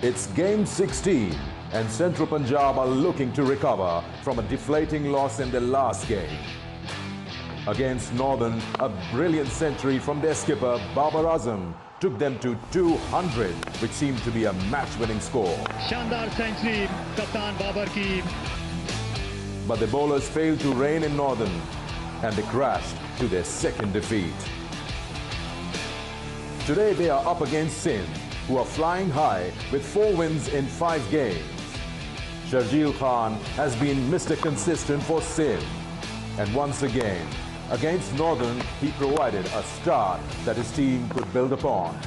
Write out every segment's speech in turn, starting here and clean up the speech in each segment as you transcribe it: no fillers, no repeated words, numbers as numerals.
It's game 16 and Central Punjab are looking to recover from a deflating loss in their last game. Against Northern, a brilliant century from their skipper Babar Azam took them to 200, which seemed to be a match-winning score. Shandar century, Kaptan Babar ki. But the bowlers failed to rein in Northern and they crashed to their second defeat. Today they are up against Sindh, who are flying high with 4 wins in 5 games. Sharjeel Khan has been Mr. Consistent for Sindh. And once again, against Northern, he provided a start that his team could build upon.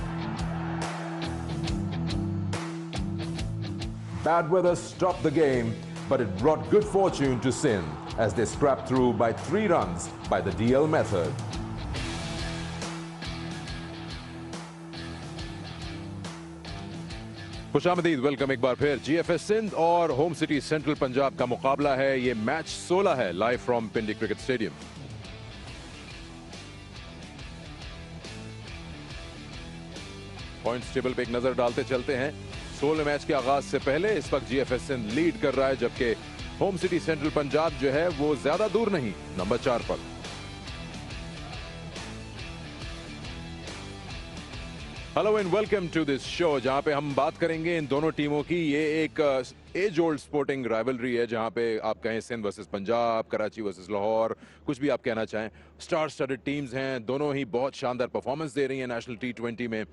Bad weather stopped the game, but it brought good fortune to Sindh as they scrapped through by 3 runs by the DL method. खुशामदीद, welcome एक बार फिर। GFS Sindh और home city central Punjab का मुकाबला है। ये match 16 है, live from Pindi cricket stadium. Points table पे एक नजर डालते चलते हैं। 16 मैच के आगाज से पहले इस वक्त जीएफएस सिंध लीड कर रहा है, जबकि होम सिटी सेंट्रल पंजाब जो है वो ज्यादा दूर नहीं, नंबर 4 पर। Hello and welcome to this show, जहां पे हम बात करेंगे इन दोनों टीमों की। ये एक एज ओल्ड स्पोर्टिंग राइवलरी है, जहां पे आप कहें सिंध वर्सेस पंजाब, कराची वर्सेस लाहौर, कुछ भी आप कहना चाहें। स्टार स्टडेड टीम्स हैं, दोनों ही बहुत शानदार परफॉर्मेंस दे रही हैं नेशनल T20 में।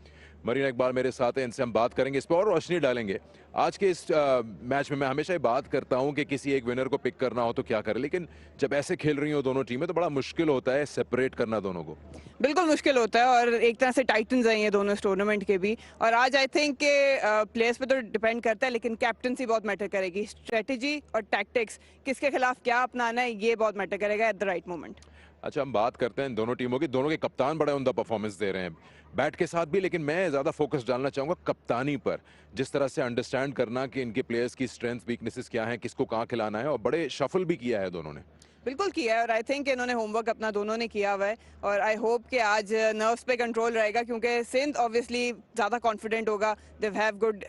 मरीना इकबाल मेरे साथ हैं, इनसे हम बात करेंगे, इस पर और रोशनी डालेंगे। आज के इस मैच में मैं हमेशा ये बात करता हूं कि किसी एक विनर को पिक करना हो तो क्या करें, लेकिन जब ऐसे खेल रही हो दोनों टीमें तो बड़ा मुश्किल होता है सेपरेट करना दोनों को। बिल्कुल मुश्किल होता है, और एक तरह से टाइटन्स हैं ये दोनों इस टूर्नामेंट के भी। और आज आई थिंक के प्लेयर्स पे तो डिपेंड करता है, लेकिन कैप्टनसी बहुत मैटर करेगी। स्ट्रेटजी और टैक्टिक्स, किसके खिलाफ क्या अपनाना है, ये बहुत मैटर करेगा एट द राइट मोमेंट। अच्छा, हम बात करते हैं दोनों टीमों की। दोनों के कप्तान बड़ा उम्दा परफॉर्मेंस दे रहे हैं बैट के साथ भी, लेकिन मैं ज़्यादा फोकस डालना चाहूँगा कप्तानी पर। जिस तरह से अंडरस्टैंड करना कि इनके प्लेयर्स की स्ट्रेंथ वीकनेसेस क्या हैं, किसको कहाँ खिलाना है, और बड़े शफल भी किया है दोनों ने। बिल्कुल किया है, और आई थिंक इन्होंने होमवर्क अपना दोनों ने किया हुआ है। और आई होप कि आज नर्व्स पे कंट्रोल रहेगा, क्योंकि सिंध ऑब्वियसली ज़्यादा कॉन्फिडेंट होगा। They have good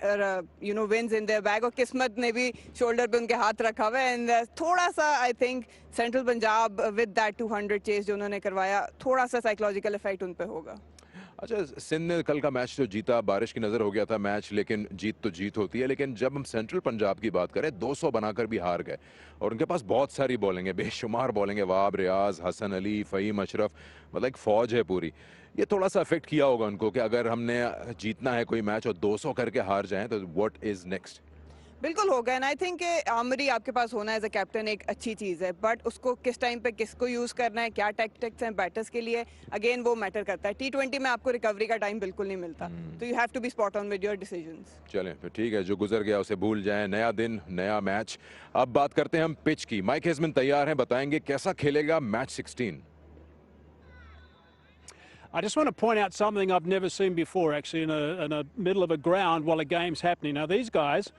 wins in their bag, और किस्मत ने भी शोल्डर पे उनके हाथ रखा हुआ है। एंड थोड़ा सा I think central Punjab with that 200 chase जो उन्होंने करवाया, थोड़ा सा साइकोलॉजिकल इफेक्ट उन पर होगा। अच्छा, सिंध ने कल का मैच तो जीता, बारिश की नज़र हो गया था मैच, लेकिन जीत तो जीत होती है। लेकिन जब हम सेंट्रल पंजाब की बात करें, 200 बनाकर भी हार गए, और उनके पास बहुत सारी बॉलिंग है, बेशुमार बॉलिंग है। वाब, रियाज, हसन अली, फ़हीम अशरफ, मतलब एक फ़ौज है पूरी। ये थोड़ा सा अफेक्ट किया होगा उनको कि अगर हमने जीतना है कोई मैच और 200 करके हार जाएँ तो व्हाट इज़ नेक्स्ट। बिल्कुल होगा, एंड आई थिंक आमरी आपके पास होना एज अ कैप्टन एक अच्छी चीज़ है, बट उसको किस टाइम पे किसको यूज़ करना है, क्या टैक्टिक्स हैं बैटर्स के लिए, अगेन वो मैटर करता है। T20 में आपको रिकवरी का टाइम बिल्कुल नहीं मिलता, तो you have to be spot on with your decisions. चलें फिर ठीक है, जो गुजर गया उसे भूल जाएं। नया दिन, नया मैच। अब बात करते हैं हम पिच की। माइक हेजमैन तैयार हैं, बताएंगे कैसा खेलेगा match 16। I just want to point out something I've never seen before, actually, in a middle of a ground while a game's happening. Now, these guys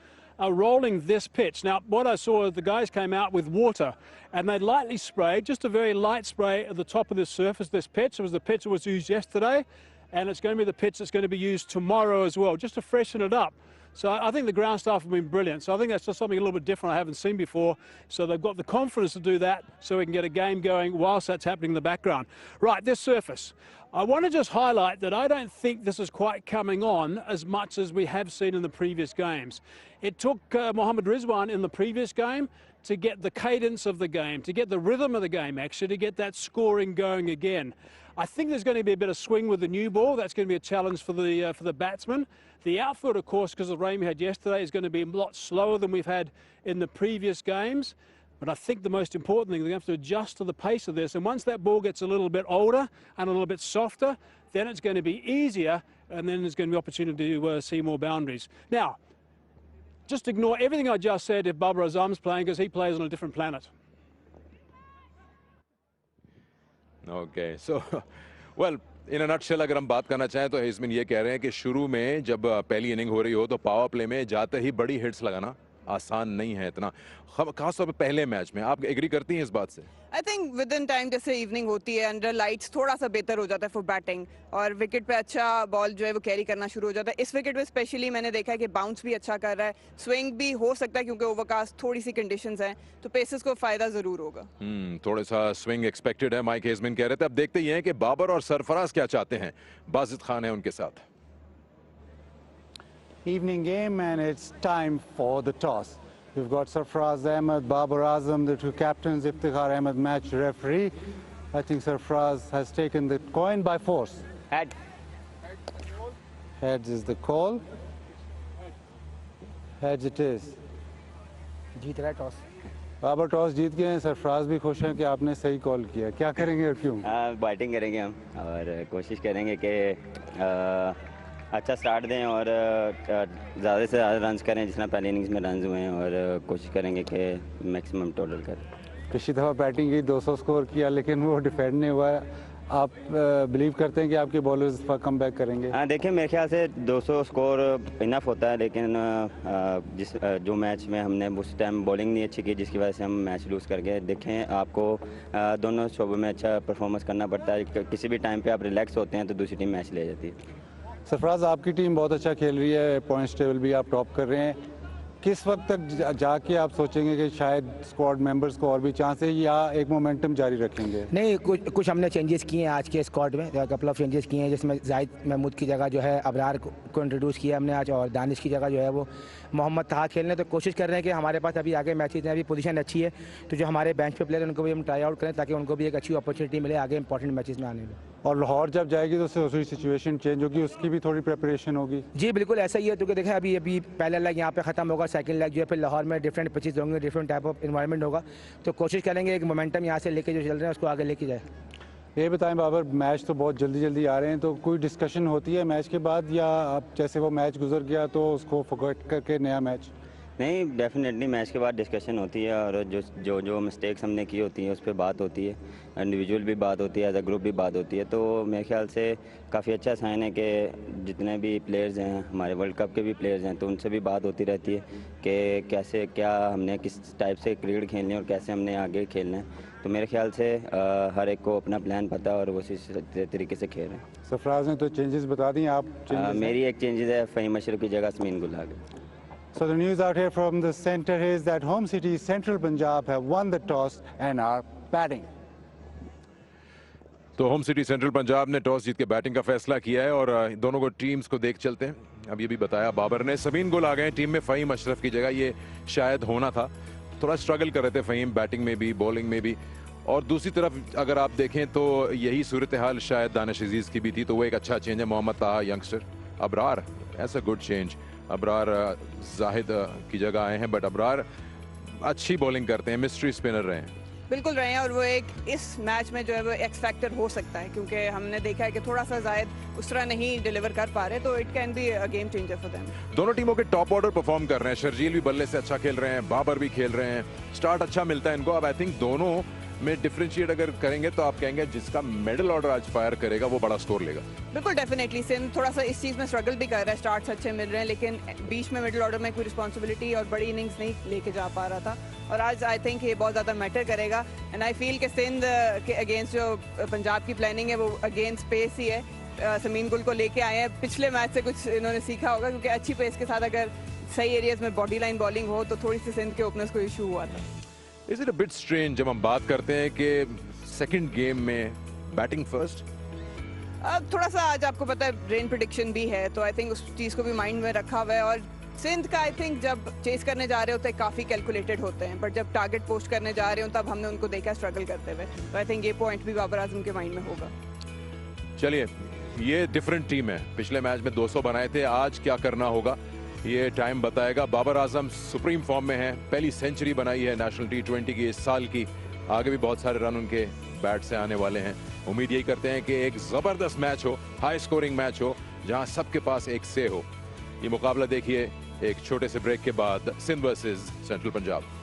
are rolling this pitch. Now, what I saw, the guys came out with water and they lightly sprayed, just a very light spray at the top of this surface, this pitch. It was the pitch that was used yesterday, and it's going to be the pitch that's going to be used tomorrow as well, just to freshen it up. So I think the ground staff have been brilliant. So I think that's just something a little bit different I haven't seen before. So they've got the confidence to do that so we can get a game going whilst that's happening in the background. Right, this surface. I want to just highlight that I don't think this is quite coming on as much as we have seen in the previous games. It took Mohammad Rizwan in the previous game to get the cadence of the game, to get the rhythm of the game, actually, to get that scoring going again. I think there's going to be a bit of swing with the new ball. That's going to be a challenge for the batsman. The outfield, of course, because of the rain we had yesterday, is going to be a lot slower than we've had in the previous games. But I think the most important thing, they're going to have to adjust to the pace of this. And once that ball gets a little bit older and a little bit softer, then it's going to be easier, and then there's going to be opportunity to see more boundaries. Now, just ignore everything I just said if Babar Azam's playing, because he plays on a different planet. Okay, so, well, in nutshell अगर हम बात करना चाहें तो हेजमैन ये कह रहे हैं कि शुरू में जब पहली इनिंग हो रही हो तो पावर प्ले में जाते ही बड़ी हिट्स लगाना, आसान नहीं है इतना, खासतौर पर पहले मैच में। आप एग्री करती हैं इस बात से? I think with in time जैसे इवनिंग होती है अंडर लाइट्स थोड़ा सा बेहतर हो जाता है फॉर बैटिंग, और विकेट पे अच्छा बॉल जो है वो कैरी करना शुरू हो जाता है। इस विकेट पे स्पेशली मैंने देखा है कि बाउंस भी अच्छा कर रहा है, स्विंग भी हो सकता है क्योंकि ओवरकास्ट थोड़ी सी कंडीशंस हैं, तो पेसर्स को फायदा जरूर होगा। थोड़ा सा स्विंग एक्सपेक्टेड है, माइक हेजमिन कह रहे थे। अब देखते ही हैं कि बाबर और सरफराज क्या चाहते हैं। बाजिद खान है उनके साथ। Evening game, and it's time for the toss. We've got Sarfraz Ahmed, Babar Azam, the two captains, Iftikhar Ahmed, match referee. I think Sarfraz has taken the coin by force. Head. Heads is the call. Heads it is. जीत रहा है toss. Babar toss जीत गए हैं, सरफराज भी खुश हैं कि आपने सही कॉल किया। क्या करेंगे और क्यों? बैटिंग करेंगे हम और कोशिश करेंगे कि अच्छा स्टार्ट दें और ज़्यादा से ज़्यादा रन्स करें जितना पहले इनिंग्स में रन्स हुए हैं, और कोशिश करेंगे कि मैक्सिमम टोटल करें। पिछली दफ़ा बैटिंग की 200 स्कोर किया लेकिन वो डिफेंड नहीं हुआ। आप बिलीव करते हैं कि आपके बॉलर्स कम बैक करेंगे? हाँ, देखिए मेरे ख्याल से 200 स्कोर इनफ होता है, लेकिन जो मैच में हमने उस टाइम बॉलिंग नहीं अच्छी की जिसकी वजह से हम मैच लूज़ कर गए। देखें, आपको दोनों शोबों में अच्छा परफॉर्मेंस करना पड़ता है। किसी भी टाइम पे आप रिलैक्स होते हैं तो दूसरी टीम मैच ले जाती है। सरफराज, आपकी टीम बहुत अच्छा खेल रही है, पॉइंट्स टेबल भी आप टॉप कर रहे हैं। किस वक्त तक जाके आप सोचेंगे कि शायद स्क्वाड मेंबर्स को और भी चांस है, या एक मोमेंटम जारी रखेंगे? नहीं, कुछ हमने चेंजेस किए हैं आज के स्क्वाड में, कपल ऑफ चेंजेस किए हैं, जिसमें जाहिद महमूद की जगह जो है अबरार को इंट्रोड्यूस किया हमने आज, और दानिश की जगह जो है वो मोहम्मद तहा खेलने। तो कोशिश कर रहे हैं कि हमारे पास अभी आगे मैचेज हैं, अभी पोजीशन अच्छी है, तो जो हमारे बेंच पे प्लेयर उनको भी हम ट्राई आउट करें ताकि उनको भी एक अच्छी अपॉर्चुनिटी मिले आगे इंपॉर्टेंट मैचेस में आने में। और लाहौर जब जाएगी तो उसकी सिचुएशन चेंज होगी, उसकी भी थोड़ी प्रिपरेशन होगी? जी बिल्कुल ऐसा ही है, क्योंकि देखें अभी पहला लेग यहाँ पे ख़त्म होगा, सेकंड लेग जो है फिर लाहौर में डिफरेंट पिचेस होंगे, डिफरेंट टाइप ऑफ इन्वायरमेंट होगा, तो कोशिश करेंगे एक मोमेंटम यहाँ से लेके जो चल रहे हैं उसको आगे लेके जाए। ये बताएं बाबर, मैच तो बहुत जल्दी आ रहे हैं, तो कोई डिस्कशन होती है मैच के बाद, या आप जैसे वो मैच गुजर गया तो उसको फॉरगेट करके नया मैच? नहीं, डेफिनेटली मैच के बाद डिस्कशन होती है, और जो मिस्टेक्स हमने की होती हैं उस पर बात होती है, इंडिविजुअल भी बात होती है, एज अ ग्रुप भी बात होती है। तो मेरे ख्याल से काफ़ी अच्छा साइन है कि जितने भी प्लेयर्स हैं, हमारे वर्ल्ड कप के भी प्लेयर्स हैं, तो उनसे भी बात होती रहती है कि कैसे क्या हमने किस टाइप से क्रिकेट खेलनी है और कैसे हमने आगे खेलना है। तो मेरे ख्याल से हर एक को अपना प्लान पता है और वो उसी तरीके से खेल रहे हैं। सरफराज ने तो चेंजेस बता दी, आप मेरी एक चेंजेस है, फ़हीम अशरफ की जगह समीन गुल आ गए। So the news out here from the center is that home city Central Punjab have won the toss and are batting. तो होम सिटी सेंट्रल पंजाब ने टॉस जीत के बैटिंग का फैसला किया है, और दोनों को टीम्स को देख चलते हैं। अब ये भी बताया बाबर ने, समीन गुल आ गए टीम में फ़हीम अशरफ की जगह, ये शायद होना था। थोड़ा स्ट्रगल कर रहे थे फ़हीम बैटिंग में भी बॉलिंग में भी, और दूसरी तरफ अगर आप देखें तो यही सूरत हाल शायद दानिश अजीज़ की भी थी, तो वो एक अच्छा चेंज है। Mohammad Taha youngster, Abrar as a good change. Abrar Zahid की जगह आए हैं, बट अबरार अच्छी बॉलिंग करते हैं, मिस्ट्री स्पिनर रहे हैं। बिल्कुल रहे हैं, और वो एक इस मैच में जो है वो एक्स फैक्टर हो सकता है, क्योंकि हमने देखा है कि थोड़ा सा जायद उस तरह नहीं डिलीवर कर पा रहे, तो it can be a game changer for them. दोनों टीमों के टॉप ऑर्डर परफॉर्म कर रहे हैं, शर्जील भी बल्ले से अच्छा खेल रहे हैं, बाबर भी खेल रहे हैं, स्टार्ट अच्छा मिलता है इनको। अब आई थिंक दोनों में डिफरेंशिएट अगर करेंगे तो आप कहेंगे जिसका मिडिल ऑर्डर आज फायर करेगा वो बड़ा स्कोर लेगा। बिल्कुल डेफिनेटली सिंध थोड़ा सा इस चीज़ में स्ट्रगल भी कर रहा है, स्टार्ट्स अच्छे मिल रहे हैं, लेकिन बीच में मिडिल ऑर्डर में कोई रिस्पॉन्सिबिलिटी और बड़ी इनिंग्स नहीं लेके जा पा रहा था, और आज आई थिंक ये बहुत ज़्यादा मैटर करेगा। एंड आई फील कि सिंध के अगेंस्ट जो पंजाब की प्लानिंग है वो अगेंस्ट पेस ही है। समीन गुल को लेके आए हैं, पिछले मैच से कुछ इन्होंने सीखा होगा, क्योंकि अच्छी पेस के साथ अगर सही एरियाज में बॉडी लाइन बॉलिंग हो तो थोड़ी सी सिंध के ओपनर्स को इशू हुआ था। Is it a bit strange जब हम बात करते हैं कि सेकंड गेम में बैटिंग फर्स्ट? थोड़ा सा आज आपको पता है रेन प्रेडिक्शन भी है, तो आई थिंक उस चीज़ को भी माइंड में रखा हुआ है, और सिंध का आई थिंक जब चेस करने जा रहे होते हैं काफ़ी कैलकुलेटेड होते हैं, बट जब टारगेट पोस्ट करने जा रहे हो तब हमने उनको देखा स्ट्रगल करते हुए, तो आई थिंक ये पॉइंट भी बाबर आजम के माइंड में होगा। चलिए, ये डिफरेंट टीम है, पिछले मैच में 200 बनाए थे, आज क्या करना होगा ये टाइम बताएगा। बाबर आजम सुप्रीम फॉर्म में है, पहली सेंचुरी बनाई है नेशनल T20 की इस साल की, आगे भी बहुत सारे रन उनके बैट से आने वाले हैं। उम्मीद यही करते हैं कि एक जबरदस्त मैच हो, हाई स्कोरिंग मैच हो, जहां सबके पास एक से हो। ये मुकाबला देखिए एक छोटे से ब्रेक के बाद, Sindh versus central Punjab.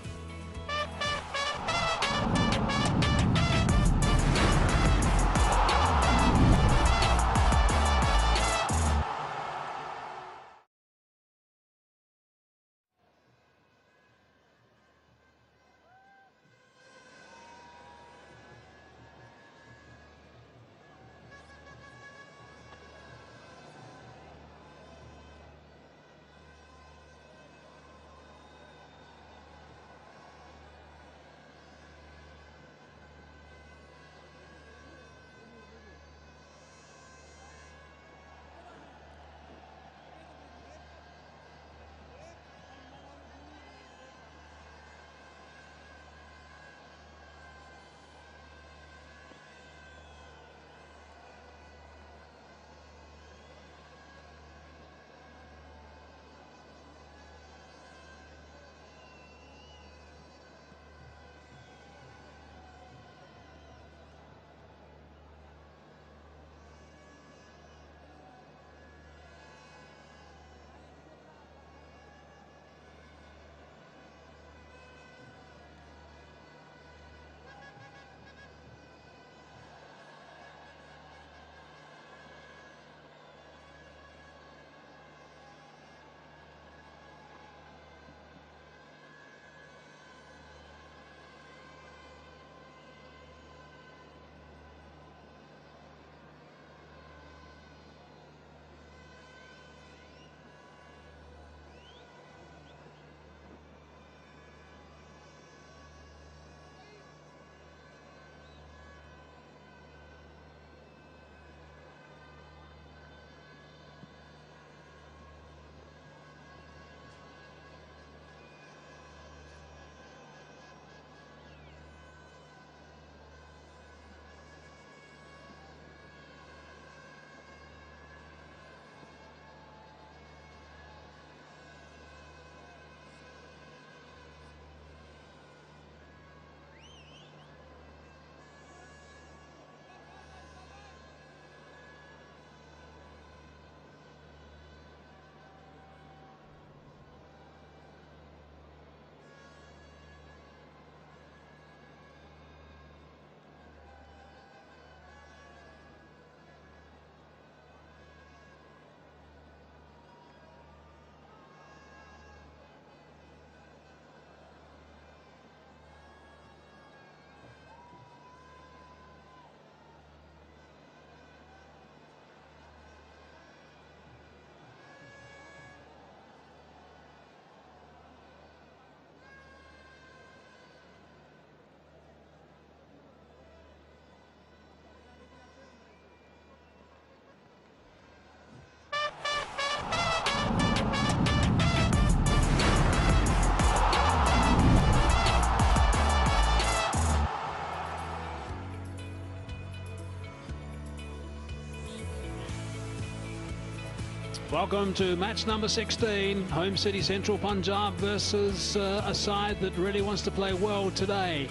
Welcome to match number 16, home city Central Punjab versus a side that really wants to play well today.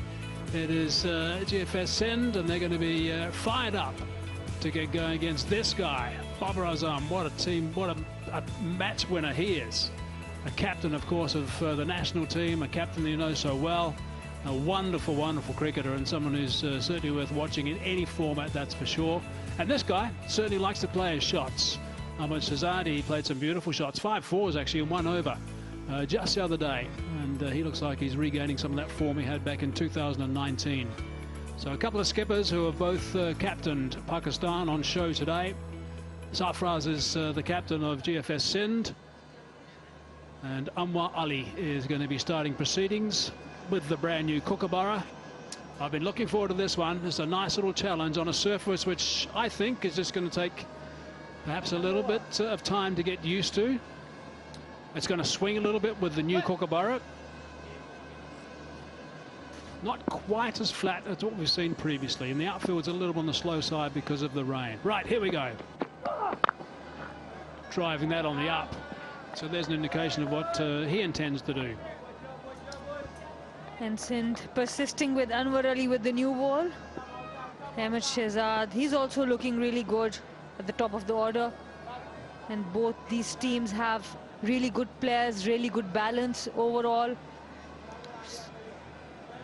It is GFS Sindh, and they're going to be fired up to get going against this guy, Babar Azam. What a team, what a match winner he is. A captain, of course, of the national team, a captain that you know so well. A wonderful, wonderful cricketer, and someone who's certainly worth watching in any format, that's for sure. And this guy certainly likes to play his shots. MH1, he played some beautiful shots, 5 fours actually in 1 over just the other day, and he looks like he's regaining some of that form he had back in 2019. So a couple of skippers who have both captained Pakistan on show today. Sarfraz is the captain of GFS Sindh, and Anwar Ali is going to be starting proceedings with the brand new Kookaburra. I've been looking forward to this one. It's a nice little challenge on a surface which I think is just going to take perhaps a little bit of time to get used to. It's going to swing a little bit with the new Kookaburra. Not quite as flat as what we've seen previously, and the outfield's a little on the slow side because of the rain. Right, here we go. Driving that on the up. So there's an indication of what he intends to do. And Sindh persisting with Anwar Ali with the new ball. MH1, he's also looking really good at the top of the order. And both these teams have really good players, really good balance overall.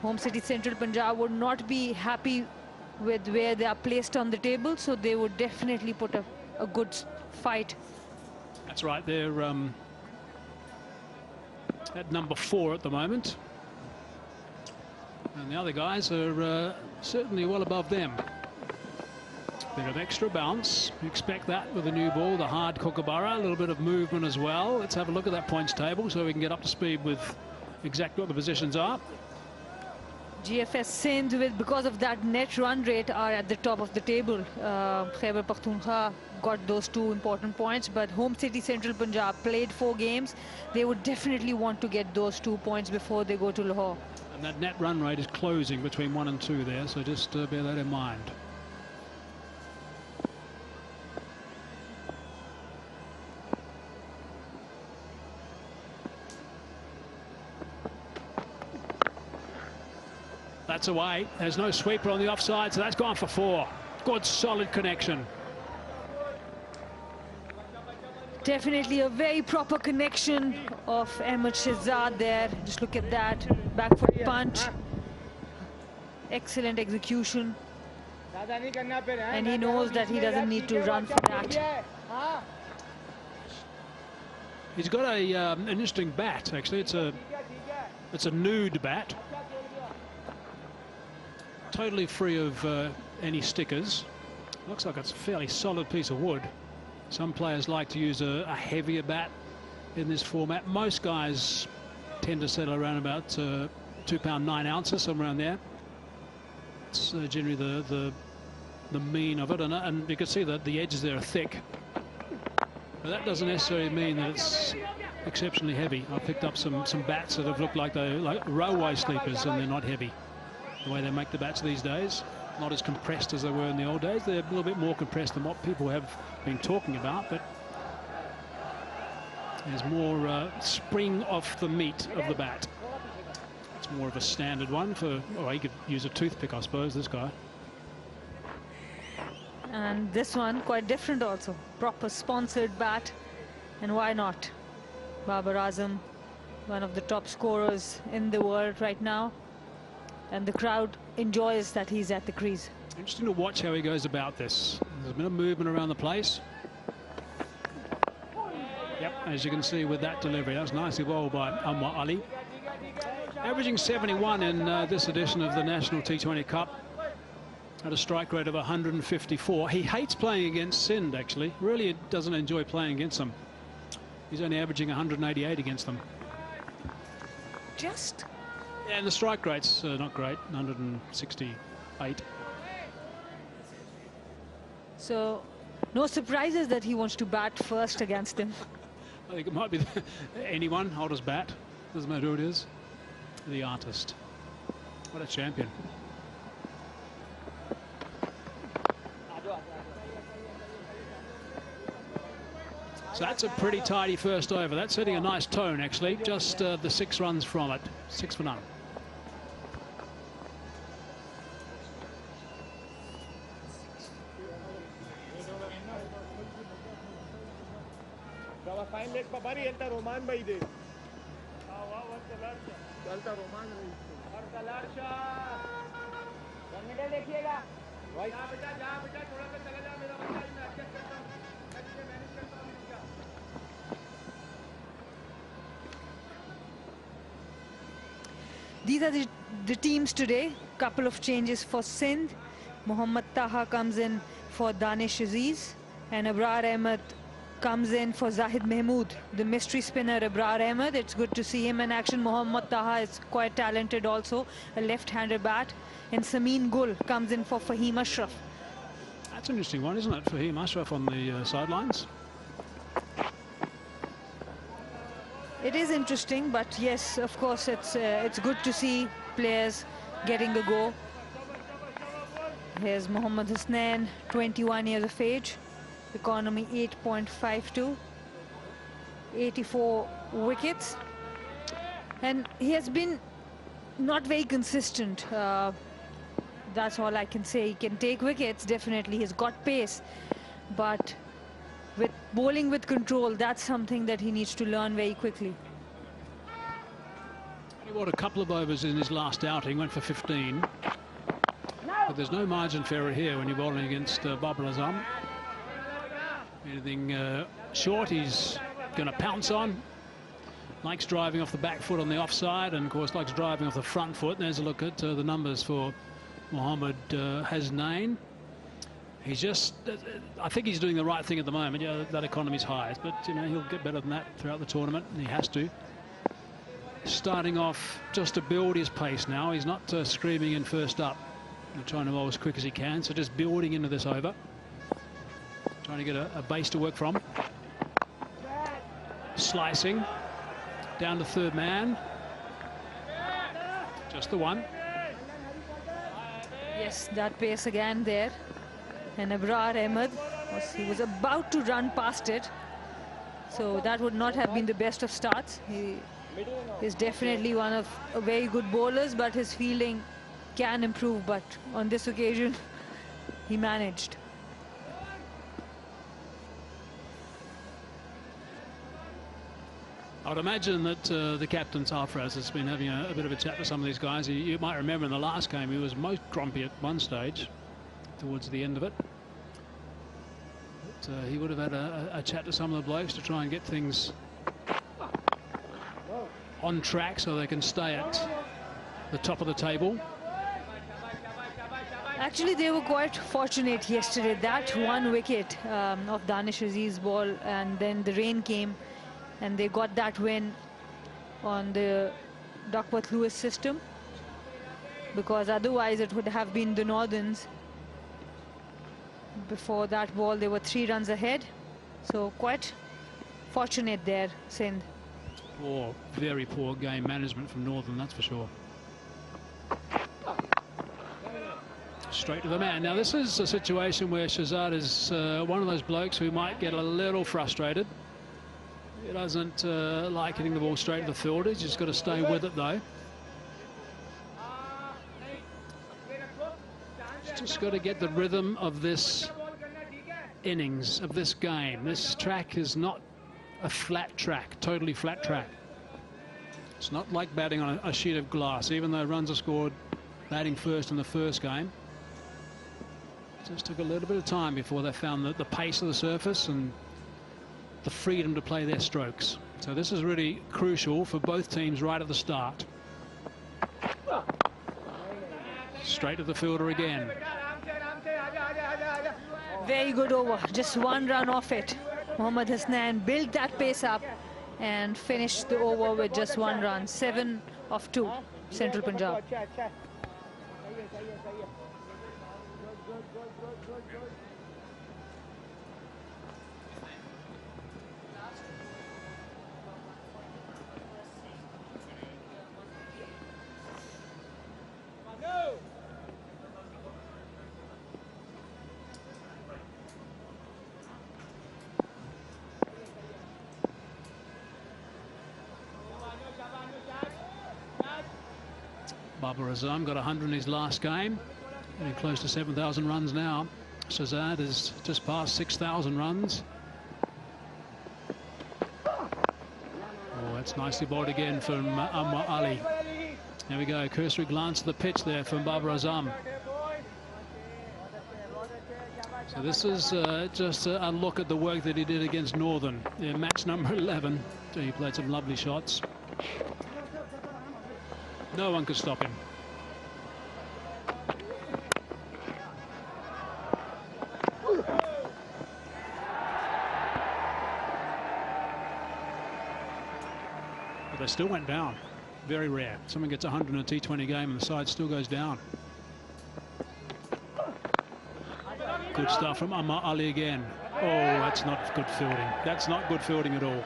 Home city Central Punjab would not be happy with where they are placed on the table, so they would definitely put a good fight. That's right, they're at number 4 at the moment. And the other guys are certainly well above them. Bit of extra bounce. You expect that with the new ball, the hard Kookaburra. A little bit of movement as well. Let's have a look at that points table so we can get up to speed with exactly what the positions are. GFS Sindh, because of that net run rate, are at the top of the table. Khyber Pakhtunkhwa got those 2 important points, but home city Central Punjab played 4 games. They would definitely want to get those 2 points before they go to Lahore. And that net run rate is closing between 1 and 2 there, so just bear that in mind. That's away. There's no sweeper on the offside, so that's gone for 4. Good solid connection. Definitely a very proper connection of MH1 there. Just look at that back foot punch. Excellent execution. And he knows that he doesn't need to run for that. He's got an interesting bat, actually. It's a nude bat. Totally free of any stickers. Looks like it's a fairly solid piece of wood. Some players like to use a heavier bat in this format. Most guys tend to settle around about 2 pound 9 ounces, somewhere around there. It's generally the mean of it, and you can see that the edges there are thick. But that doesn't necessarily mean that it's exceptionally heavy. I picked up some bats that have looked like they're like railway sleepers, and they're not heavy. The way they make the bats these days, not as compressed as they were in the old days. They're a little bit more compressed than what people have been talking about, but there's more spring off the meat of the bat. It's more of a standard one for, oh, you could use a toothpick, I suppose, this guy. And this one quite different also. Proper sponsored bat, and why not? Babar Azam, one of the top scorers in the world right now. And the crowd enjoys that he's at the crease. Interesting to watch how he goes about this. There's a bit of movement around the place. Yep, as you can see with that delivery, that's nicely bowled by Anwar Ali. Averaging 71 in this edition of the National T20 Cup. At a strike rate of 154. He hates playing against Sindh, actually. Really doesn't enjoy playing against them. He's only averaging 188 against them. Just... Yeah, and the strike rate's not great, 168. So, no surprises that he wants to bat first against him. I think it might be anyone, hold his bat. Doesn't matter who it is. The artist. What a champion. So that's a pretty tidy first over. That's setting a nice tone, actually. Just the 6 runs from it. 6 for none. These are the teams today. Couple of changes for Sindh. Mohammad Taha comes in for Danish Aziz, and Abrar Ahmed comes in for Zahid Mahmood. The mystery spinner Abrar Ahmed, it's good to see him in action. Mohammad Taha is quite talented also, a left-handed bat. And Sameen Gul comes in for Fahim Ashraf. That's an interesting one, isn't it? Fahim Ashraf on the sidelines. It is interesting, but yes, of course, it's good to see players getting a go. Here's Mohammad Hasnain, 21 years of age, economy 8.52, 84 wickets, and he has been not very consistent. That's all I can say. He can take wickets, definitely. He's got pace, but with bowling with control, that's something that he needs to learn very quickly. He bowled a couple of overs in his last outing, went for 15. But there's no margin for error here when you're bowling against Babar Azam. Anything short, he's going to pounce on. Likes driving off the back foot on the offside, and of course likes driving off the front foot. There's a look at the numbers for Mohammad Hasnain. He's just, I think he's doing the right thing at the moment. Yeah, that economy's high, but you know, he'll get better than that throughout the tournament, and he has to. Starting off just to build his pace now. He's not screaming in first up. He's trying to bowl as quick as he can, so just building into this over. Trying to get a base to work from. Slicing. Down to third man. Just the one. Yes, that pace again there. And Abrar Ahmed, he was about to run past it. So that would not have been the best of starts. He is definitely one of very good bowlers, but his fielding can improve. But on this occasion, he managed. I would imagine that the captain Sarfraz has been having a bit of a chat with some of these guys. You might remember in the last game he was most grumpy at one stage towards the end of it. But, he would have had a chat to some of the blokes to try and get things on track so they can stay at the top of the table. Actually, they were quite fortunate yesterday. That one wicket of Danish Aziz's ball, and then the rain came, and they got that win on the Duckworth-Lewis system, because otherwise it would have been the Northerns. Before that ball, they were 3 runs ahead, so quite fortunate there, Sindh. Poor, very poor game management from Northern, that's for sure. Straight to the man. Now this is a situation where Shahzad is one of those blokes who might get a little frustrated. He doesn't like hitting the ball straight to the fielder. He's just got to stay with it though. He's just got to get the rhythm of this innings, of this game. This track is not a flat track, totally flat track. It's not like batting on a sheet of glass, even though runs are scored batting first in the first game. Just took a little bit of time before they found the pace of the surface and the freedom to play their strokes. So this is really crucial for both teams right at the start. Straight to the fielder again. Very good over, just 1 run off it. Mohammad Hasnain built that pace up and finished the over with just 1 run. 7 of 2, Central Punjab. Babar Azam got 100 in his last game, getting close to 7,000 runs now. Shahzad is just past 6,000 runs. Oh, that's nicely bowled again from Anwar Ali. There we go, cursory glance at the pitch there from Babar Azam. So this is just a look at the work that he did against Northern in match number 11. So he played some lovely shots. No one could stop him. But they still went down. Very rare. Someone gets 100 in a T20 game and the side still goes down. Good stuff from Anwar Ali again. Oh, that's not good fielding. That's not good fielding at all.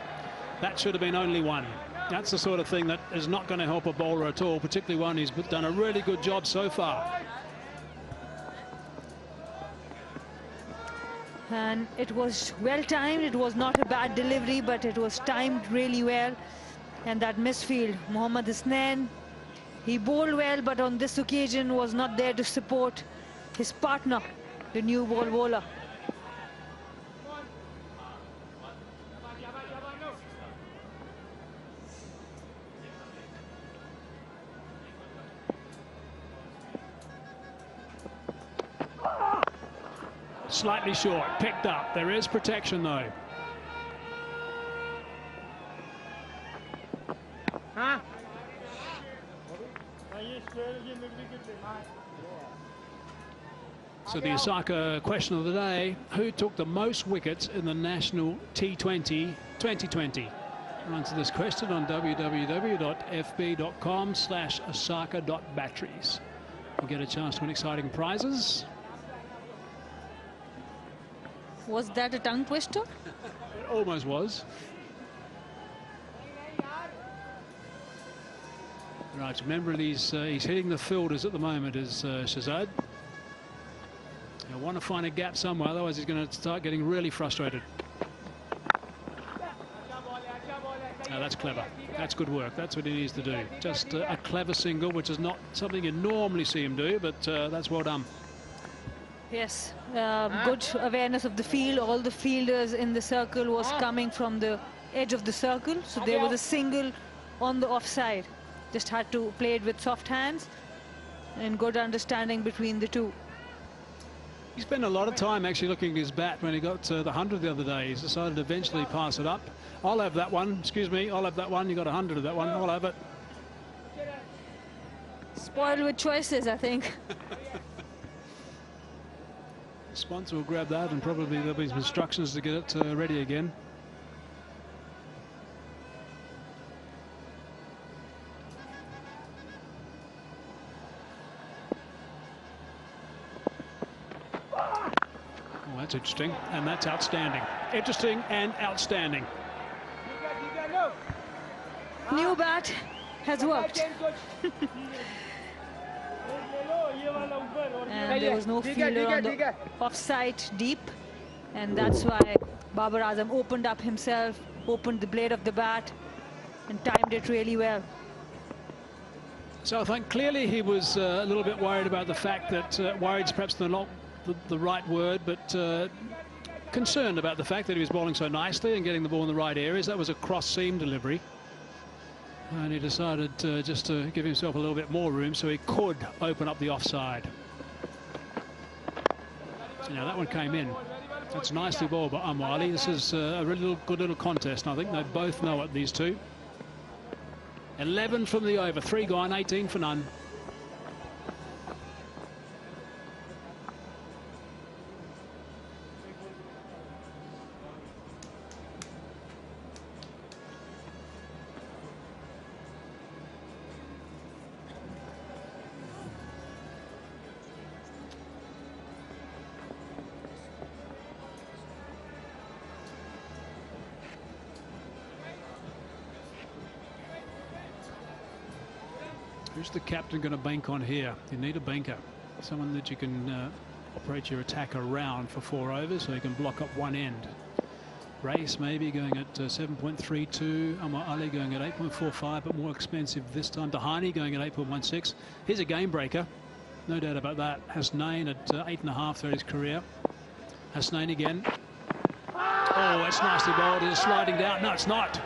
That should have been only one. That's the sort of thing that is not going to help a bowler at all, particularly one who's done a really good job so far. And it was well timed. It was not a bad delivery, but it was timed really well. And that misfield, Mohammad Hasnain, he bowled well, but on this occasion was not there to support his partner, the new ball bowler. Slightly short, picked up. There is protection though. So the Osaka question of the day: who took the most wickets in the national T20 2020? Answer this question on www.fb.com/osaka.batteries. You'll get a chance to win exciting prizes. Was that a tongue twister? It almost was. Right, remember he's hitting the fielders at the moment, is Shahzad. He'll want to find a gap somewhere, otherwise he's going to start getting really frustrated. Oh, that's clever. That's good work. That's what he needs to do. Just a clever single, which is not something you normally see him do, but that's well done. Yes, good awareness of the field. All the fielders in the circle was coming from the edge of the circle, so there was a single on the offside. Just had to play it with soft hands and good understanding between the two. He spent a lot of time actually looking at his bat when he got the 100 the other day. He's decided to eventually pass it up. I'll have that one. Excuse me, I'll have that one. You got 100 of that one. I'll have it. Spoiled with choices, I think. The sponsor will grab that, and probably there'll be some instructions to get it ready again. Oh, that's interesting, and that's outstanding. Interesting and outstanding. New bat has worked. And there was no fielder on the offside deep, and that's why Babar Azam opened up himself, opened the blade of the bat and timed it really well. So I think clearly he was a little bit worried about the fact that worried's perhaps not the right word, but concerned about the fact that he was bowling so nicely and getting the ball in the right areas. That was a cross seam delivery, and he decided just to give himself a little bit more room so he could open up the offside. Now that one came in. That's nicely bowled by Anwar Ali. This is a really good little contest, and I think they both know it, these two. 11 from the over, 3 gone, 18 for none. Who's the captain going to bank on here? You need a banker, someone that you can operate your attack around for 4 overs, so you can block up one end. Race maybe going at 7.32. Amar Ali going at 8.45, but more expensive this time. Dahani going at 8.16. Here's a game breaker, no doubt about that. Hasnain at 8.5 throughout his career. Hasnain again. Oh, it's nicely bowled. Is it sliding down? No, it's not.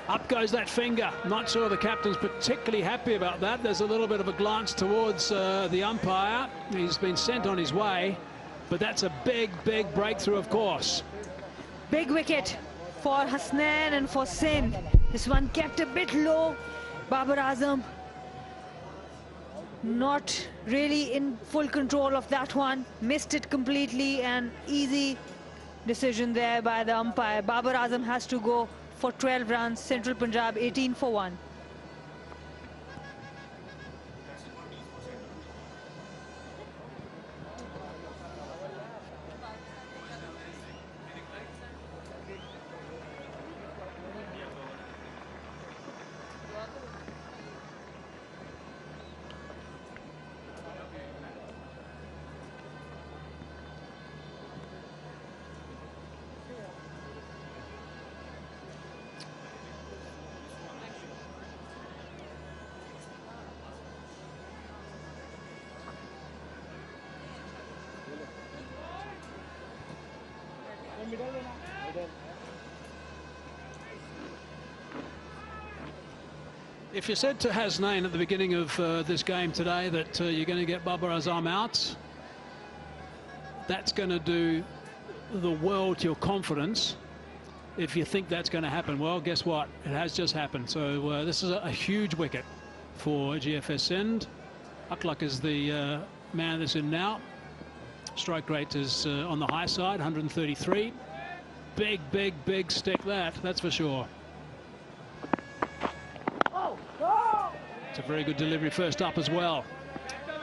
Up goes that finger. Not sure the captain's particularly happy about that. There's a little bit of a glance towards the umpire. He's been sent on his way, but that's a big, big breakthrough, of course. Big wicket for Hasnain and for Sindh. This one kept a bit low. Babar Azam not really in full control of that one. Missed it completely, and easy decision there by the umpire. Babar Azam has to go for 12 runs. Central Punjab 18 for 1. If you said to Hasnain at the beginning of this game today that you're going to get Babar Azam out, that's going to do the world to your confidence if you think that's going to happen. Well, guess what? It has just happened. So this is a huge wicket for GFS Sindh. Aklak is the man that's in now. Strike rate is on the high side, 133. Big, big, big stick that's for sure. It's a very good delivery first up as well.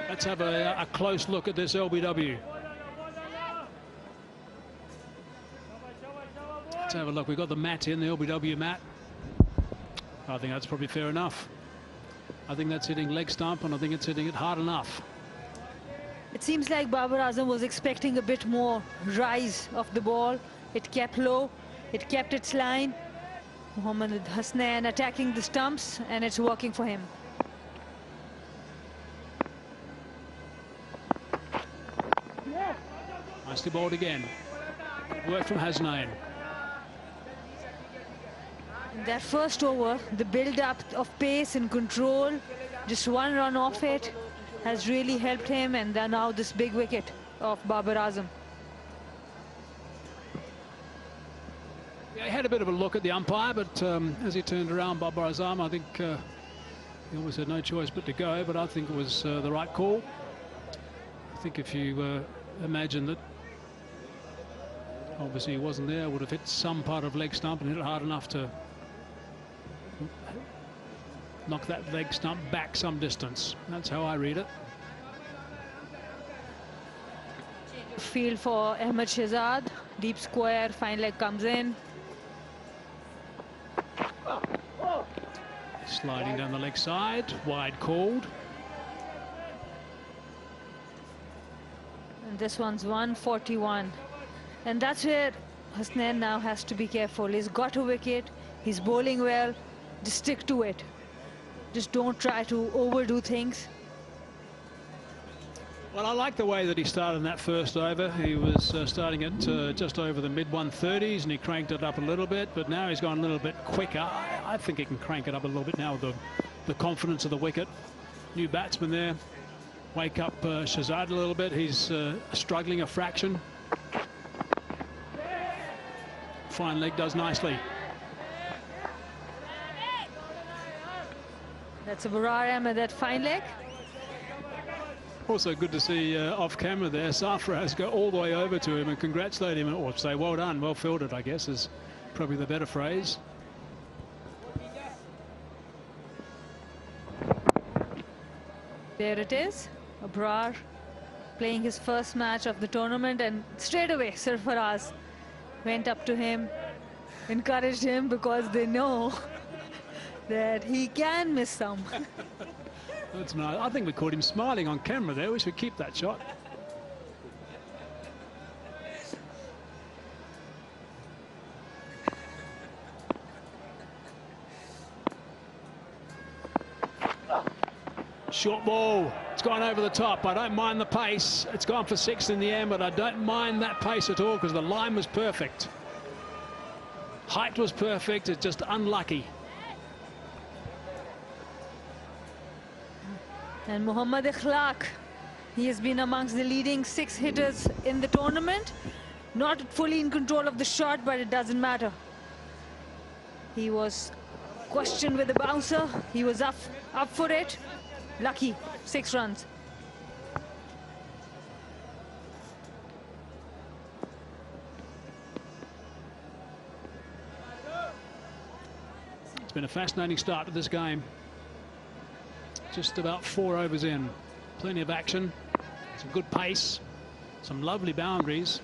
Let's have a close look at this LBW. Let's have a look. We've got the mat in, the LBW mat. I think that's probably fair enough. I think that's hitting leg stump, and I think it's hitting it hard enough. It seems like Babar Azam was expecting a bit more rise of the ball. It kept low, it kept its line. Mohammad Hasnain attacking the stumps, and it's working for him. Nicely bowled again. Work from Hasnain. That first over, the build-up of pace and control, just one run off it, has really helped him, and then now this big wicket of Babar Azam. Yeah, he had a bit of a look at the umpire, but as he turned around, Babar Azam, I think he almost had no choice but to go, but I think it was the right call. I think if you imagine that obviously he wasn't there, would have hit some part of leg stump and hit it hard enough to knock that leg stump back some distance. That's how I read it. Field for Ahmed Shehzad. Deep square, fine leg comes in. Sliding down the leg side, wide called. And this one's 141. And that's where Hasnain now has to be careful. He's got a wicket, he's bowling well, just stick to it. Just don't try to overdo things. Well, I like the way that he started in that first over. He was starting at just over the mid-130s, and he cranked it up a little bit, but now he's gone a little bit quicker. I think he can crank it up a little bit now with the confidence of the wicket. New batsman there. Wake up Shehzad a little bit. He's struggling a fraction. Fine leg, does nicely. That's a Barar Ahmed, that fine leg. Also good to see off camera there, Sarfaraz go all the way over to him and congratulate him, or say well done, well fielded, I guess is probably the better phrase. There it is, Abrar playing his first match of the tournament, and straight away Sarfaraz went up to him, encouraged him, because they know that he can miss some. That's nice. I think we caught him smiling on camera there. We should keep that shot. short ball. It's gone over the top. I don't mind the pace. It's gone for 6 in the end, but I don't mind that pace at all because the line was perfect. Height was perfect. It's just unlucky. And Mohammad Akhlaq, he has been amongst the leading 6 hitters in the tournament. Not fully in control of the shot, but it doesn't matter. He was questioned with the bouncer. He was up for it. Lucky, 6 runs. It's been a fascinating start to this game. Just about 4 overs in. Plenty of action. Some good pace. Some lovely boundaries.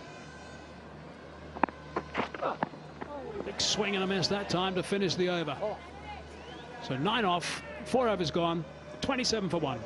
Big swing and a miss that time to finish the over. So 9 off, 4 overs gone, 27 for 1.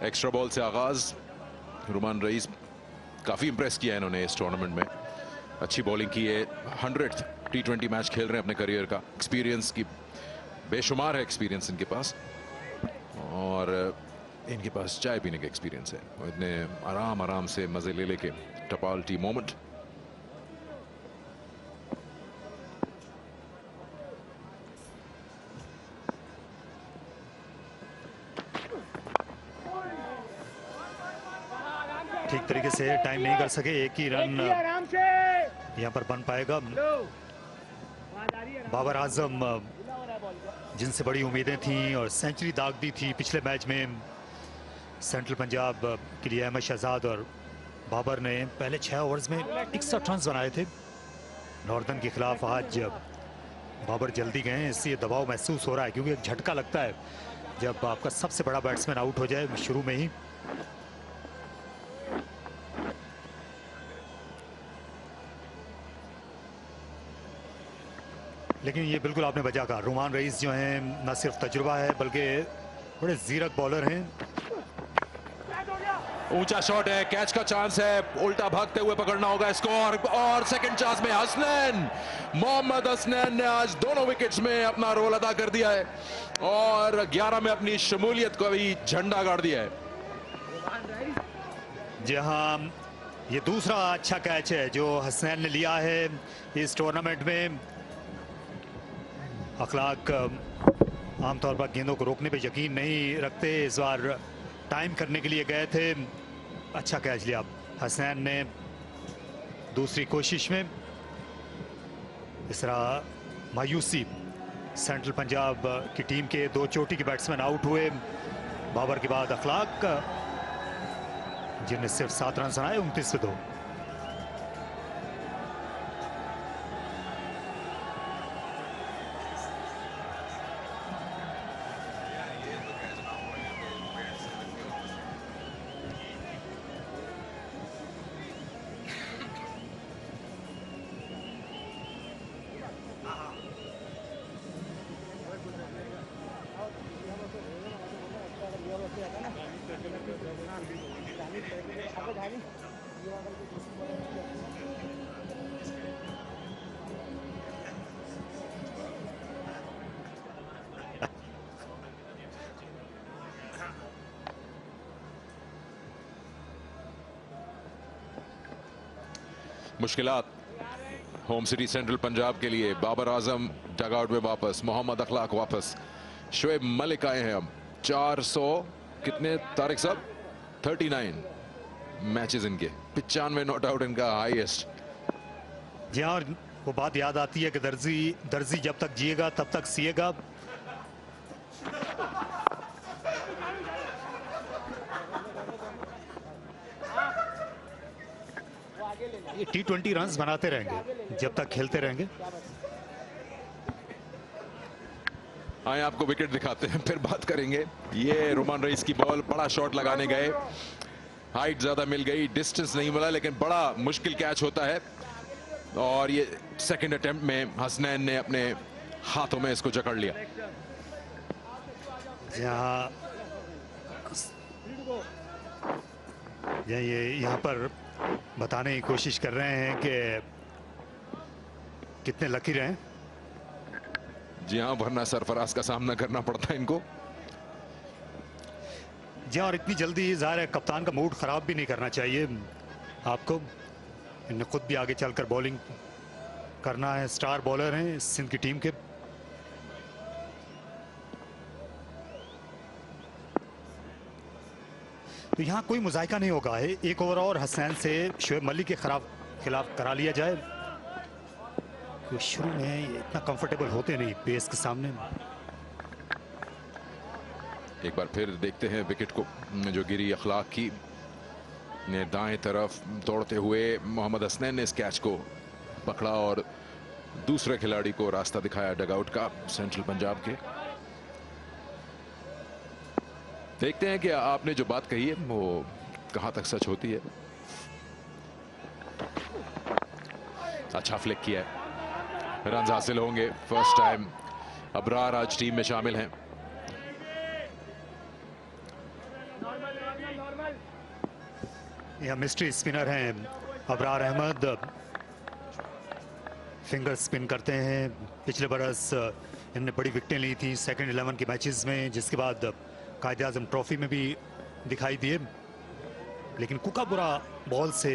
Extra ball से आगाज। रुमान rice काफी Impress किया है इन्होंने इस tournament में। अच्छी bowling की है। 100th T20 मैच खेल रहे हैं अपने करियर का। एक्सपीरियंस की बेशुमार है एक्सपीरियंस इनके पास, और इनके पास चाय पीने का एक्सपीरियंस है। और इतने आराम से मजे ले लेके टपाल टी मोमेंट। ठीक तरीके से टाइम नहीं कर सके। एक ही रन यहाँ पर बन पाएगा। बाबर आजम जिनसे बड़ी उम्मीदें थीं और सेंचुरी दाग दी थी पिछले मैच में सेंट्रल पंजाब के लिए अहमद शहजाद, और बाबर ने पहले 6 ओवर्स में 61 रन बनाए थे नॉर्दर्न के खिलाफ। आज बाबर जल्दी गए, इसलिए दबाव महसूस हो रहा है, क्योंकि एक झटका लगता है जब आपका सबसे बड़ा बैट्समैन आउट हो जाए शुरू में ही। लेकिन ये बिल्कुल आपने वजह कहा, रुमान रईस जो हैं न सिर्फ तजुर्बा है बल्कि बड़े जीरक बॉलर हैं। ऊंचा शॉट है, कैच का चांस है, उल्टा भागते हुए पकड़ना होगा स्कोर। और सेकंड चांस में हसनैन, मोहम्मद हसनैन ने आज दोनों विकेट्स में अपना रोल अदा कर दिया है और 11 में अपनी शमूलियत को भी झंडा गाड़ दिया है। जी हाँ, ये दूसरा अच्छा कैच है जो हसनैन ने लिया है इस टूर्नामेंट में। अखलाक आमतौर पर गेंदों को रोकने पे यकीन नहीं रखते, इस बार टाइम करने के लिए गए थे। अच्छा कैच लिया हसनैन ने दूसरी कोशिश में। इस तरह मायूसी, सेंट्रल पंजाब की टीम के 2 चोटी के बैट्समैन आउट हुए। बाबर के बाद अखलाक, जिनने सिर्फ 7 रन बनाए 29 पे 2। मुश्किलात होम सिटी सेंट्रल पंजाब के लिए। बाबर आजम डगआउट में वापस, मोहम्मद अखलाक वापस, शोएब मलिक आए हैं। अब 400 कितने तारिक साहब? 39 मैचेस इनके, 95 नॉट आउट इनका हाईएस्ट। जी हाँ, और वो बात याद आती है कि दर्जी जब तक जिएगा तब तक सिएगा। ये T20 रन्स बनाते रहेंगे जब तक खेलते रहेंगे। आए आपको विकेट दिखाते हैं, फिर बात करेंगे। ये रोमान रईस की बॉल, बड़ा शॉट लगाने गए, हाइट ज्यादा मिल गई, डिस्टेंस नहीं मिला, लेकिन बड़ा मुश्किल कैच होता है। और ये सेकंड अटेम्प्ट में हसनैन ने अपने हाथों में इसको जकड़ लिया। ये यहाँ पर बताने की कोशिश कर रहे हैं कि कितने लकी रहे। जी हाँ, वरना सरफराज का सामना करना पड़ता है इनको। जी हाँ, और इतनी जल्दी ज़ाहिर है कप्तान का मूड खराब भी नहीं करना चाहिए आपको। इन्हें खुद भी आगे चलकर बॉलिंग करना है, स्टार बॉलर हैं सिंध की टीम के। तो यहाँ कोई मुजाहिका नहीं होगा है। एक ओवर और हसनैन से शोएब मलिक के खिलाफ करा लिया जाए। तो शुरू में ये इतना कंफर्टेबल होते नहीं पेस के सामने। एक बार फिर देखते हैं विकेट को जो गिरी अखलाक की ने दाएं तरफ दौड़ते हुए मोहम्मद हसनैन ने इस कैच को पकड़ा और दूसरे खिलाड़ी को रास्ता दिखाया डगआउट का, सेंट्रल पंजाब के। देखते हैं कि आपने जो बात कही है वो कहां तक सच होती है। अच्छा फ्लिक किया है, रन हासिल होंगे। फर्स्ट टाइम अबरार आज टीम में शामिल हैं। यह मिस्ट्री स्पिनर हैं अबरार अहमद, फिंगर स्पिन करते हैं। पिछले बरस इन्होंने बड़ी विकेटें ली थी सेकंड 11 के मैचेस में, जिसके बाद कायदे आजम ट्रॉफी में भी दिखाई दिए। लेकिन कुकाबुरा बॉल से,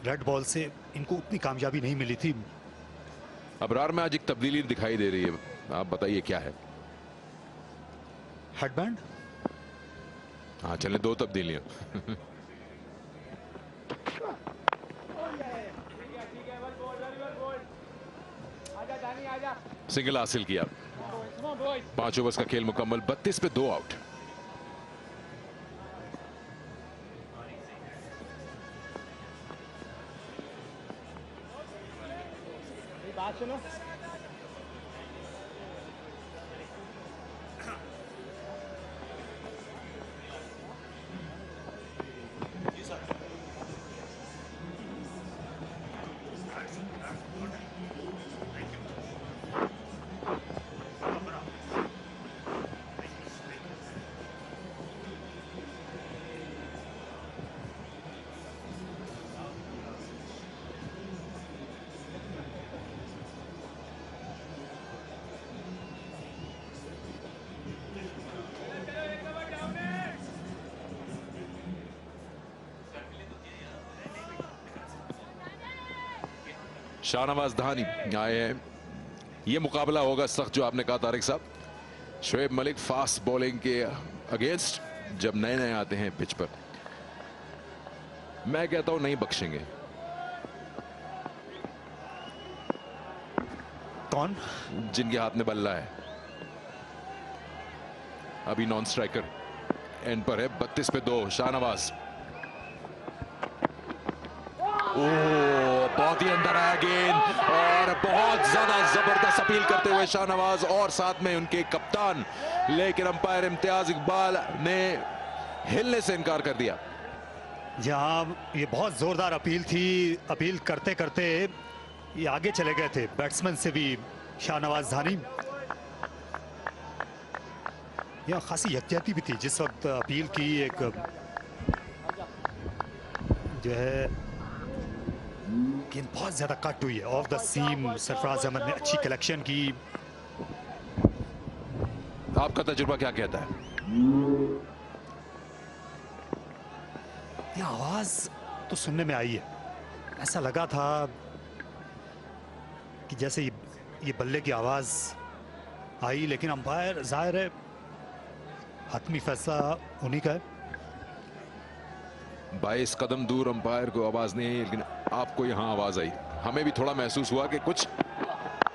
रेड बॉल से इनको उतनी कामयाबी नहीं मिली थी। अबरार में आज एक तब्दीली दिखाई दे रही है, आप बताइए क्या है? हेडबैंड? हाँ चले, 2 तब्दीलियां। सिंगल हासिल किया, 5 ओवर्स का खेल मुकम्मल, 32 पे 2 आउट। बात सुनो, शाहनवाज धानी आए हैं। ये मुकाबला होगा सख्त, जो आपने कहा तारिक साहब। शोएब मलिक फास्ट बॉलिंग के अगेंस्ट जब नए नए आते हैं पिच पर, मैं कहता हूं नहीं बख्शेंगे। कौन? जिनके हाथ में बल्ला है। अभी नॉन स्ट्राइकर एंड पर है, 32 पे 2 शाहनवाज। बहुत ही अंदर आया गेंद और बहुत ज्यादा जबरदस्त अपील करते हुए शाहनवाज और साथ में उनके कप्तान, लेकिन अंपायर इम्तियाज इकबाल ने हिलने से इनकार कर दिया। जहां ये बहुत जोरदार अपील थी, अपील करते करते ये आगे चले गए थे बैट्समैन से भी शाहनवाज धानी। यह खासी यकजहती भी थी जिस वक्त अपील की। एक जो है गेंद बहुत ज्यादा कट हुई है ऑफ द सीम। सरफराज अहमद ने अच्छी कलेक्शन की। आपका तजुर्बा क्या कहता है? यह आवाज तो सुनने में आई है, ऐसा लगा था कि जैसे ये बल्ले की आवाज आई, लेकिन अंपायर जाहिर है हतमी फैसला उन्हीं का है। 22 कदम दूर अंपायर को आवाज नहीं आई, लेकिन आपको यहां आवाज आई। हमें भी थोड़ा महसूस हुआ कि कुछ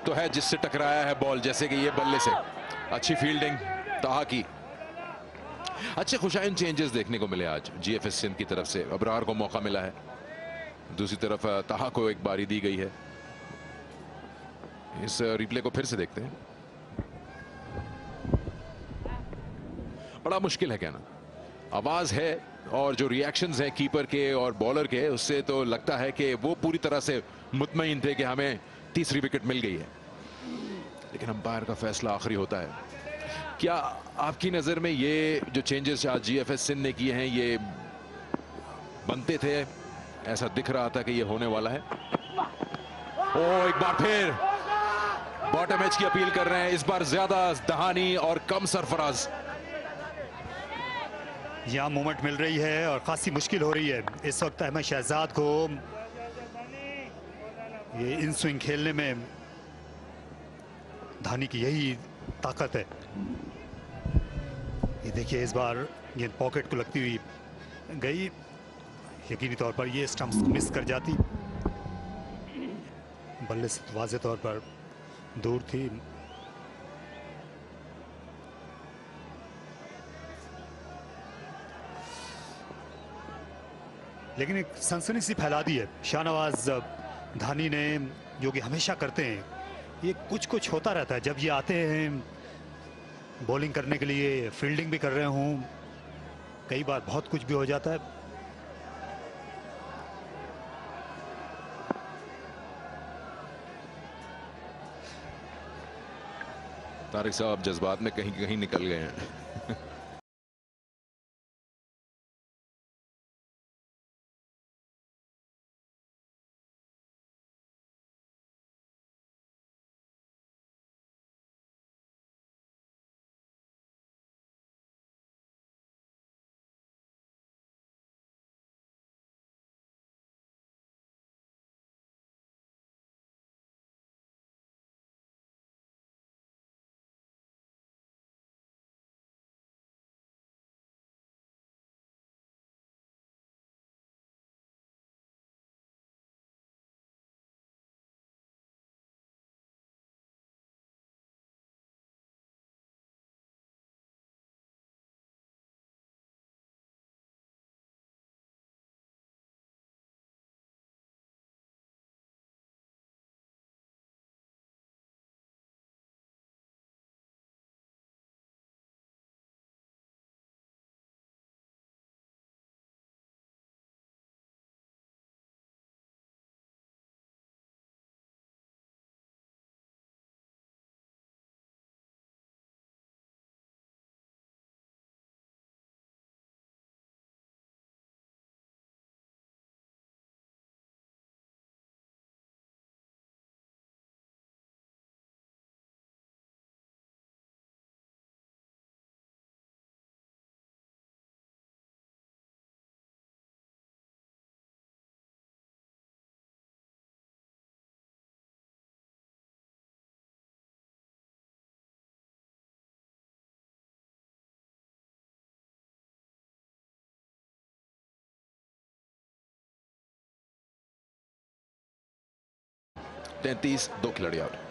तो है जिससे टकराया है बॉल, जैसे कि ये बल्ले से। अच्छी फील्डिंग ताहा की। अच्छे खुशाइन चेंजेस देखने को मिले आज जीएफएस सिंध की तरफ से। अबरार को मौका मिला है, दूसरी तरफ ताहा को एक बारी दी गई है। इस रिप्ले को फिर से देखते हैं। बड़ा मुश्किल है कहना, आवाज है और जो रिएक्शंस हैं कीपर के और बॉलर के, उससे तो लगता है कि वो पूरी तरह से मुतमईन थे कि हमें तीसरी विकेट मिल गई है, लेकिन अंपायर का फैसला आखिरी होता है। क्या आपकी नजर में ये जो चेंजेस आज जीएफएस सिंध ने किए हैं ये बनते थे? ऐसा दिख रहा था कि ये होने वाला है। ओ, एक बार फिर बॉटम एज की अपील कर रहे हैं, इस बार ज्यादा दहानी और कम सरफराज। यहाँ मूवमेंट मिल रही है और खासी मुश्किल हो रही है इस वक्त अहमद शहजाद को ये इन स्विंग खेलने में। धानी की यही ताकत है। ये देखिए इस बार गेंद पॉकेट को लगती हुई गई, यकीनी तौर पर ये स्टंप्स मिस कर जाती, बल्ले से वाज़ेह तौर पर दूर थी। लेकिन एक सनसनी सी फैला दी है शाहनवाज धानी ने, जो कि हमेशा करते हैं। ये कुछ कुछ होता रहता है जब ये आते हैं बॉलिंग करने के लिए, फील्डिंग भी कर रहे हों, कई बार बहुत कुछ भी हो जाता है। तारिक साहब जज्बात में कहीं कहीं निकल गए हैं। तैंतीस, 2 खिलाड़ी आउट।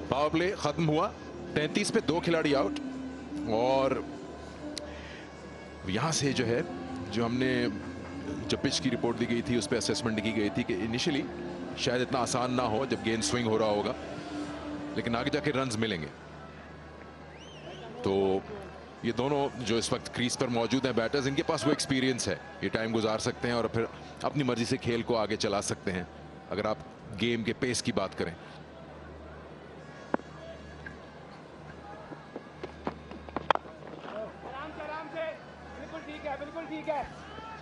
पावर प्ले खत्म हुआ, 33 पे 2 खिलाड़ी आउट। और यहां से जो है, जो हमने जब पिच की रिपोर्ट दी गई थी उस पर असेसमेंट की गई थी कि इनिशियली शायद इतना आसान ना हो जब गेंद स्विंग हो रहा होगा, लेकिन आगे जाके रन्स मिलेंगे। तो ये दोनों जो इस वक्त क्रीज पर मौजूद हैं बैटर्स, इनके पास वो एक्सपीरियंस है, ये टाइम गुजार सकते हैं और फिर अपनी मर्जी से खेल को आगे चला सकते हैं अगर आप गेम के पेस की बात करें।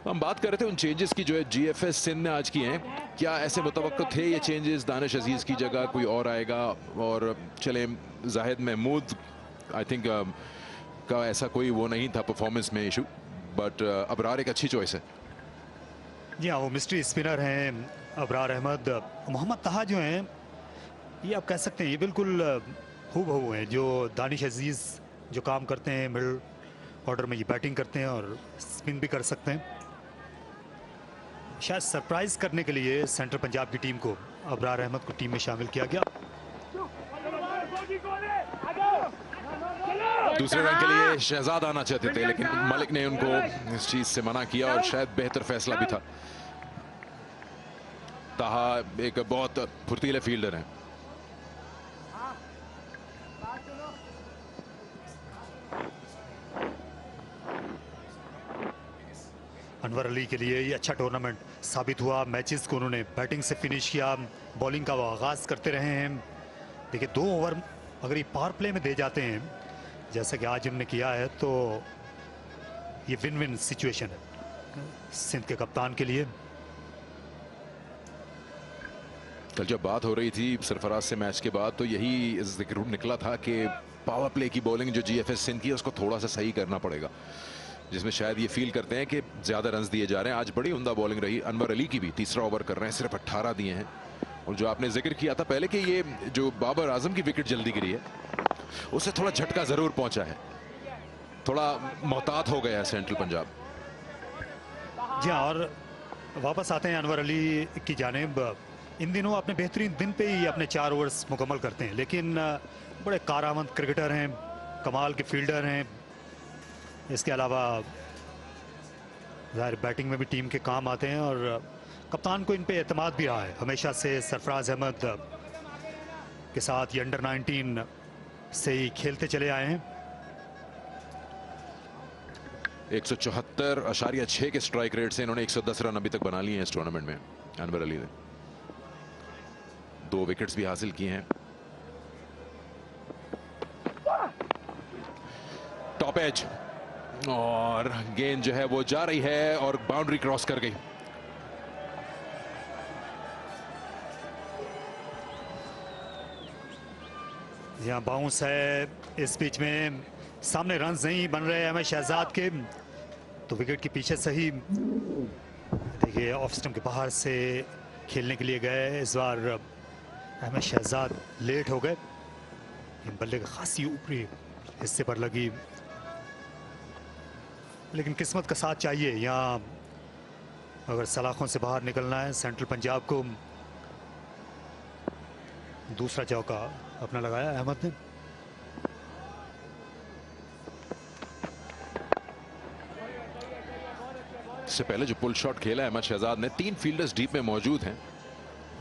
हम बात कर रहे थे उन चेंजेस की जो है जीएफएस सिंध ने आज किए हैं। क्या ऐसे मुतवक्को थे ये चेंजेस, दानिश अजीज की जगह कोई और आएगा? और चले जाहिद महमूद आई थिंक का ऐसा कोई वो नहीं था परफॉर्मेंस में इशू, बट अबरार एक अच्छी चॉइस है। जी हाँ, वो मिस्ट्री स्पिनर हैं अबरार अहमद। मोहम्मद ताहा जो हैं ये आप कह सकते हैं ये बिल्कुल हूबहू हैं जो दानिश अजीज जो काम करते हैं। मिडिल ऑर्डर में ये बैटिंग करते हैं और स्पिन भी कर सकते हैं। शायद सरप्राइज करने के लिए सेंट्रल पंजाब की टीम को अबरार अहमद को टीम में शामिल किया गया। दूसरे रन के लिए शहजाद आना चाहते थे लेकिन मलिक ने उनको इस चीज से मना किया और शायद बेहतर फैसला भी था। ताहा एक बहुत फुर्तीले फील्डर हैं। अनवर अली के लिए ये अच्छा टूर्नामेंट साबित हुआ। मैचेस को उन्होंने बैटिंग से फिनिश किया, बॉलिंग का वो आगाज करते रहे हैं। देखिए 2 ओवर अगर ये पावर प्ले में दे जाते हैं जैसा कि आज हमने किया है तो ये विन विन सिचुएशन है सिंध के कप्तान के लिए। कल जब बात हो रही थी सरफराज से मैच के बाद तो यही जिक्र निकला था कि पावर प्ले की बॉलिंग जो जीएफएस सिंध की है उसको थोड़ा सा सही करना पड़ेगा, जिसमें शायद ये फील करते हैं कि ज्यादा रन्स दिए जा रहे हैं। आज बड़ी उम्दा बॉलिंग रही अनवर अली की भी, तीसरा ओवर कर रहे हैं, सिर्फ 18 दिए हैं। और जो आपने जिक्र किया था पहले कि ये जो बाबर आजम की विकेट जल्दी गिरी है उससे थोड़ा झटका जरूर पहुंचा है, थोड़ा मोहतात हो गया है सेंट्रल पंजाब। जी हाँ, और वापस आते हैं अनवर अली की जानिब। इन दिनों अपने बेहतरीन दिन पे ही अपने 4 ओवर्स मुकम्मल करते हैं, लेकिन बड़े कारआमद क्रिकेटर हैं, कमाल के फील्डर हैं। इसके अलावा ज़ाहिर बैटिंग में भी टीम के काम आते हैं और कप्तान को इन पे एतमाद भी रहा है हमेशा से। सरफराज अहमद के साथ ये अंडर 19 से ही खेलते चले आए हैं। 174.6 के स्ट्राइक रेट से इन्होंने 110 रन अभी तक बना लिए हैं इस टूर्नामेंट में। अनवर अली ने 2 विकेट्स भी हासिल किए हैं। टॉप एज और गेंद जो है वो जा रही है और बाउंड्री क्रॉस कर गई। यहाँ बाउंस है इस पिच में, सामने रन्स नहीं बन रहे हैं शहजाद के, तो विकेट के पीछे से ही देखिए ऑफ स्टंप के बाहर से खेलने के लिए गए। इस बार अहमद शहजाद लेट हो गए, बल्ले का खासी ऊपरी हिस्से पर लगी, लेकिन किस्मत का साथ चाहिए यहाँ अगर सलाखों से बाहर निकलना है सेंट्रल पंजाब को। दूसरा चौका अपना लगाया अहमद ने। इससे पहले जो पुल शॉट खेला अहमद शहजाद ने, 3 फील्डर्स डीप में मौजूद हैं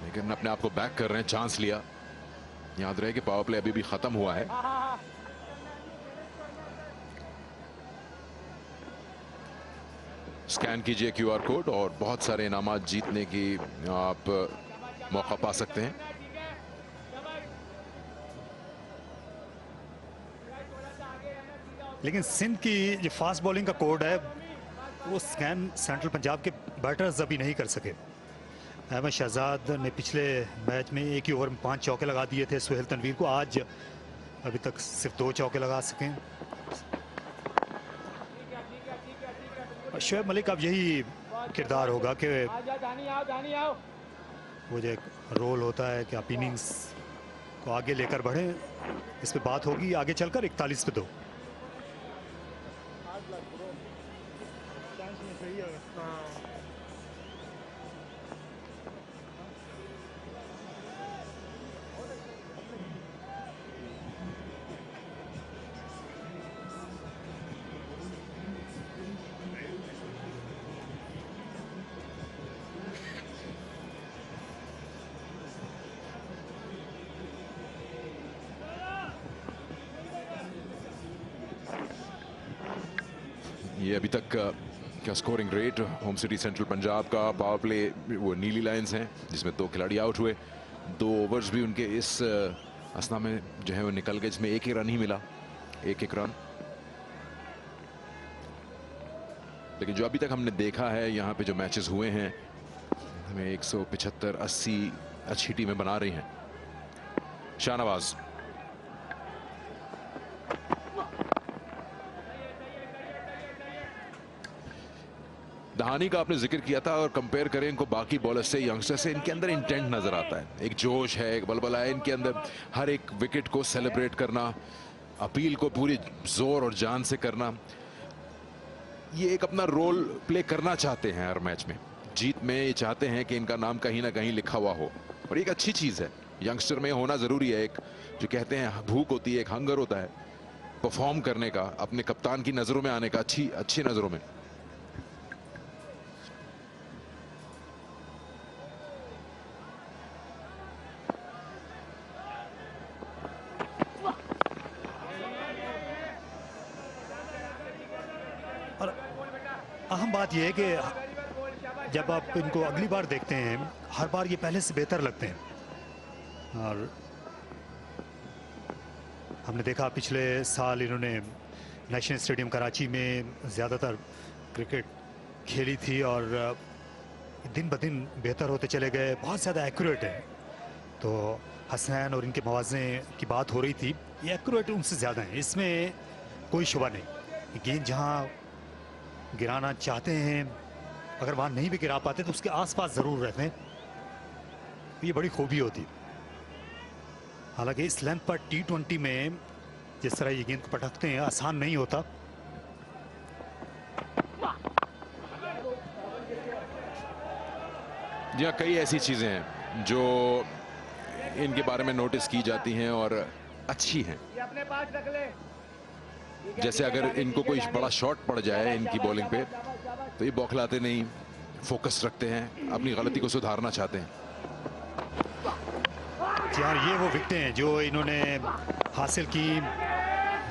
लेकिन अपने आप को बैक कर रहे हैं, चांस लिया। याद रहे कि पावर प्ले अभी भी खत्म हुआ है। स्कैन कीजिए क्यूआर कोड और बहुत सारे इनामात जीतने की आप मौका पा सकते हैं। लेकिन सिंध की जो फास्ट बॉलिंग का कोड है वो स्कैन सेंट्रल पंजाब के बैटर्स अभी नहीं कर सके। अहमद शहजाद ने पिछले मैच में एक ही ओवर में 5 चौके लगा दिए थे सुहेल तनवीर को, आज अभी तक सिर्फ 2 चौके लगा सके। शोएब मलिक अब यही किरदार होगा कि वो जो रोल होता है कि आप इनिंग्स को आगे लेकर बढ़े, इस पे बात होगी आगे चलकर 41 पे 2। ये अभी तक क्या scoring rate home city central Punjab का। पावर प्ले वो नीली लाइंस हैं जिसमें 2 खिलाड़ी आउट हुए, 2 ओवर्स भी उनके इस असना में जो है वो निकल गए, जिसमें 1 ही रन ही मिला, 1-1 रन। लेकिन जो अभी तक हमने देखा है यहाँ पे जो मैचेस हुए हैं, हमें 175-80 अच्छी टीमें बना रही हैं। शाहनवाज, दहानी का आपने जिक्र किया था, और कंपेयर करें इनको बाकी बॉलर से, यंगस्टर से, इनके अंदर इंटेंट नजर आता है, एक जोश है, एक बलबला है इनके अंदर, हर एक विकेट को सेलिब्रेट करना, अपील को पूरी जोर और जान से करना, ये एक अपना रोल प्ले करना चाहते हैं हर मैच में। जीत में ये चाहते हैं कि इनका नाम कहीं ना कहीं लिखा हुआ हो, और एक अच्छी चीज है, यंगस्टर में होना जरूरी है। एक जो कहते हैं भूख होती है, एक हंगर होता है परफॉर्म करने का, अपने कप्तान की नजरों में आने का, अच्छी नजरों में। अहम बात यह है कि जब आप इनको अगली बार देखते हैं, हर बार ये पहले से बेहतर लगते हैं। और हमने देखा पिछले साल इन्होंने नेशनल स्टेडियम कराची में ज़्यादातर क्रिकेट खेली थी, और दिन ब दिन बेहतर होते चले गए, बहुत ज़्यादा एक्यूरेट है। तो हसनैन और इनके मवाज़ने की बात हो रही थी, ये एक्यूरेट उनसे ज़्यादा है, इसमें कोई शुबा नहीं। गेंद जहाँ गिराना चाहते हैं, अगर वहां नहीं भी गिरा पाते तो उसके आसपास जरूर रहते हैं, ये बड़ी खूबी होती है। हालांकि इस लेंथ पर T20 में जिस तरह ये गेंद को पटकते हैं, आसान नहीं होता। जी हाँ, कई ऐसी चीजें हैं जो इनके बारे में नोटिस की जाती हैं और अच्छी हैं। जैसे अगर इनको कोई बड़ा शॉट पड़ जाए इनकी बॉलिंग पे, तो ये बौखलाते नहीं, फोकस रखते हैं, अपनी गलती को सुधारना चाहते हैं। यार ये वो विकेटें हैं जो इन्होंने हासिल की।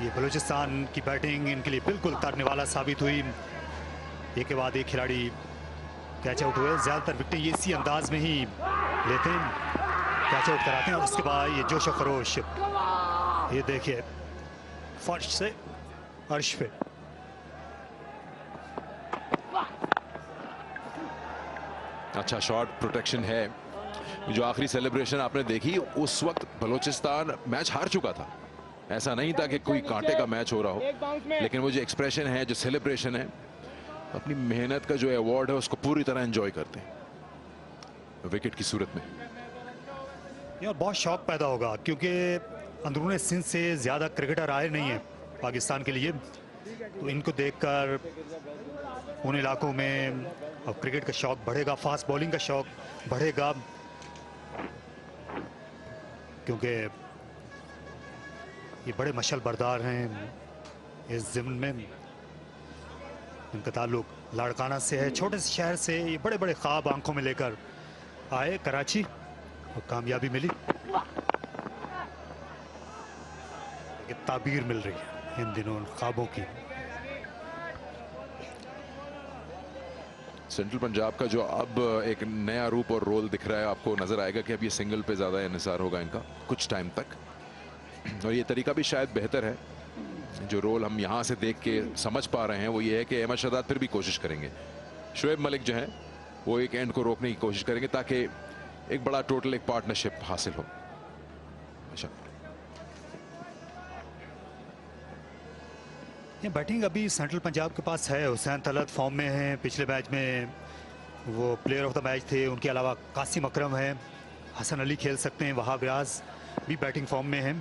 ये बलूचिस्तान की बैटिंग इनके लिए बिल्कुल तरने वाला साबित हुई। एक के बाद एक खिलाड़ी कैच आउट हुए। ज्यादातर विकेटें ये इसी अंदाज में ही लेते हैं, कैच आउट कराते हैं, और उसके बाद ये जोश खरोश, ये देखिए फर्श से अर्श पे। अच्छा शॉट प्रोटेक्शन है। जो आखिरी सेलिब्रेशन आपने देखी, उस वक्त बलूचिस्तान मैच हार चुका था, ऐसा नहीं था कि कोई कांटे का मैच हो रहा हो, लेकिन वो जो एक्सप्रेशन है, जो सेलिब्रेशन है, अपनी मेहनत का जो अवार्ड है उसको पूरी तरह एंजॉय करते हैं विकेट की सूरत में। यार बहुत शौक पैदा होगा, क्योंकि अंदरूनी सिंध से ज्यादा क्रिकेटर आए नहीं है पाकिस्तान के लिए, तो इनको देखकर उन इलाकों में अब क्रिकेट का शौक बढ़ेगा, फास्ट बॉलिंग का शौक बढ़ेगा, क्योंकि ये बड़े मशल बरदार हैं इस ज़िम्न में। इनका ताल्लुक लाड़काना से है, छोटे से शहर से ये बड़े बड़े ख्वाब आंखों में लेकर आए कराची, और कामयाबी मिली, ताबीर मिल रही है इन दिनों ख्वाबों की। सेंट्रल पंजाब का जो अब एक नया रूप और रोल दिख रहा है, आपको नजर आएगा कि अब ये सिंगल पे ज्यादा इंहिसार होगा इनका कुछ टाइम तक, और ये तरीका भी शायद बेहतर है। जो रोल हम यहां से देख के समझ पा रहे हैं वो ये है कि अहमद शहजाद फिर भी कोशिश करेंगे, शोएब मलिक जो है वो एक एंड को रोकने की कोशिश करेंगे, ताकि एक बड़ा टोटल एक पार्टनरशिप हासिल हो। अच्छा, ये बैटिंग अभी सेंट्रल पंजाब के पास है। हुसैन तलत फॉर्म में है, पिछले मैच में वो प्लेयर ऑफ द मैच थे। उनके अलावा कासिम अकरम है, हसन अली खेल सकते हैं, वहाब रियाज भी बैटिंग फॉर्म में है।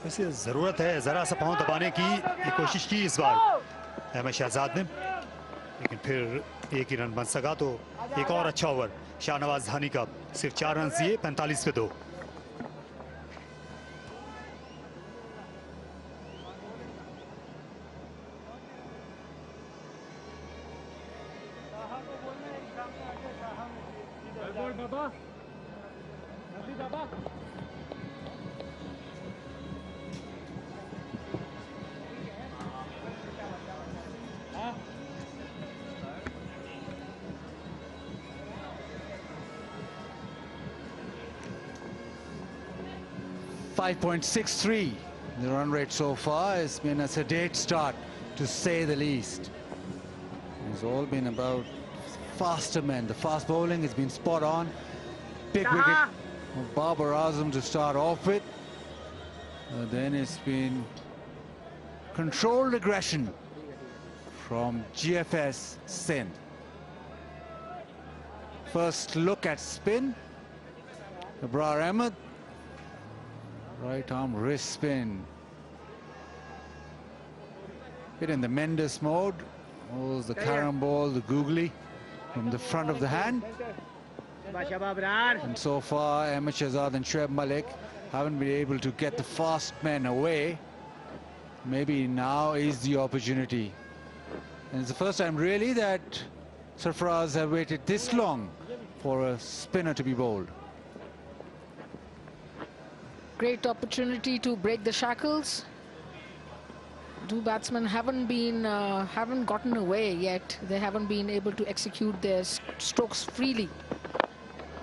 वैसे ज़रूरत है ज़रा सा पांव दबाने की, ये कोशिश की इस बार अहमद शहजाद ने, लेकिन फिर एक ही रन बन सका। तो एक और अच्छा ओवर शाहनवाज धानी का, सिर्फ 4 रन दिए, 45 पे 2। .63 The run rate so far has been a sedate start, to say the least. It's all been about faster men. The fast bowling has been spot on. Big wicket of Babar Azam to start off with. Then it's been controlled aggression from GFS Sindh. First look at spin. Abrar Ahmed. Right arm wrist spin. Bit in the Mendes mode. Oh, the carom ball, the googly from the front of the hand. And so far, MH1 and Shoaib Malik haven't been able to get the fast men away. Maybe now is the opportunity. And it's the first time really that Sarfaraz have waited this long for a spinner to be bowled. Great opportunity to break the shackles. Two batsmen haven't gotten away yet. They haven't been able to execute their strokes freely.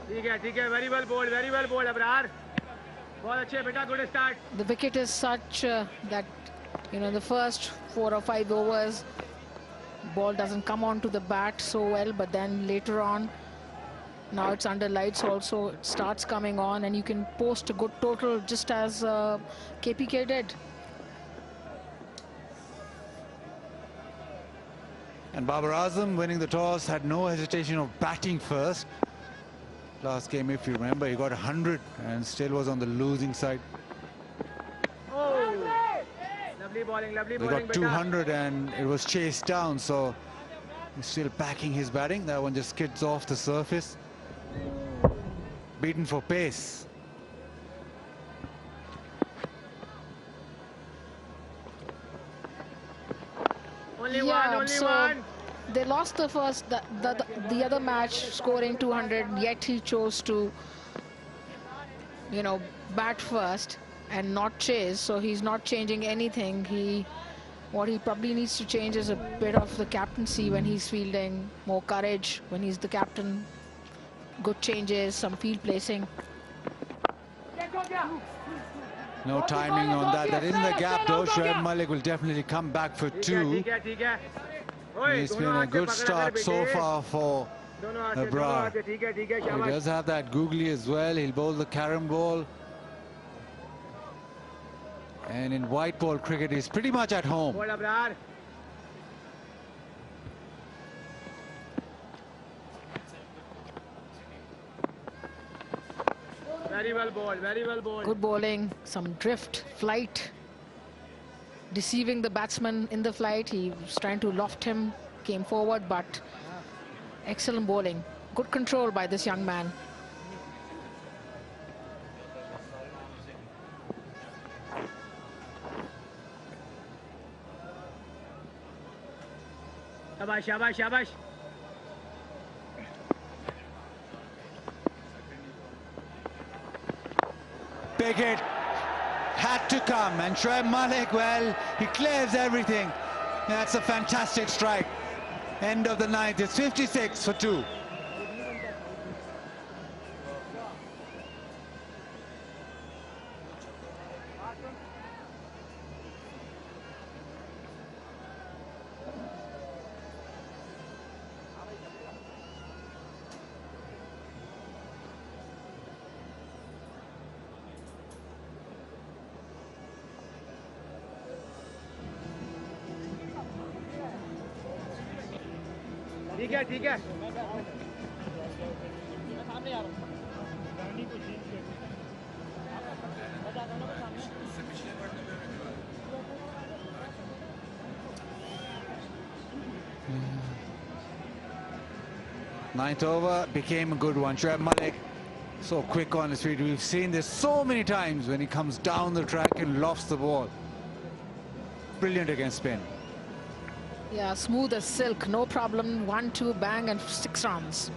Very well bowled, Abrar. Good start. The wicket is such that, you know, the first 4 or 5 overs, ball doesn't come onto the bat so well, but then later on, now it's under lights also, it starts coming on, and you can post a good total just as KPK did. And Babar Azam, winning the toss, had no hesitation of batting first. Last game, if you remember, he got 100 and still was on the losing side. Oh, lovely bowling, He got 200 and it was chased down, so he's still backing his batting. That one just skids off the surface. Beaten for pace. Only one. They lost the first, the other match, scoring 200, yet he chose to, you know, bat first and not chase. So he's not changing anything. What he probably needs to change is a bit of the captaincy when he's fielding, more courage when he's the captain, good changes, some field placing. No timing on that. That isn't the gap though. Shoaib Malik will definitely come back for 2. It's been a good start so far for Abrar. He does have that googly as well. He'll bowl the carom ball. And in white ball cricket, he's pretty much at home. Very well bowled. Good bowling, some drift, flight, deceiving the batsman in the flight. He was trying to loft him, came forward, but excellent bowling. Good control by this young man. Shabash. Big hit. Had to come. And Shoaib Malik, well, he clears everything. That's a fantastic strike. End of the 9th. It's 56 for 2. ठीक है 9th over became a good one. Shoaib Malik, so quick on his feet. We've seen this so many times when he comes down the track and lofts the ball. Brilliant against spin. Yeah, smooth as silk, no problem. 1-2, bang, and 6 runs.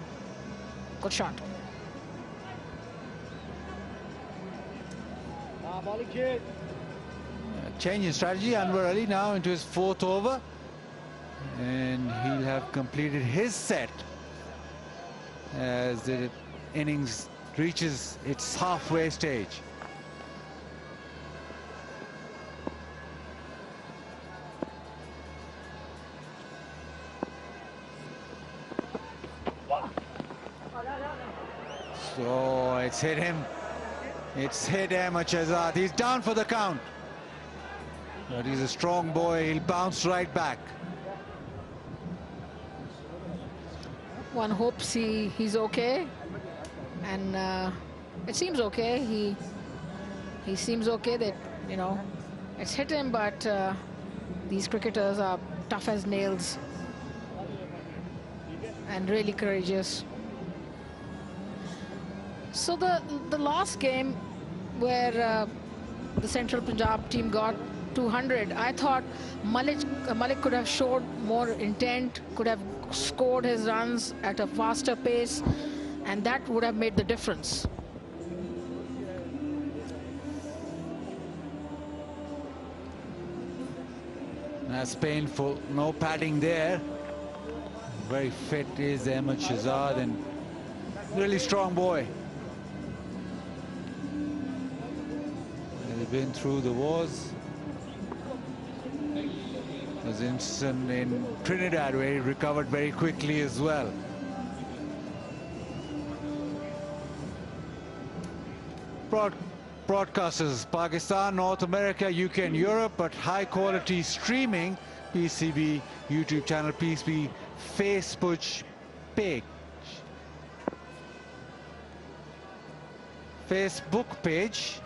Good shot. Change in strategy. Anwar Ali now into his 4th over. And he'll have completed his set as the innings reaches its halfway stage. Oh, it's hit him. It's hit MH1. He's down for the count. But he's a strong boy. He'll bounce right back. One hopes he's okay, and it seems okay. He seems okay. That, you know, it's hit him, but these cricketers are tough as nails and really courageous. So the last game where the Central Punjab team got 200, I thought Malik could have showed more intent, could have scored his runs at a faster pace, and that would have made the difference. That's painful. No padding there. Very fit is MH1 and really strong boy. He's been through the wars. There's an incident in Trinidad where he recovered very quickly as well. Broadcasters, Pakistan, North America, UK and Europe, but high quality streaming, PCB YouTube channel, PCB Facebook page. Facebook page,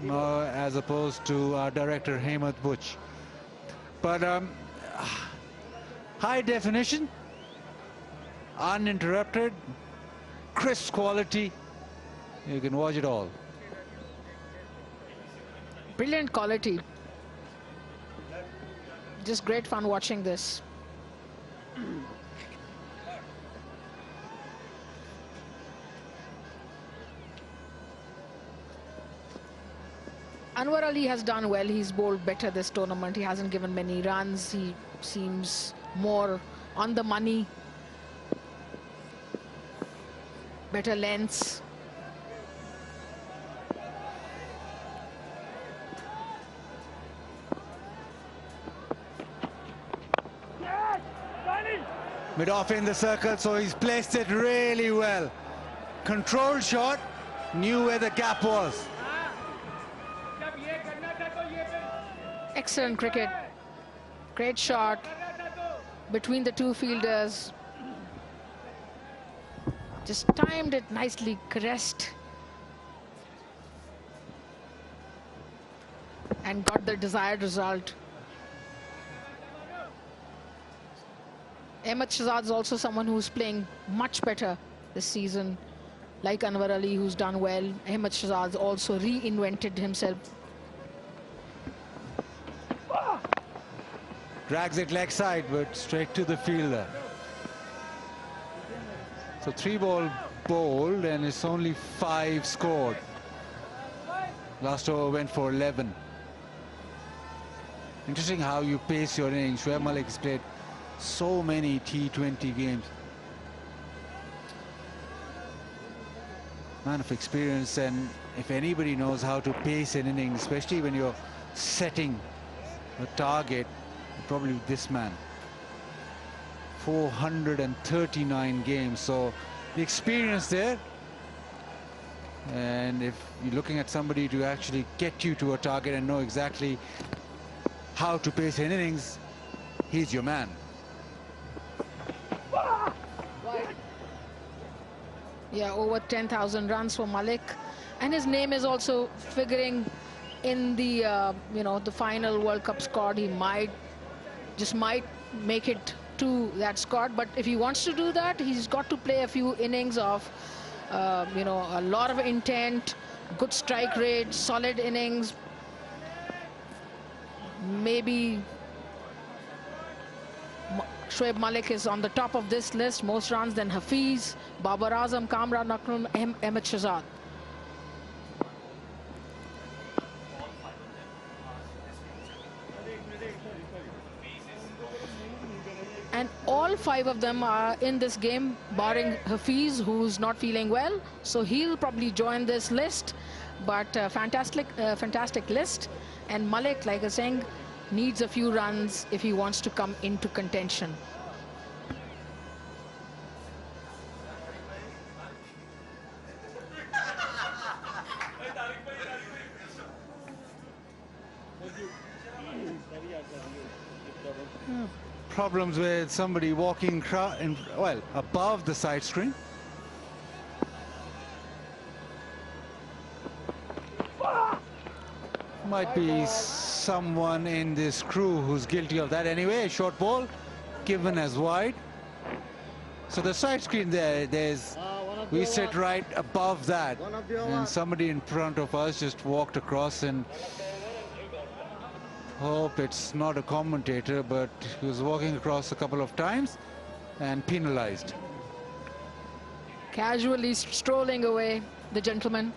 as opposed to our director Hemant Butch. But high definition, uninterrupted, crisp quality. You can watch it all. Brilliant quality. Just great fun watching this. Anwar Ali has done well. He's bowled better this tournament. He hasn't given many runs. He seems more on the money. Better lengths. Mid-off in the circle, so he's placed it really well. Controlled shot, knew where the gap was. Excellent cricket. Great shot between the two fielders. Just timed it nicely, caressed, and got the desired result. MH1 is also someone who's playing much better this season. Like Anwar Ali, who's done well, MH1 also reinvented himself. Drags it leg side, but straight to the fielder. So 3 ball bowled, and it's only 5 scored. Last over went for 11. Interesting how you pace your innings. Shoaib Malik has played so many T20 games. Man of experience, and if anybody knows how to pace an inning, especially when you're setting a target, probably this man. 439 games, so the experience there. And if you're looking at somebody to actually get you to a target and know exactly how to pace an innings, he's your man. Yeah, over 10,000 runs for Malik, and his name is also figuring in the the final World Cup squad. He might make it to that squad, but if he wants to do that, he's got to play a few innings of a lot of intent, good strike rate, solid innings. Maybe Shoaib Malik is on the top of this list, most runs, then Hafiz, Babar Azam, Kamran Akram, MH1. And all 5 of them are in this game, barring Hafiz, who's not feeling well. So he'll probably join this list, but fantastic list. And Malik, like I was saying, needs a few runs if he wants to come into contention. problems with somebody walking well above the side screen. Might be someone in this crew who's guilty of that anyway. A short ball given as wide. So the side screen we sit right above that, and somebody in front of us just walked across, and hope it's not a commentator, but he was walking across a couple of times and penalized. Casually strolling away, the gentleman.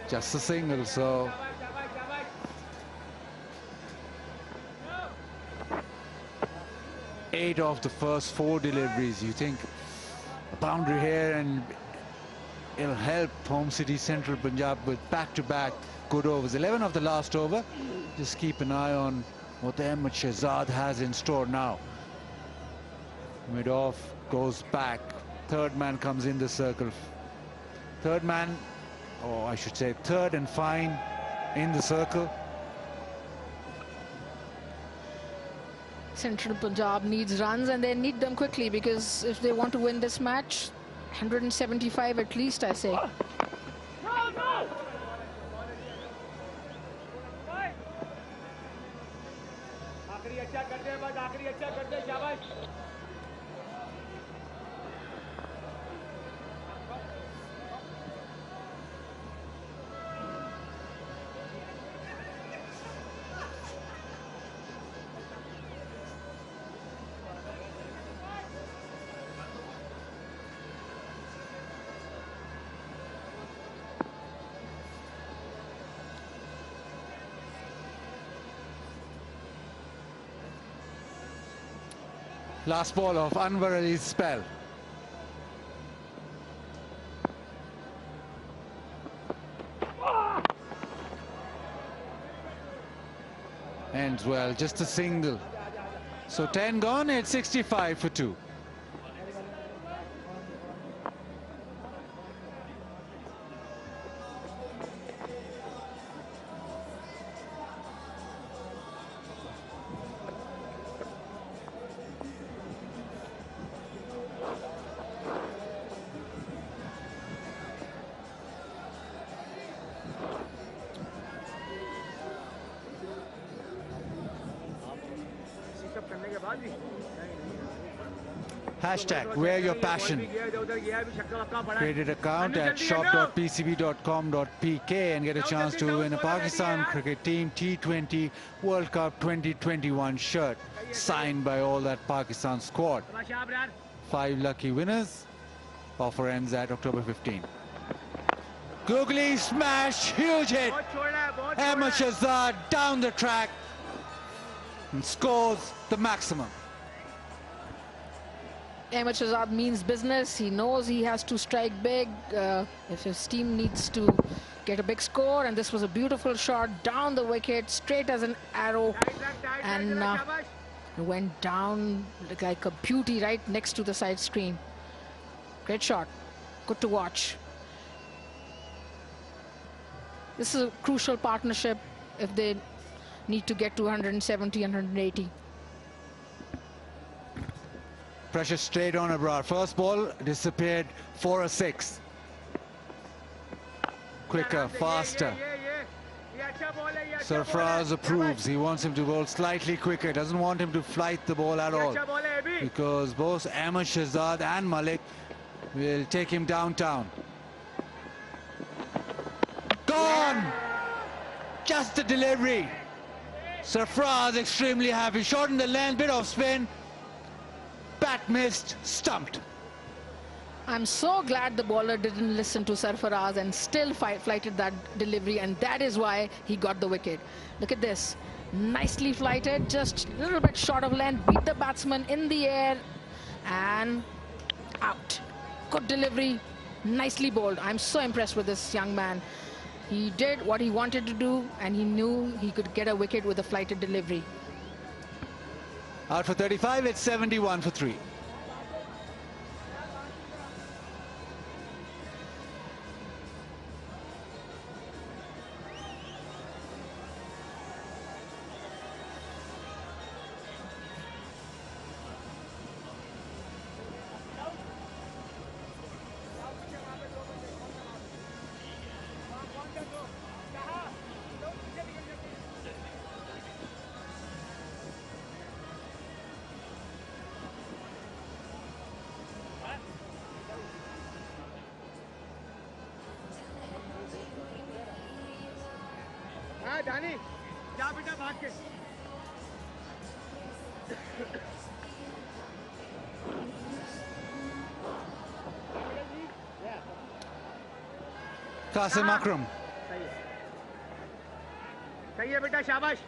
Just a single, so eight of the first 4 deliveries. You think a boundary here, and it'll help Home City Central Punjab with back-to-back good overs. 11 of the last over. Just keep an eye on what the MH1 has in store now. Mid-off goes back. Third man comes in the circle. Third man, or I should say third and fine in the circle. Central Punjab needs runs, and they need them quickly, because if they want to win this match, 175 at least, I say. Last ball of Anwar Ali's spell. Ends well, just a single. So 10 gone, it's 65 for 2. Hashtag wear your passion. Create an account at shop.pcb.com.pk and get a chance to win a Pakistan cricket team T20 World Cup 2021 shirt signed by all that Pakistan squad. 5 lucky winners. Offer ends at October 15. Googly smash, huge hit. MH1 down the track and scores the maximum. MH1 means business. He knows he has to strike big if his team needs to get a big score, and this was a beautiful shot down the wicket, straight as an arrow, and went down like a beauty right next to the side screen. Great shot, good to watch. This is a crucial partnership if they need to get to 170, 180. Pressure straight on Abrar. First ball disappeared for a 6. Quicker, faster. Sarfraz approves. He wants him to bowl slightly quicker. Doesn't want him to flight the ball at all, because both MH1 and Malik will take him downtown. Gone! Just the delivery. Sarfraz extremely happy. Shortened the length, bit of spin. Bat missed, stumped. I'm so glad the bowler didn't listen to Sarfaraz and still flighted that delivery, and that is why he got the wicket. Look at this. Nicely flighted, just a little bit short of length, beat the batsman in the air and out. Good delivery, nicely bowled. I'm so impressed with this young man. He did what he wanted to do, and he knew he could get a wicket with a flighted delivery. Out for 35, it's 71 for 3. हाँ दानी जा बेटा भाग के Qasim Akram. सही है बेटा शाबाश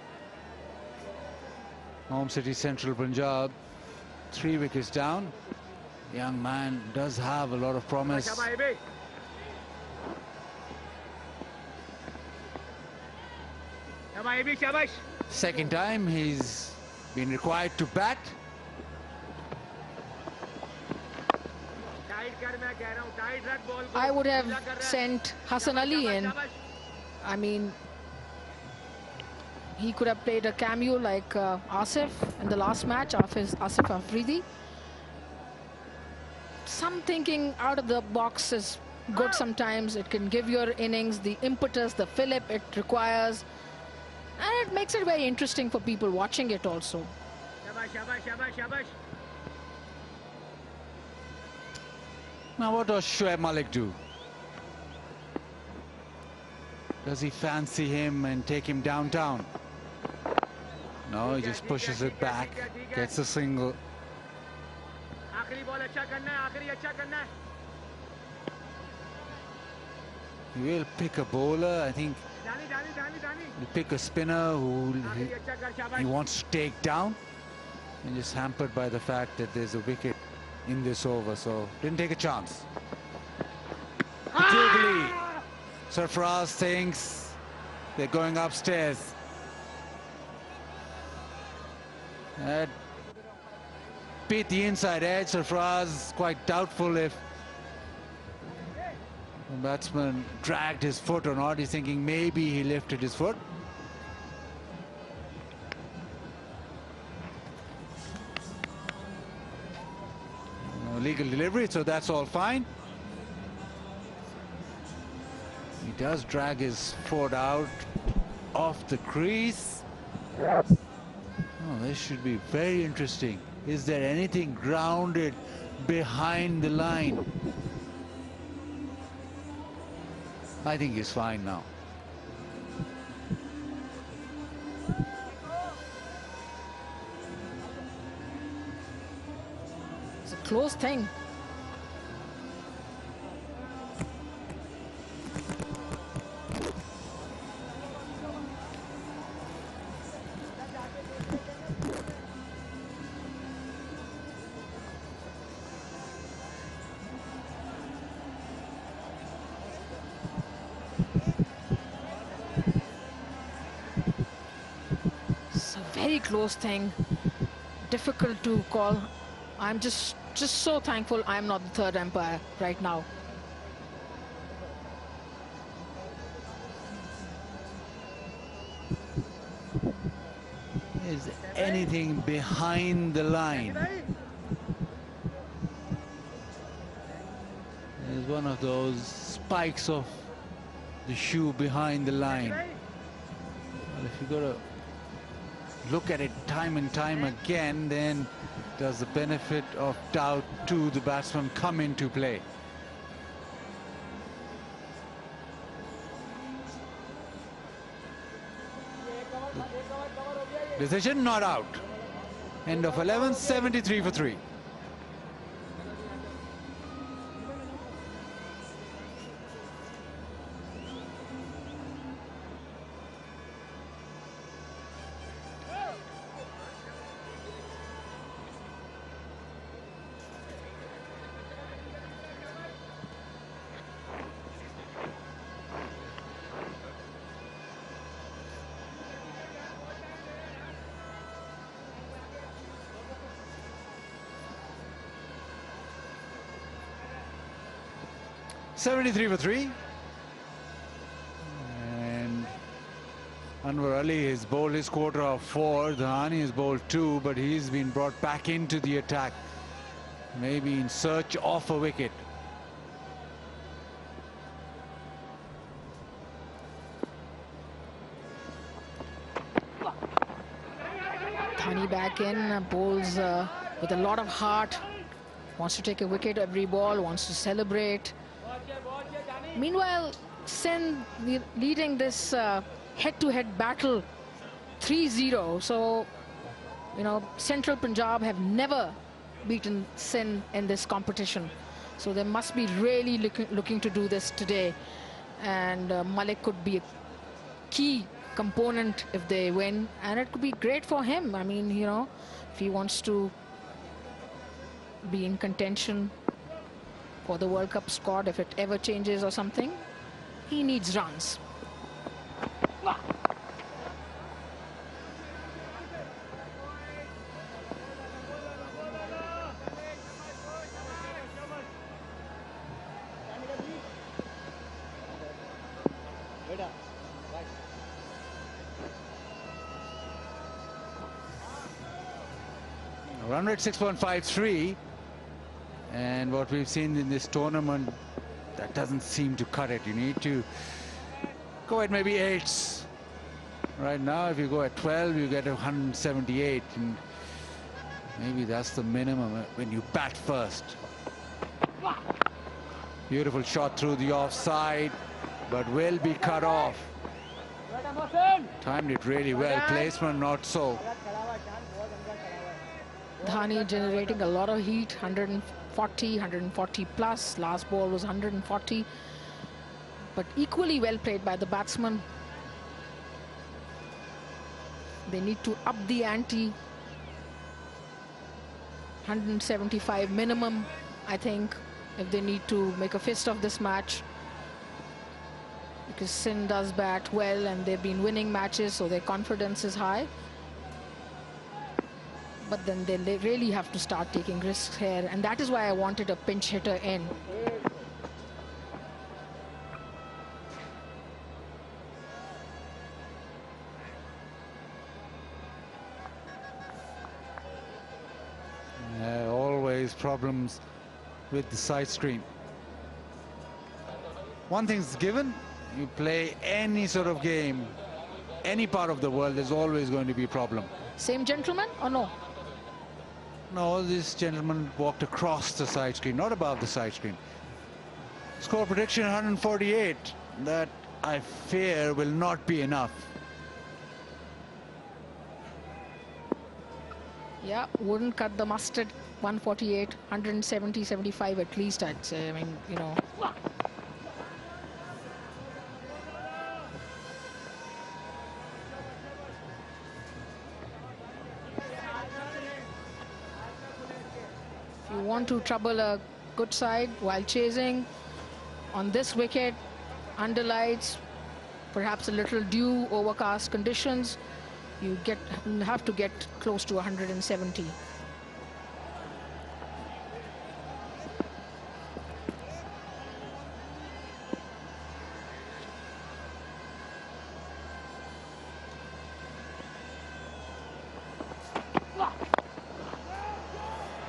Home City Central Punjab, 3 wickets down. Young man does have a lot of promise. शाबाश बे शाबाश बे शाबाश Second time he's been required to bat. Tight कर मैं कह रहा हूँ टाइट रख बॉल को I would have sent Hassan Ali in. I mean, he could have played a cameo like Asif in the last match, Asif Afridi. Some thinking out of the box is good sometimes. It can give your innings the impetus, the fillip it requires. And it makes it very interesting for people watching it also. शाबाश शाबाश शाबाश शाबाश Now what does Shoaib Malik do? Does he fancy him and take him downtown? No, he just pushes it back, gets a single. आखिरी ball अच्छा करना है आखिरी अच्छा करना है He will pick a bowler. I think दानी दानी दानी दानी he'll pick a spinner who आखिरी अच्छा कर he शाबाश wants to take down. And just hampered by the fact that there's a wicket in this over, so didn't take a chance. Quickly, Sarfaraz thinks they're going upstairs. That beat the inside edge. Sarfaraz quite doubtful if the batsman dragged his foot or not. He's thinking maybe he lifted his foot. No legal delivery, so that's all fine. He does drag his foot out off the crease. Oh, this should be very interesting. Is there anything grounded behind the line? I think he's fine now. It's a close thing. Very close thing, difficult to call. I'm just so thankful I'm not the third umpire right now. Is anything behind the line? There's one of those spikes of the shoe behind the line. Well, if you got to look at it time and time again, then does the benefit of doubt to the batsman come into play? Decision not out. End of 11, 73 for 3. 73 for 3. And Anwar Ali has bowled his quarter of 4. Dhani has bowled 2, but he's been brought back into the attack, maybe in search of a wicket. Dhani back in, bowls with a lot of heart, wants to take a wicket every ball, wants to celebrate. Meanwhile, Sindh leading this head-to-head battle 3-0. So, you know, Central Punjab have never beaten Sindh in this competition. So they must be really looking to do this today. And Malik could be a key component if they win, and it could be great for him. I mean, you know, if he wants to be in contention for the World Cup squad, if it ever changes or something, he needs runs. Run rate 6.53, and what we've seen in this tournament, that doesn't seem to cut it. You need to go at maybe 8s. Right now, if you go at 12, you get 178, and maybe that's the minimum when you bat first. Beautiful shot through the offside, but will be cut off. Timed it really well. Placement not so. Dhani generating a lot of heat, 140 plus. Last ball was 140, but equally well played by the batsman. They need to up the ante. 175 minimum, I think, if they need to make a fist of this match, because Sindh does bat well and they've been winning matches, so their confidence is high. But then they really have to start taking risks here, and that is why I wanted a pinch hitter in. Always problems with the side screen. One thing's given, you play any sort of game, any part of the world, there's always going to be a problem. Same gentleman or no? No, this gentleman walked across the side screen, not above the side screen. Score prediction 148. That, I fear, will not be enough. Yeah, wouldn't cut the mustard. 148, 170, 75 at least, I'd say. I mean, you know. If you want to trouble a good side while chasing, on this wicket, under lights, perhaps a little dew, overcast conditions, you have to get close to 170.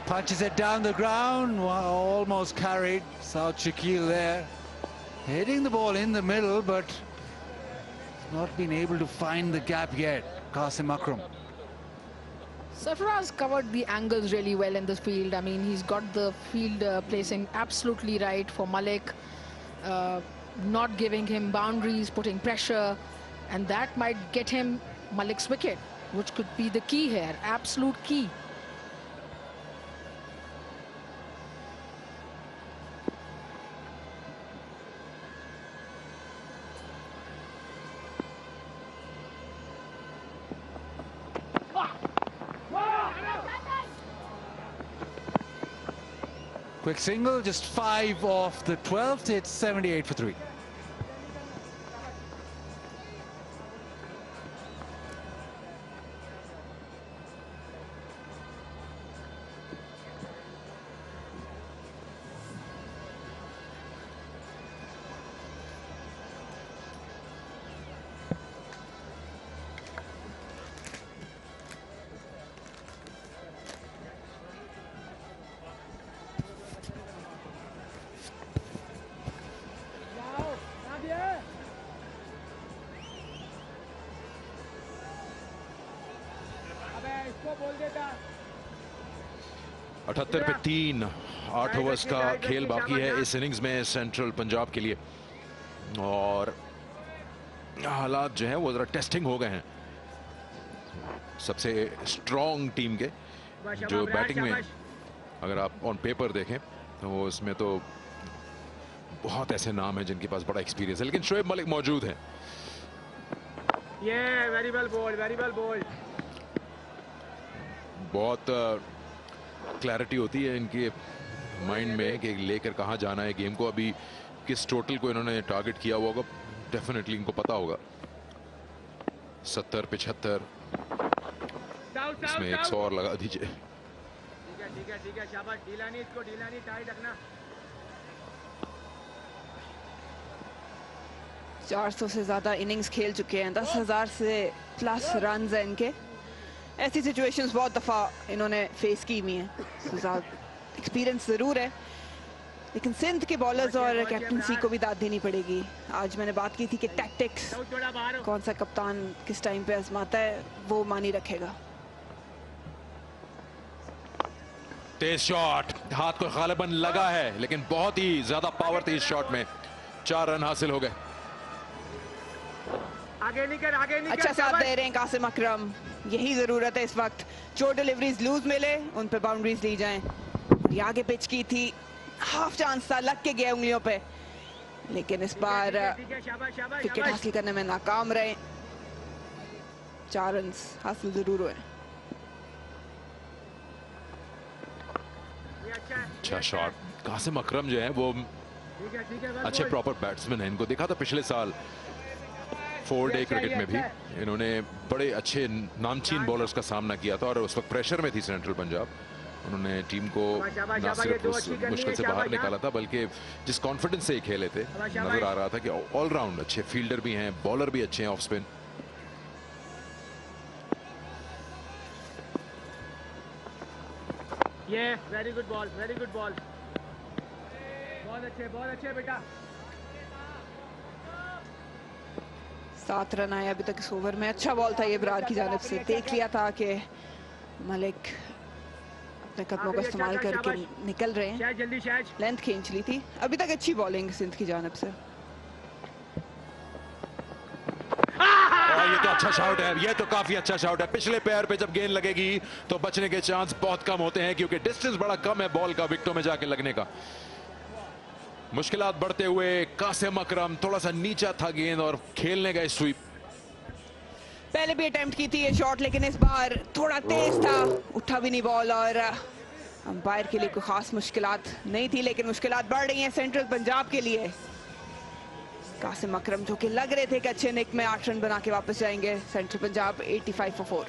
Punches it down the ground, almost carried. South Shakil there, hitting the ball in the middle, but not been able to find the gap yet. Qasim Akram. Sarfaraz covered the angles really well in this field. I mean, he's got the field placing absolutely right for Malik, not giving him boundaries, putting pressure, and that might get him Malik's wicket, which could be the key here, absolute key. Quick single, just 5 off the 12th. It's 78 for 3. 78 पे 3, 8 overs का खेल बाकी है इस innings में central Punjab के लिए, और हालात जो है वो जरा टेस्टिंग हो गए हैं सबसे स्ट्रॉन्ग टीम के। जो बैटिंग में अगर आप ऑन पेपर देखें तो उसमें तो बहुत ऐसे नाम हैं जिनके पास बड़ा एक्सपीरियंस है, लेकिन शोएब मलिक मौजूद है। Very well bowled, very well bowled. बहुत क्लैरिटी होती है इनके माइंड में कि लेकर कहां जाना है गेम को। अभी किस टोटल को इन्होंने टारगेट किया हुआ होगा, डेफिनेटली इनको पता होगा। 70, 75, इसमें 100 और लगा दीजिए। ठीक है, शाबाश। ढीला नहीं, इसको ढीला नहीं, टाइट रखना। 400 से ज्यादा इनिंग्स खेल चुके हैं, 10,000 से प्लस रन हैं इनके। ऐसी सिचुएशंस बहुत दफा इन्होंने फेस की हुई हैं, एक्सपीरियंस जरूर है, लेकिन सिंध के बॉलर्स और कैप्टनसी को भी दाद देनी पड़ेगी। आज मैंने बात की थी कि टैक्टिक्स कौन सा कप्तान किस टाइम पे आजमाता है वो मानी रखेगा। तेज शॉट, हाथ को गालिबन लगा है, लेकिन बहुत ही ज्यादा पावर थी इस शॉट में। 4 रन हासिल हो गए। आगे निकल, आगे निकल। अच्छा साथ दे रहे हैं कासिम अकरम, यही जरूरत है इस वक्त। जो डिलीवरीज लूज मिले उन पे बाउंड्रीज ली जाएं। ये आगे पिच की थी, हाफ चांस था, लग के गया उंगलियों पे, लेकिन इस बार विकेट हासिल करने में नाकाम रहे। 4 रन हासिल जरूर हुए। अच्छा शॉट। कासिम अकरम जो है वो अच्छे प्रॉपर बैट्समैन हैं। इनको देखा था पिछले साल 4 डे क्रिकेट में भी, इन्होंने बड़े अच्छे नामचीन बॉलर्स का सामना किया था और उस वक्त प्रेशर में थी सेंट्रल पंजाब। उन्होंने टीम को ना सिर्फ उस मुश्किल से बाहर निकाला था, बल्कि जिस कॉन्फिडेंस से खेले थे, नजर आ रहा था कि ऑलराउंड अच्छे फील्डर भी हैं, बॉलर भी अच्छे हैं off spin. Very good ball, very good ball. बहुत अच्छे बेटा। 7 रन आए अभी तक इस ओवर में। अच्छा बॉल था ये बरार की जानिब से, देख लिया था कि मलिक अपने कदमों का इस्तेमाल करके निकल रहे हैं, जल्दी शहज। लेंथ खींच ली थी। अभी तक अच्छी बॉलिंग सिंध की जानिब से। ये तो अच्छा शॉट है, ये तो काफी अच्छा शॉट है। पिछले पैर पे जब गेंद लगेगी तो बचने के चांस बहुत कम होते हैं, क्योंकि डिस्टेंस बड़ा कम है बॉल का विकेटों में जाके लगने का। मुश्किलात बढ़ते हुए कासिम अकरम, थोड़ा सा नीचा था गेंद और खेलने गए स्वीप। पहले भी अटेम्प्ट की थी ये शॉट, लेकिन इस बार थोड़ा तेज था, उठा भी नहीं बॉल। और अंपायर के लिए कोई खास मुश्किलात नहीं थी, लेकिन मुश्किलात बढ़ रही हैं सेंट्रल पंजाब के लिए। कासिम अकरम जो कि लग रहे थे कि अच्छे निक में 8 रन बना के वापस जाएंगे। Central Punjab 85 for 4।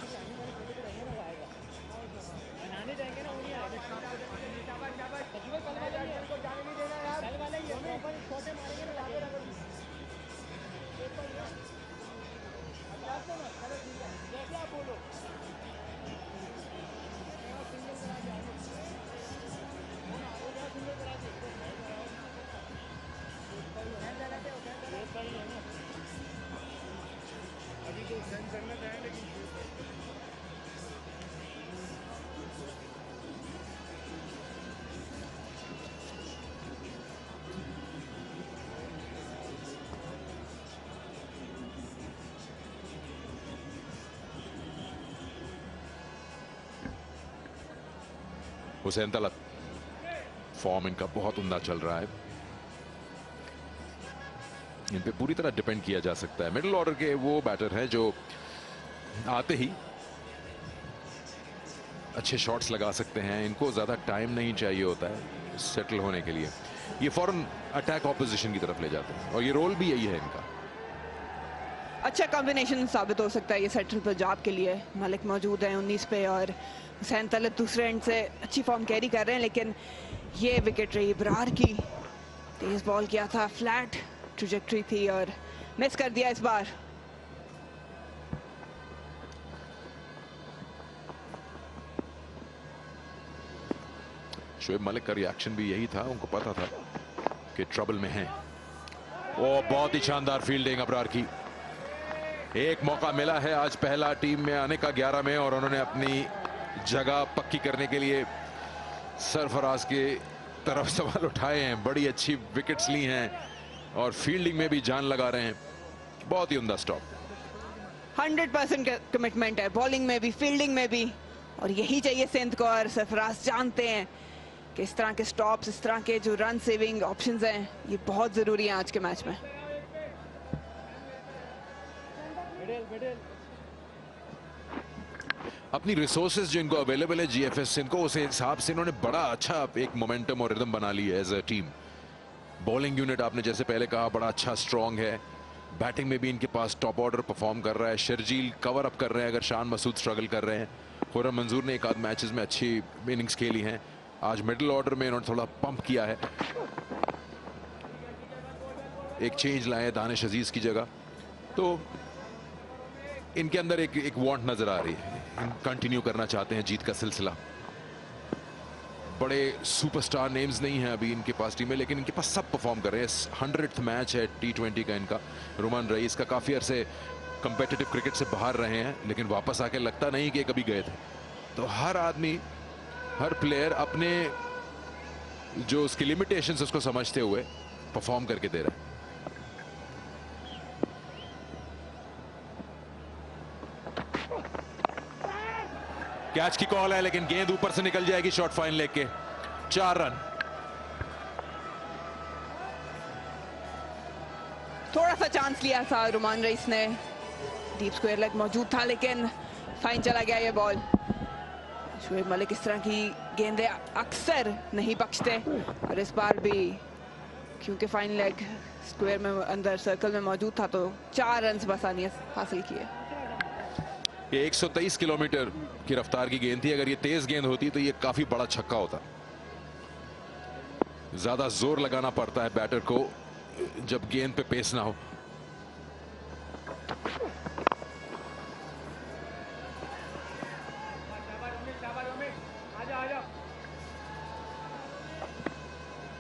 Hussain Talat, form इनका बहुत उम्दा चल रहा है। इन पे पूरी तरह डिपेंड किया जा सकता है। मिडिल ऑर्डर के वो बैटर हैं जो आते ही अच्छे शॉट्स लगा सकते हैं। इनको ज्यादा टाइम नहीं चाहिए होता है सेटल होने के लिए। ये फौरन अटैक ऑपोजिशन की तरफ ले जाते हैं और ये रोल भी यही है इनका। अच्छा कॉम्बिनेशन साबित हो सकता है ये सेंट्रल पंजाब के लिए। मलिक मौजूद है 19 पे और हुसैन तलत दूसरे एंड से अच्छी फॉर्म कैरी कर रहे हैं, लेकिन ये विकेट रही बरार की। तेज बॉल किया था, फ्लैट ट्रैजेक्टरी थी और मिस कर दिया इस बार। शोएब मलिक का रिएक्शन भी यही था, उनको पता था कि ट्रबल में हैं। वो बहुत ही शानदार फील्डिंग अबरार की। एक मौका मिला है आज पहला टीम में आने का 11 में, और उन्होंने अपनी जगह पक्की करने के लिए सरफराज के तरफ सवाल उठाए हैं, बड़ी अच्छी विकेट्स ली हैं और फील्डिंग में भी जान लगा रहे हैं। बहुत ही उम्दा स्टॉप। 100% कमिटमेंट है, बॉलिंग में भी फील्डिंग में भी, और यही चाहिए सिंध को। और सरफराज जानते हैं कि इस तरह के स्टॉप्स, इस तरह के जो रन सेविंग ऑप्शंस हैं, ये बहुत जरूरी हैं आज के मैच में। अपनी रिसोर्सेज जो इनको अवेलेबल है जीएफएस सिंध को, उस हिसाब से इन्होंने बड़ा अच्छा एक मोमेंटम और रिदम बना ली है as a team. Bowling unit आपने जैसे पहले कहा बड़ा अच्छा स्ट्रांग है, बैटिंग में भी इनके पास टॉप ऑर्डर परफॉर्म कर रहा है। शर्जील कवर अप कर रहे हैं अगर शान मसूद स्ट्रगल कर रहे हैं। खुर्रम मंजूर ने एक आध मैचेस में अच्छी इनिंग्स खेली हैं। आज मिडिल ऑर्डर में इन्होंने थोड़ा पंप किया है, एक चेंज लाए दानिश अजीज की जगह, तो इनके अंदर एक वांट नजर आ रही है, कंटिन्यू करना चाहते हैं जीत का सिलसिला। बड़े सुपरस्टार नेम्स नहीं हैं अभी इनके पास टीम में, लेकिन इनके पास सब परफॉर्म कर रहे हैं। 100th मैच है T20 का इनका। रोमान रईस का काफी अरसे कंपेटिटिव क्रिकेट से बाहर रहे हैं, लेकिन वापस आके लगता नहीं कि कभी गए थे। तो हर आदमी, हर प्लेयर अपने जो उसकी लिमिटेशंस उसको समझते हुए परफॉर्म करके दे रहे हैं। कैच की कॉल है, लेकिन गेंद ऊपर से निकल जाएगी शॉर्ट फाइन लेके। 4 रन। थोड़ा सा चांस लिया था रोमान रईस ने, डीप स्क्वायर लेग मौजूद था, लेकिन फाइन चला गया ये बॉल। शुएब मलिक इस तरह की गेंदें अक्सर नहीं बख्शते, और इस बार भी क्योंकि फाइन लेग स्क्वायर में अंदर सर्कल में मौजूद था, तो 4 रन बसानी हासिल किए। ये 123 किलोमीटर की रफ्तार की गेंद थी, अगर ये तेज गेंद होती तो ये काफी बड़ा छक्का होता। ज्यादा जोर लगाना पड़ता है बैटर को जब गेंद पे पेस ना हो।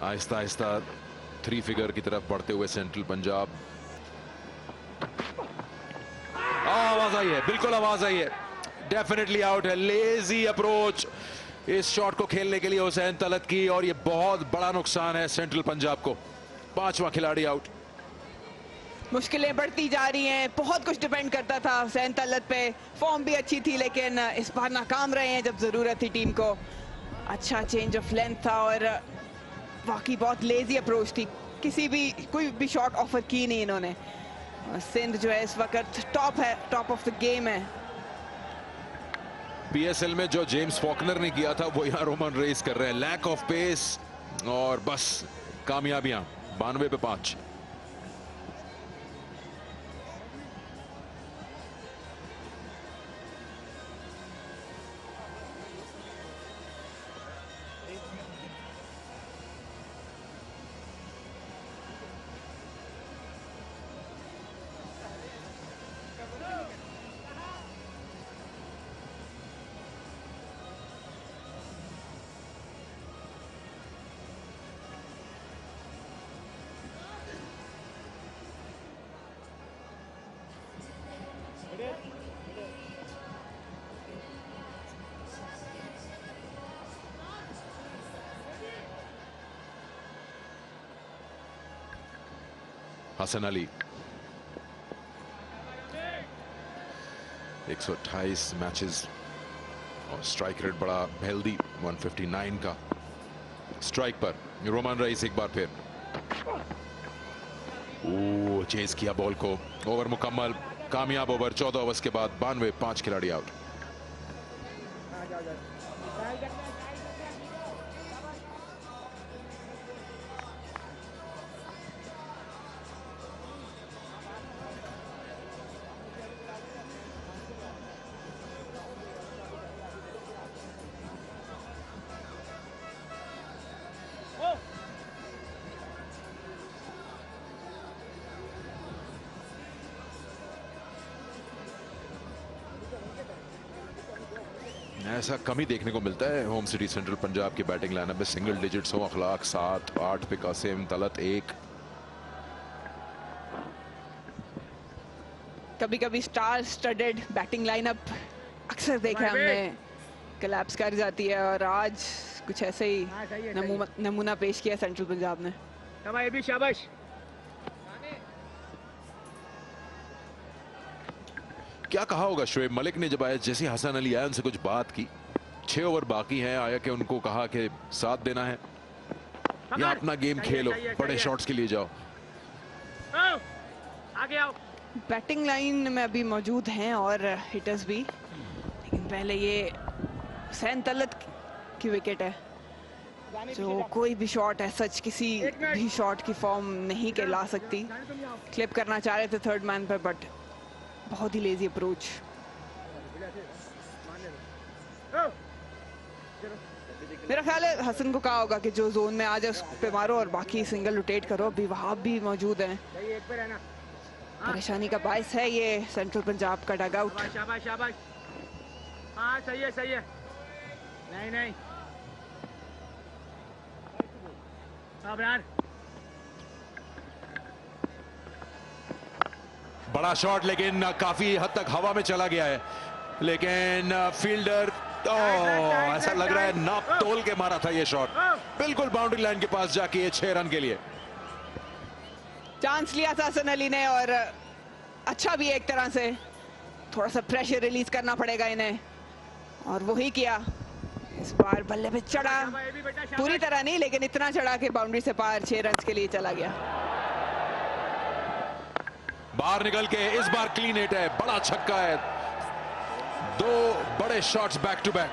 आहिस्ता आहिस्ता 3 फिगर की तरफ बढ़ते हुए सेंट्रल पंजाब। आवाज आई है, बिल्कुल आवाज आई है, डेफिनेटली आउट है। लेजी अप्रोच इस शॉट को खेलने के लिए हुसैन तलत की, और ये बहुत बड़ा नुकसान है सेंट्रल पंजाब को। 5वां खिलाड़ी आउट। मुश्किलें बढ़ती जा रही हैं, बहुत कुछ डिपेंड करता था हुसैन तलत पे। फॉर्म भी अच्छी थी, लेकिन इस बार नाकाम रहे हैं जब जरूरत थी टीम को। अच्छा चेंज ऑफ लेंथ था, और वाकई बहुत लेजी अप्रोच थी। कोई भी शॉट ऑफर की नहीं इन्होंने। सिंध जो है इस वक्त टॉप है, टॉप ऑफ द गेम है। पीएसएल में जो जेम्स फॉकनर ने किया था वो यहां रोमन रेस कर रहे हैं। लैक ऑफ पेस, और बस कामयाबियां 92 पे 5। हसन अली 128 मैचेस और स्ट्राइक रेट बड़ा हेल्दी 159 का स्ट्राइक पर। रोमान रईस एक बार फिर चेज किया बॉल को। ओवर मुकम्मल, कामयाब ओवर। 14 ओवर्स के बाद 92, 5 खिलाड़ी आउट। ऐसा कम ही देखने को मिलता है होम सिटी सेंट्रल पंजाब की बैटिंग लाइनअप में। सिंगल डिजिट्स हो अखलाक 7, 8 पे कासिम, तलत 1। कभी कभी स्टार स्टडेड बैटिंग लाइनअप अक्सर देखा है हमने कोलैप्स कर जाती है और आज कुछ ऐसे ही नमूना पेश किया सेंट्रल पंजाब ने। ये भी शाबाश। क्या कहा होगा शोएब मलिक ने जब आया, जैसे हसन अली आया उनसे कुछ बात की, 6 ओवर बाकी हैं, आया कि उनको कहा कि साथ देना है या अपना गेम खेलो, बड़े शॉट्स के लिए जाओ। आगे आओ। बैटिंग लाइन में अभी मौजूद हैं और हिटर्स भी, लेकिन पहले ये हुसैन तलत की विकेट है जो कोई भी शॉट है सच किसी भी शॉट की फॉर्म नहीं के ला सकती। क्लिप करना चाह रहे थे थर्ड मैन पर, बट बहुत ही लेजी अप्रोच। मेरा ख्याल है हसन को कहा होगा कि जो जोन में आ जाए उस पे मारो और बाकी सिंगल रोटेट करो। अभी वहां भी मौजूद हैं, परेशानी का बायस है ये सेंट्रल पंजाब का डग आउट। शाबाश शाबाश। हाँ सही है सही है। नहीं नहीं यार, बड़ा शॉट लेकिन काफी हद तक हवा में चला गया है, लेकिन फील्डर ऐसा लग रहा है नाप तोल के मारा था ये शॉट, बिल्कुल बाउंड्री लाइन के पास जाके ये 6 रन के लिए चांस लिया था हसन अली ने और अच्छा भी एक तरह से। थोड़ा सा प्रेशर रिलीज करना पड़ेगा इन्हें और वही किया। इस बार बल्ले पे चढ़ा, पूरी तरह नहीं लेकिन इतना चढ़ा कि बाउंड्री से पार 6 रन के लिए चला गया। बाहर निकल के इस बार क्लीन हिट है, बड़ा छक्का है, 2 बड़े शॉट्स बैक टू बैक।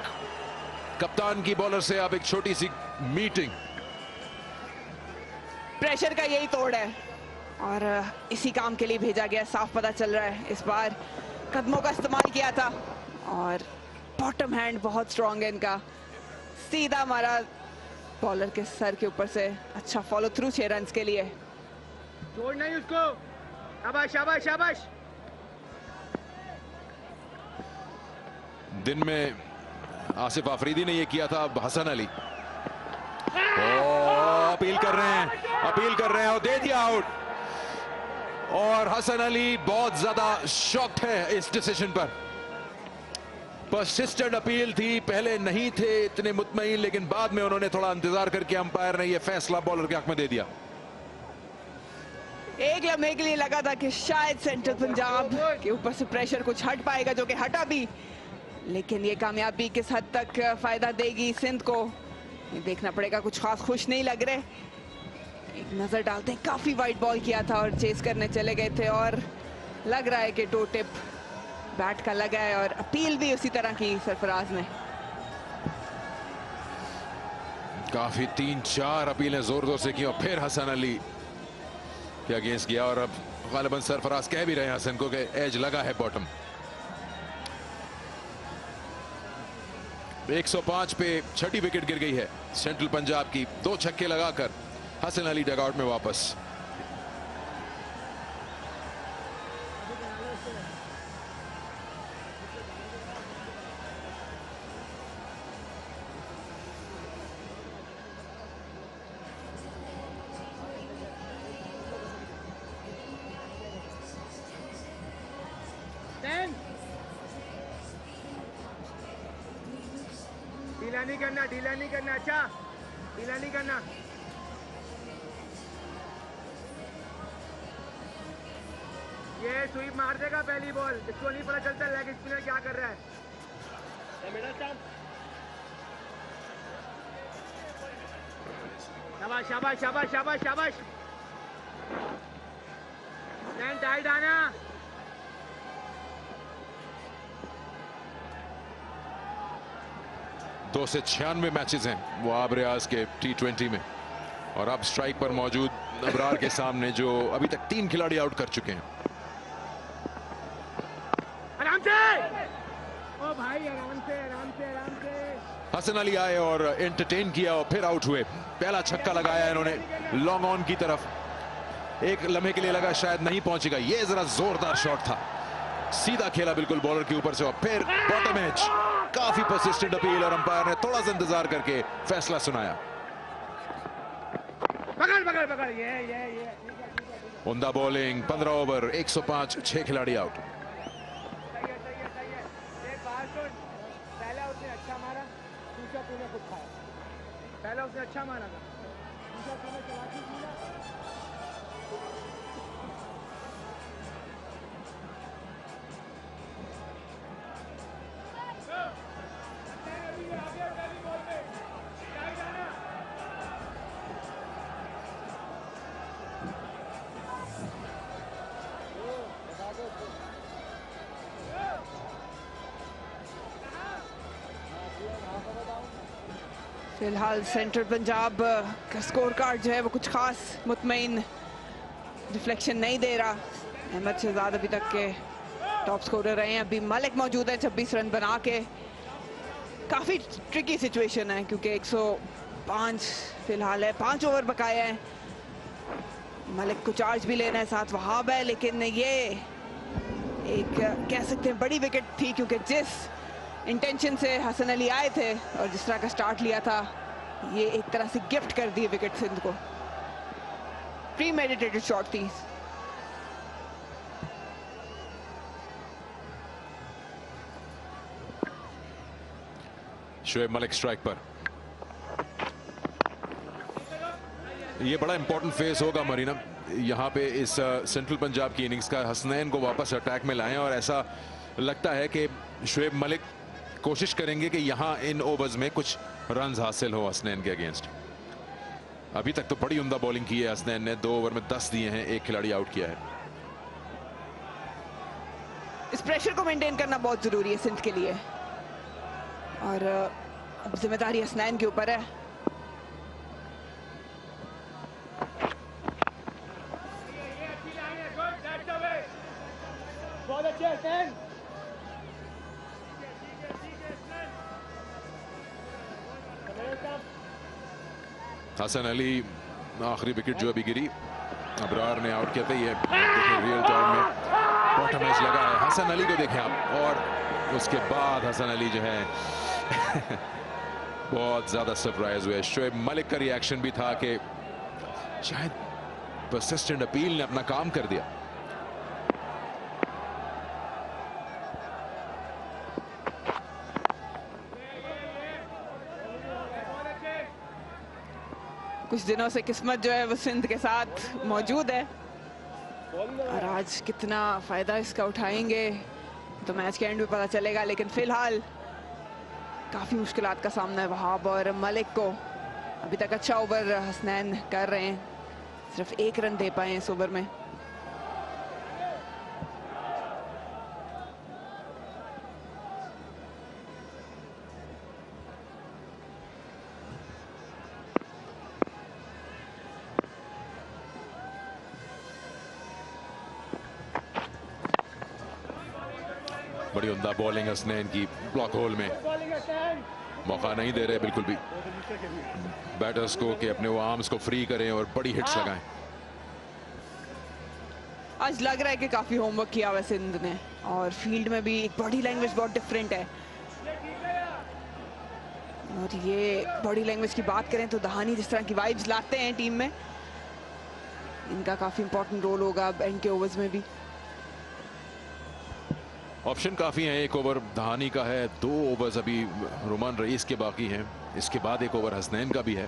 कप्तान की बॉलर से अब एक छोटी सी मीटिंग। प्रेशर का यही तोड़ है और इसी काम के लिए भेजा गया, साफ पता चल रहा है। इस बार कदमों का इस्तेमाल किया था और बॉटम हैंड बहुत स्ट्रॉन्ग है इनका, सीधा मारा बॉलर के सर के ऊपर से। अच्छा फॉलो थ्रू 6 रन के लिए। छोड़ नहीं उसको। शाबाश शाबाश शाबाश। दिन में आसिफ आफरीदी ने ये किया था, अब हसन अली अपील कर रहे हैं और दे दिया आउट। और हसन अली बहुत ज्यादा शॉक्ड है इस डिसीजन पर। परसिस्टेंट अपील थी, पहले नहीं थे इतने मुतमईन, लेकिन बाद में उन्होंने थोड़ा इंतजार करके अंपायर ने यह फैसला बॉलर के हक में दे दिया। एक लम्हे के लिए लगा था कि शायद सेंट्रल पंजाब के ऊपर से प्रेशर कुछ हट पाएगा, जो कि हटा भी, लेकिन ये कामयाबी किस हद तक फायदा देगी सिंध को ये देखना पड़ेगा। कुछ खास खुश नहीं लग रहे। एक नजर डालते हैं, काफी वाइड बॉल किया था और चेस करने चले गए थे और लग रहा है कि टो टिप बैट का लगा है और अपील भी उसी तरह की सरफराज ने। काफी 3-4 अपीलें जोर जोर से की और फिर हसन अली के अगेंस्ट गया और अब गालिबन सरफराज कह भी रहे हैं हसन को कि एज लगा है बॉटम। 105 पे 6ठी विकेट गिर गई है सेंट्रल पंजाब की। 2 छक्के लगाकर हसन अली डगआउट में वापस। ढीला नहीं करना, अच्छा ढीला नहीं करना। ये स्वीप मार देगा पहली बॉल, इसको नहीं पता चलता लेग स्पिनर क्या कर रहा है। शाबाश शाबाश शाबाश शाबाश शाबाश। टाइट आना। 2 से 96 मैचेस हैं वो आब रियाज के T20 में और अब स्ट्राइक पर मौजूद अबरार के सामने जो अभी तक 3 खिलाड़ी आउट कर चुके हैं। आराम से ओ भाई, आराम से आराम से आराम से। हसन अली आए और एंटरटेन किया और फिर आउट हुए। पहला छक्का लगाया इन्होंने लॉन्ग ऑन की तरफ, एक लम्हे के लिए लगा शायद नहीं पहुंचेगा, ये जरा जोरदार शॉट था, सीधा खेला बिल्कुल बॉलर के ऊपर से और फिर बॉटम एज। काफी परसिस्टेंट अपील और अंपायर ने थोड़ा सा इंतजार करके फैसला सुनाया। पकड़ पकड़ पकड़, ये उमदा बॉलिंग, 15 ओवर 105, 6 खिलाड़ी आउट। पहले उसने अच्छा मारा पहला उसने अच्छा माना था। फिलहाल सेंट्रल पंजाब का स्कोर कार्ड जो है वो कुछ खास मुतमईन रिफ्लेक्शन नहीं दे रहा। अहमद शहजाद अभी तक के टॉप स्कोरर रहे हैं। अभी मलिक मौजूद है 26 रन बना के। काफ़ी ट्रिकी सिचुएशन है क्योंकि 105 फिलहाल है, 5 ओवर बकाया है। मलिक को चार्ज भी लेना है, साथ वहाब है, लेकिन ये एक कह सकते हैं बड़ी विकेट थी क्योंकि जिस इंटेंशन से हसन अली आए थे और जिस तरह का स्टार्ट लिया था, ये एक तरह से गिफ्ट कर दी विकेट सिंध को। प्री मेडिटेटेड शॉट थी। शोएब मलिक स्ट्राइक पर। ये बड़ा इंपॉर्टेंट फेस होगा मरीना, यहाँ पे इस सेंट्रल पंजाब की इनिंग्स का। हसनैन को वापस अटैक में लाएं और ऐसा लगता है कि शोएब मलिक कोशिश करेंगे कि यहां इन ओवर्स में कुछ रन्स हासिल हो हसनैन के अगेंस्ट। अभी तक तो बड़ी उम्दा बॉलिंग की है हसनैन ने, 2 ओवर में 10 दिए हैं, 1 खिलाड़ी आउट किया है। इस प्रेशर को मेंटेन करना बहुत जरूरी है सिंध के लिए और अब जिम्मेदारी हसनैन के ऊपर है। बहुत अच्छे हसनैन। हसन अली आखिरी विकेट जो अभी गिरी, अबरार ने आउट किया था। ये देखिए रियल टाइम में बॉटम एज लगा है। हसन अली को देखें आप, और उसके बाद हसन अली जो है बहुत ज्यादा सरप्राइज हुए। शोएब मलिक का रिएक्शन भी था कि शायद परसिस्टेंट अपील ने अपना काम कर दिया। कुछ दिनों से किस्मत जो है वो सिंध के साथ मौजूद है और आज कितना फायदा इसका उठाएंगे तो मैच के एंड में पता चलेगा। लेकिन फिलहाल काफी मुश्किलात का सामना है वहाब और मलिक को। अभी तक अच्छा ओवर हसनैन कर रहे हैं, सिर्फ 1 रन दे पाए इस ओवर में। बड़ी उम्दा बॉलिंग हसनैन की, ब्लॉक होल में मौका नहीं दे रहे बिल्कुल भी बैटर्स को कि अपने वो आर्म्स को फ्री करें और बड़ी हिट्स लगाएं। आज लग रहा है कि काफी होमवर्क किया हुआ सिंध ने और फील्ड में भी एक बॉडी लैंग्वेज बहुत डिफरेंट है। और ये बॉडी लैंग्वेज की बात करें तो दहानी जिस तरह की वाइब्स लाते हैं टीम में, इनका काफी इंपॉर्टेंट रोल होगा अब एंड के ओवर्स में भी। ऑप्शन काफी हैं, 1 ओवर दहानी का है, 2 ओवर्स अभी रोमान रईस के बाकी हैं, इसके बाद 1 ओवर हसनैन का भी है,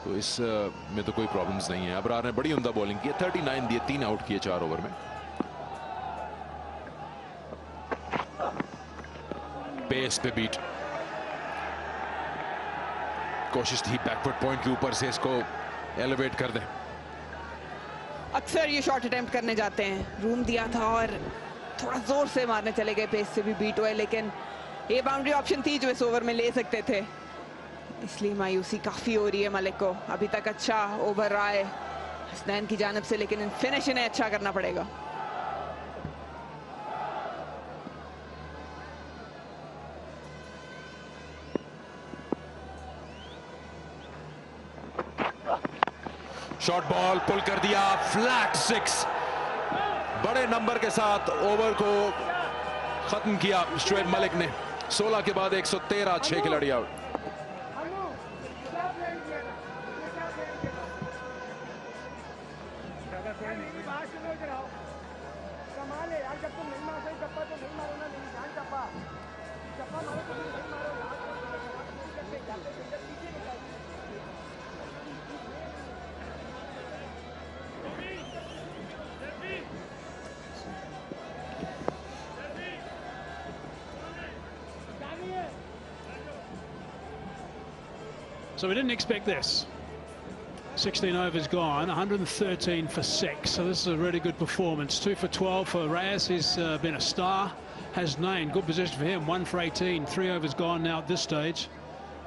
तो इस में तो कोई प्रॉब्लम्स नहीं है। अबरार ने बड़ी उम्दा बॉलिंग की, 39 दिए, 3 आउट किए 4 ओवर में। बेस पे बीट, कोशिश थी बैकवर्ड पॉइंट के ऊपर से इसको एलिवेट कर दें। अक्सर ये शॉट अटेम्प्ट करने जाते हैं, रूम दिया था और थोड़ा जोर से मारने चले गए, पेस से भी बीट हुए, लेकिन ये बाउंड्री ऑप्शन थी जो इस ओवर में ले सकते थे, इसलिए मायूसी काफी हो रही है मलिक को। अभी तक अच्छा ओवर रहा है हसनैन की जानिब से, लेकिन फिनिश इन्हें अच्छा करना पड़ेगा। शॉर्ट बॉल पुल कर दिया, फ्लैट 6, बड़े नंबर के साथ ओवर को खत्म किया शोएब मलिक ने। 16 के बाद 113, 6 खिलाड़ी out. So we didn't expect this. 16 overs gone, 113 for 6. So this is a really good performance. 2 for 12 for Reyes. He's been a star. Hasnain, good position for him. 1 for 18. 3 overs gone now at this stage.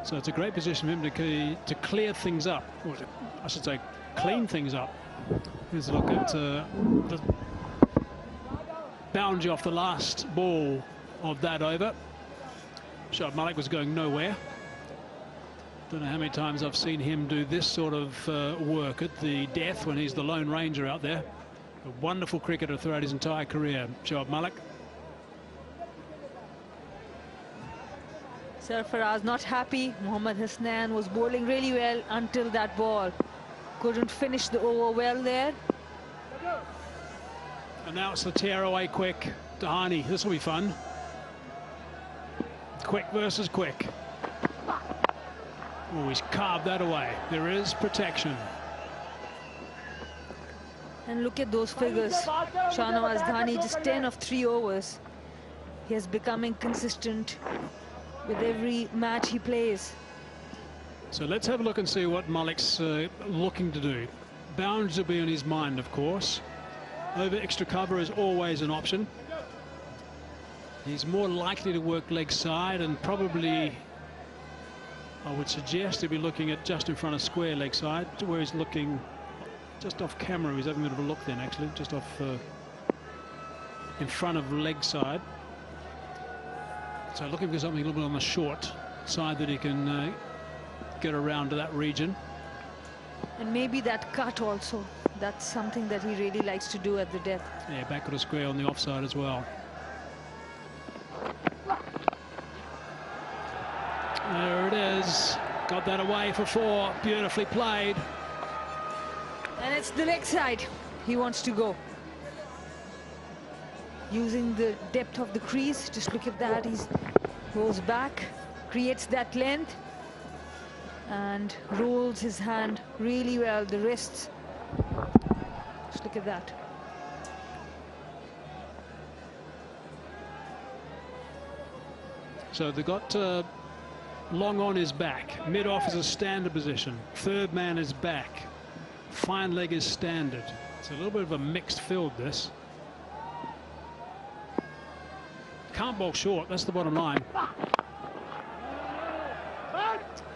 So it's a great position for him to clear things up. Or I should say, clean things up. Here's a look at the boundary off the last ball of that over. Shoaib Malik was going nowhere. Don't know how many times I've seen him do this sort of work at the death when he's the lone ranger out there. A wonderful cricketer throughout his entire career, Shoaib Malik. Sarfaraz not happy. Mohammad Hasnain was bowling really well until that ball. Couldn't finish the over well there. And now it's the tear away quick. Dahani, this will be fun. Quick versus quick. Oh, he's carved that away. There is protection. And look at those figures. Shahnawaz Dhani, just 10 of 3 overs. He is becoming consistent with every match he plays. So let's have a look and see what Malik's looking to do. Bounds will be on his mind, of course. Over extra cover is always an option. He's more likely to work leg side, and probably I would suggest he'll be looking at just in front of square leg side, where he's looking just off camera. He's having a bit of a look then, actually, just off in front of leg side. So looking for something a little bit on the short side that he can get around to that region. And maybe that cut also. That's something that he really likes to do at the death. Yeah, back of the square on the offside as well. There it is. Got that away for 4. Beautifully played. And it's the leg side he wants to go. Using the depth of the crease. Just look at that. He goes back, creates that length, and rolls his hand really well, the wrists. Just look at that. So they got long on his back. Mid-off is a standard position. Third man is back. Fine leg is standard. It's a little bit of a mixed field, this. Can't bowl short, that's the bottom line.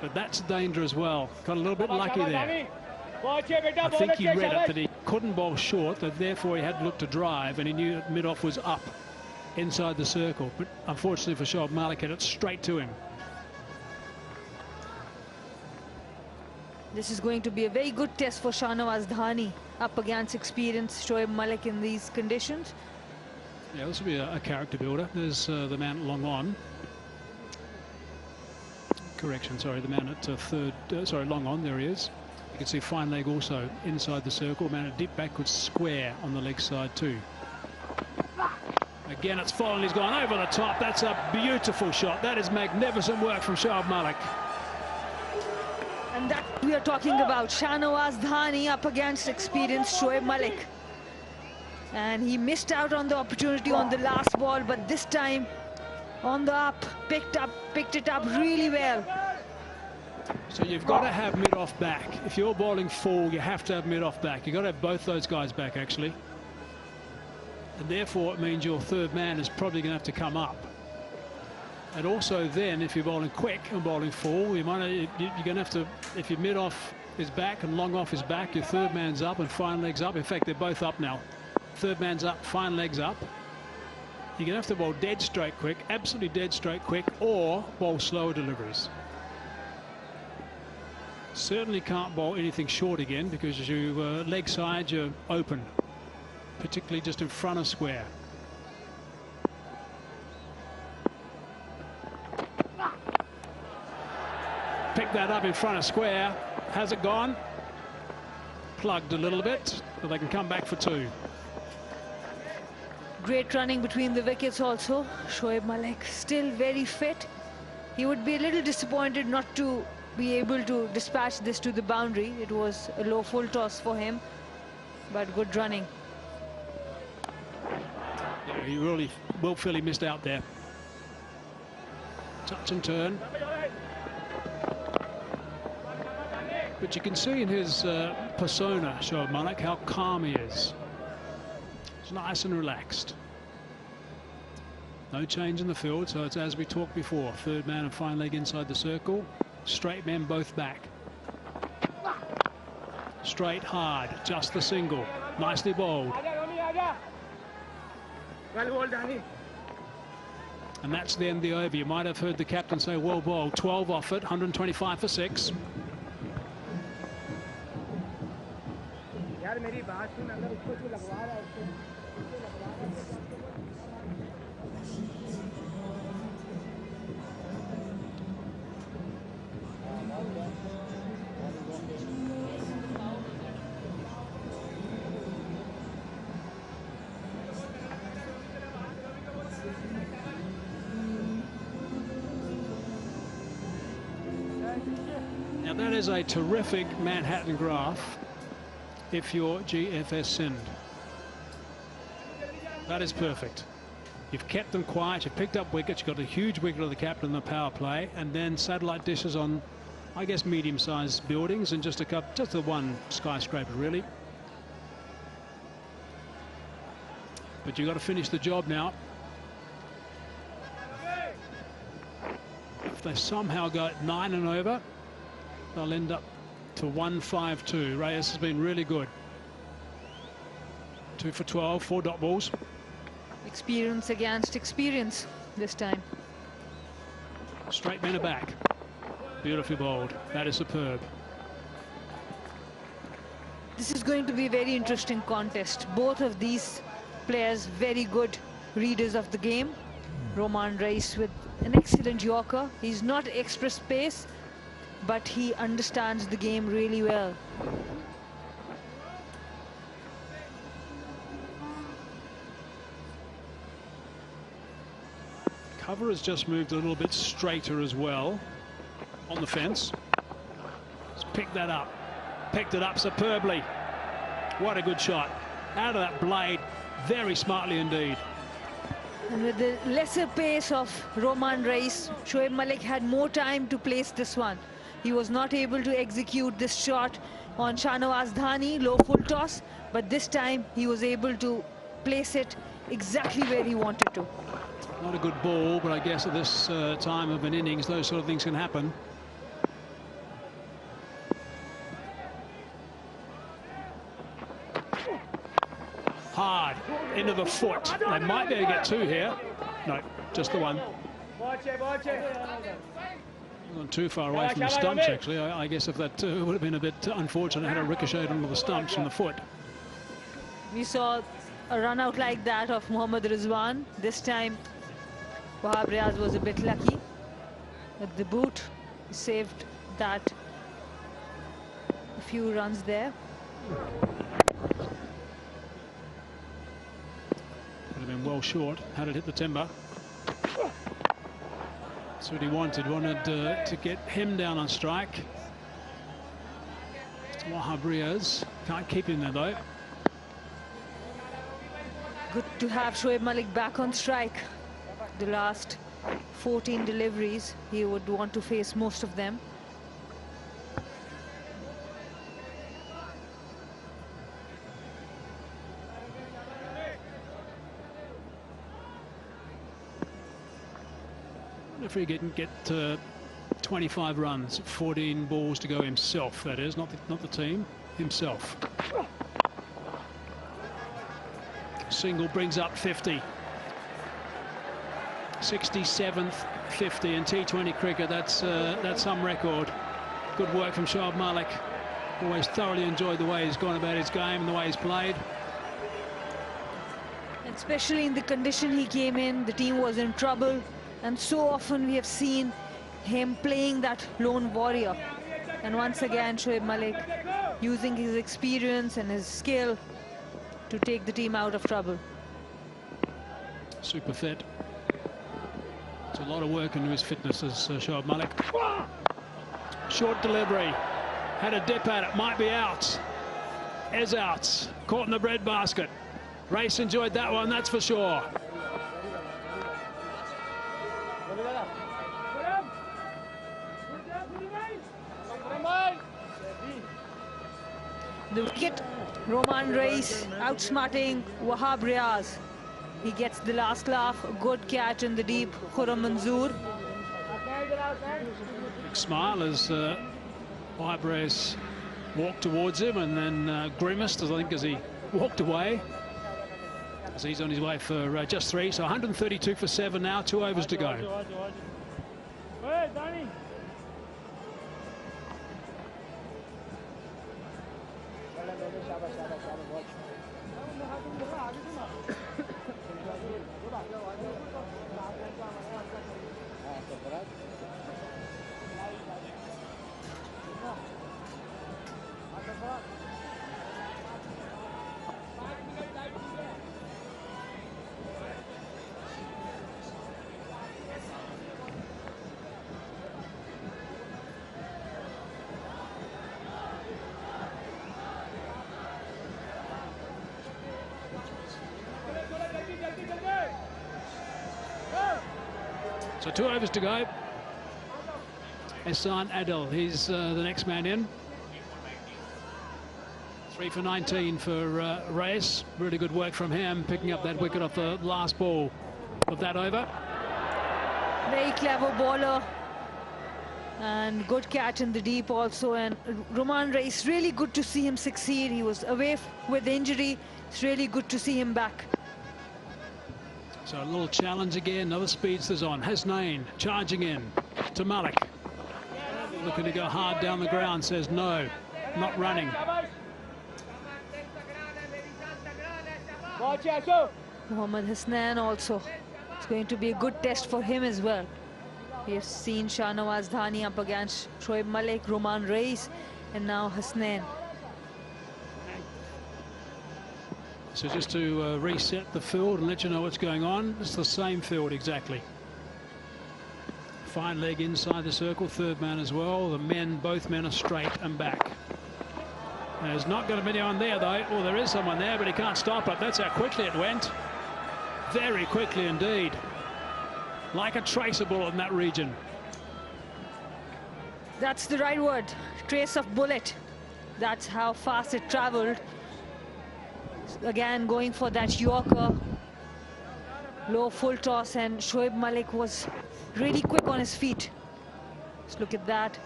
But that's danger as well. Got a little bit lucky there. I think he read it that he couldn't bowl short, that therefore he had to look to drive, and he knew that mid-off was up inside the circle. But unfortunately for Shoaib Malik, hit it straight to him. This is going to be a very good test for Shahnawaz Dhani up against experienced Shoaib Malik in these conditions. Yeah, this will be a character builder. There's the man long on. Correction, sorry, the man at long on, there he is. You can see fine leg also inside the circle. Man at deep backwards square on the leg side too. Again, it's fallen, he's gone over the top. That's a beautiful shot. That is magnificent work from Shoaib Malik. And that we are talking about, Shahnawaz Dhani up against experienced Shoaib Malik. And he missed out on the opportunity on the last ball, but this time on the up, picked it up really well. So you've got to have mid-off back. If you're bowling full, you have to have mid-off back. You've got to have both those guys back, actually. And therefore, it means your third man is probably going to have to come up. And also then, if you're bowling quick and bowling full, you're going to have to, if your mid-off is back and long off is back, your third man's up and fine leg's up. In fact, they're both up now. Third man's up, fine leg's up. You're going to have to bowl dead straight quick, absolutely dead straight quick, or bowl slower deliveries. Certainly can't bowl anything short again, because as you leg side, you're open, particularly just in front of square. Pick that up in front of square. Has it gone? Plugged a little bit, but they can come back for 2. Great running between the wickets also. Shoaib Malik still very fit. He would be a little disappointed not to be able to dispatch this to the boundary. It was a low full toss for him, but good running. Yeah, he really will feel he missed out there. Touch and turn. But you can see in his persona, Shoaib Malik, how calm he is. He's nice and relaxed. No change in the field, so it's as we talked before. Third man and fine leg inside the circle. Straight men both back. Straight, hard, just the single. Nicely bowled. And that's the end of the over. You might have heard the captain say, well bowled. 12 off it, 125 for 6. Now that is a terrific Manhattan graph if you're GFS Sindh. That is perfect. You've kept them quiet, you've picked up wickets, you've got a huge wicket of the captain in the power play, and then satellite dishes on, I guess, medium-sized buildings and just the one skyscraper really. But you've got to finish the job now. If they somehow go 9 and over, they'll end up to 152. Reyes has been really good. 2 for 12, 4 dot balls. Experience against experience this time. Straight men are back. Beautifully bowled. That is superb. This is going to be a very interesting contest. Both of these players very good readers of the game. Roman Reis with an excellent yorker. He's not express pace, but he understands the game really well. Cover has just moved a little bit straighter as well on the fence. He's picked that up. Picked it up superbly. What a good shot. Out of that blade, very smartly indeed. And with the lesser pace of Roman Reis, Shoaib Malik had more time to place this one. He was not able to execute this shot on Shahnawaz Dhani, low full toss, but this time he was able to place it exactly where he wanted to. Not a good ball, but I guess at this time of an innings, those sort of things can happen. Hard into the foot. They might be able to get 2 here. No, just the one. Gone too far away from the stumps, actually. I guess if that would have been a bit unfortunate, had a ricocheted onto the stumps from the foot. We saw a run out like that of Mohammad Rizwan. This time Wahab Riaz was a bit lucky with the boot. He saved that a few runs there. Would have been well short had it hit the timber. That's what he wanted to get him down on strike. Wahab Riaz can't keep him there though. Good to have Shoaib Malik back on strike. The last 14 deliveries, he would want to face most of them. If he can get 25 runs, 14 balls to go himself, that is, not the team, himself. Single brings up 50. 67th 50 in T20 cricket. That's some record. Good work from Shoaib Malik. Always thoroughly enjoyed the way he's gone about his game and the way he's played. Especially in the condition he came in, the team was in trouble, and so often we have seen him playing that lone warrior. And once again, Shoaib Malik using his experience and his skill to take the team out of trouble. Super fit. It's a lot of work into his fitness as Shoaib Malik. Short delivery. Had a dip at it. Might be out. Is out. Caught in the breadbasket. Race enjoyed that one, that's for sure. the wicket. Roman Reis outsmarting Wahab Riaz. He gets the last laugh. Good catch in the deep. Khurram Manzoor. Big smile as Wahab Riaz walked towards him and then grimaced, I think, as he walked away. As he's on his way for just 3. So 132 for 7 now. 2 overs to go. So 2 overs to go. Ehsan Adil, he's the next man in. 3 for 19 for Reyes. Really good work from him, picking up that wicket off the last ball of that over. Very clever bowler. And good catch in the deep also. And Roman Reis, really good to see him succeed. He was away with injury. It's really good to see him back. So a little challenge again, another speedsters on. Hasnain charging in to Malik. Looking to go hard down the ground, says no, not running. Mohammad Hasnain also. It's going to be a good test for him as well. We have seen Shahnawaz Dhani up against Shoaib Malik, Roman Reis, and now Hasnain. So just to reset the field and let you know what's going on, it's the same field exactly. Fine leg inside the circle, third man as well. The men, both men are straight and back. There's not going to be anyone there though. Well, there is someone there, but he can't stop it. That's how quickly it went. Very quickly indeed. Like a traceable in that region. That's the right word. Trace of bullet. That's how fast it traveled. Again, going for that Yorker. Low full toss, and Shoaib Malik was really quick on his feet. Just look at that.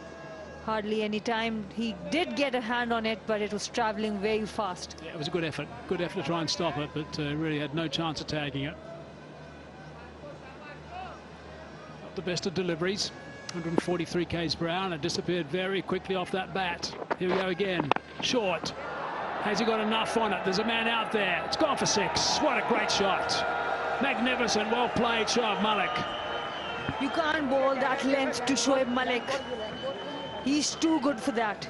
Hardly any time. He did get a hand on it, but it was traveling very fast. Yeah, it was a good effort. Good effort to try and stop it, but really had no chance of tagging it. Not the best of deliveries. 143 k's per hour, and it disappeared very quickly off that bat. Here we go again. Short. Has he got enough on it? There's a man out there. It's gone for 6. What a great shot. Magnificent, well played, Shoaib Malik. You can't bowl that length to Shoaib Malik. He's too good for that.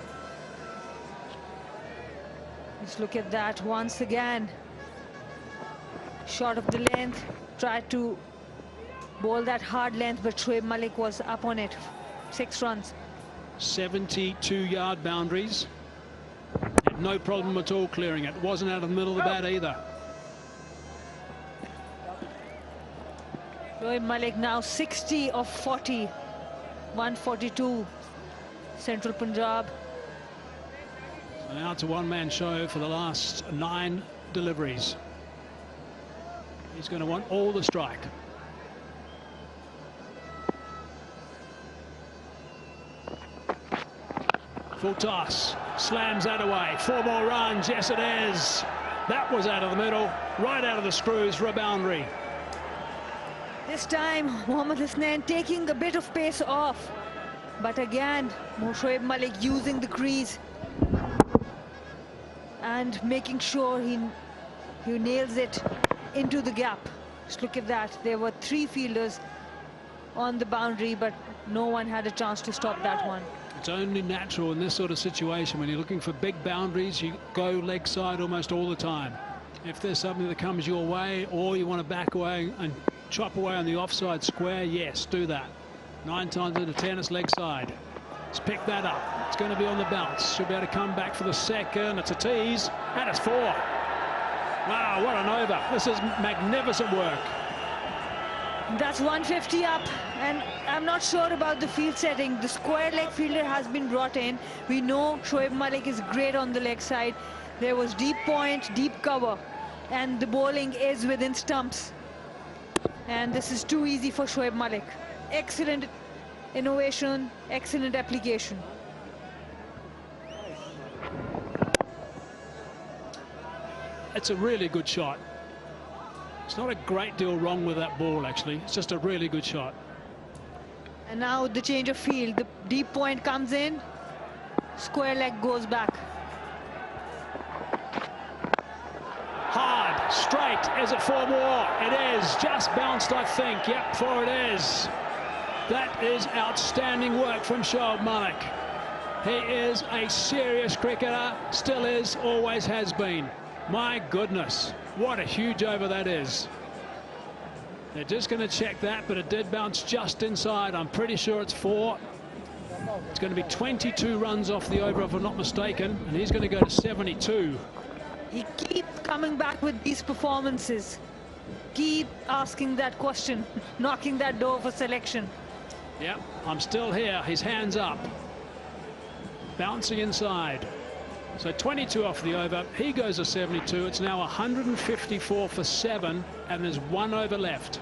Let's look at that once again. Shot of the length. Tried to bowl that hard length, but Shoaib Malik was up on it. 6 runs. 72-yard boundaries. Had no problem at all clearing it. Wasn't out of the middle of the bat either. Shoaib Malik now 60 of 40. 142. Central Punjab. So now it's a one-man show for the last 9 deliveries. He's going to want all the strike. Full toss, slams that away. 4 more runs, yes it is. That was out of the middle, right out of the screws for a boundary. This time, Mohammad Hasnain taking a bit of pace off. But again, Shoaib Malik using the crease and making sure he nails it into the gap. Just look at that. There were 3 fielders on the boundary, but no one had a chance to stop that one. It's only natural in this sort of situation when you're looking for big boundaries, you go leg side almost all the time. If there's something that comes your way or you want to back away and chop away on the offside square, yes, do that. 9 times out of 10 it's leg side. Let's pick that up. It's going to be on the bounce. Should be able to come back for the second. It's a tease and it's 4. Wow, what an over. This is magnificent work. That's 150 up And I'm not sure about the field setting. The square leg fielder has been brought in. We know Shoaib Malik is great on the leg side. There was deep point, deep cover, and the bowling is within stumps. And this is too easy for Shoaib Malik. Excellent innovation, excellent application. It's a really good shot. It's not a great deal wrong with that ball, actually. It's just a really good shot. And now the change of field. The deep point comes in. Square leg goes back. Hard, straight. Is it 4 more? It is. Just bounced, I think. Yep, 4 it is. That is outstanding work from Shoaib Malik. He is a serious cricketer. Still is, always has been. My goodness, what a huge over that is. They're just going to check that, but it did bounce just inside. I'm pretty sure it's 4. It's going to be 22 runs off the over, if I'm not mistaken, and he's going to go to 72. He keeps coming back with these performances. Keep asking that question, knocking that door for selection. Yep, I'm still here. His hands up. Bouncing inside. So 22 off the over. He goes to 72. It's now 154 for 7, and there's 1 over left.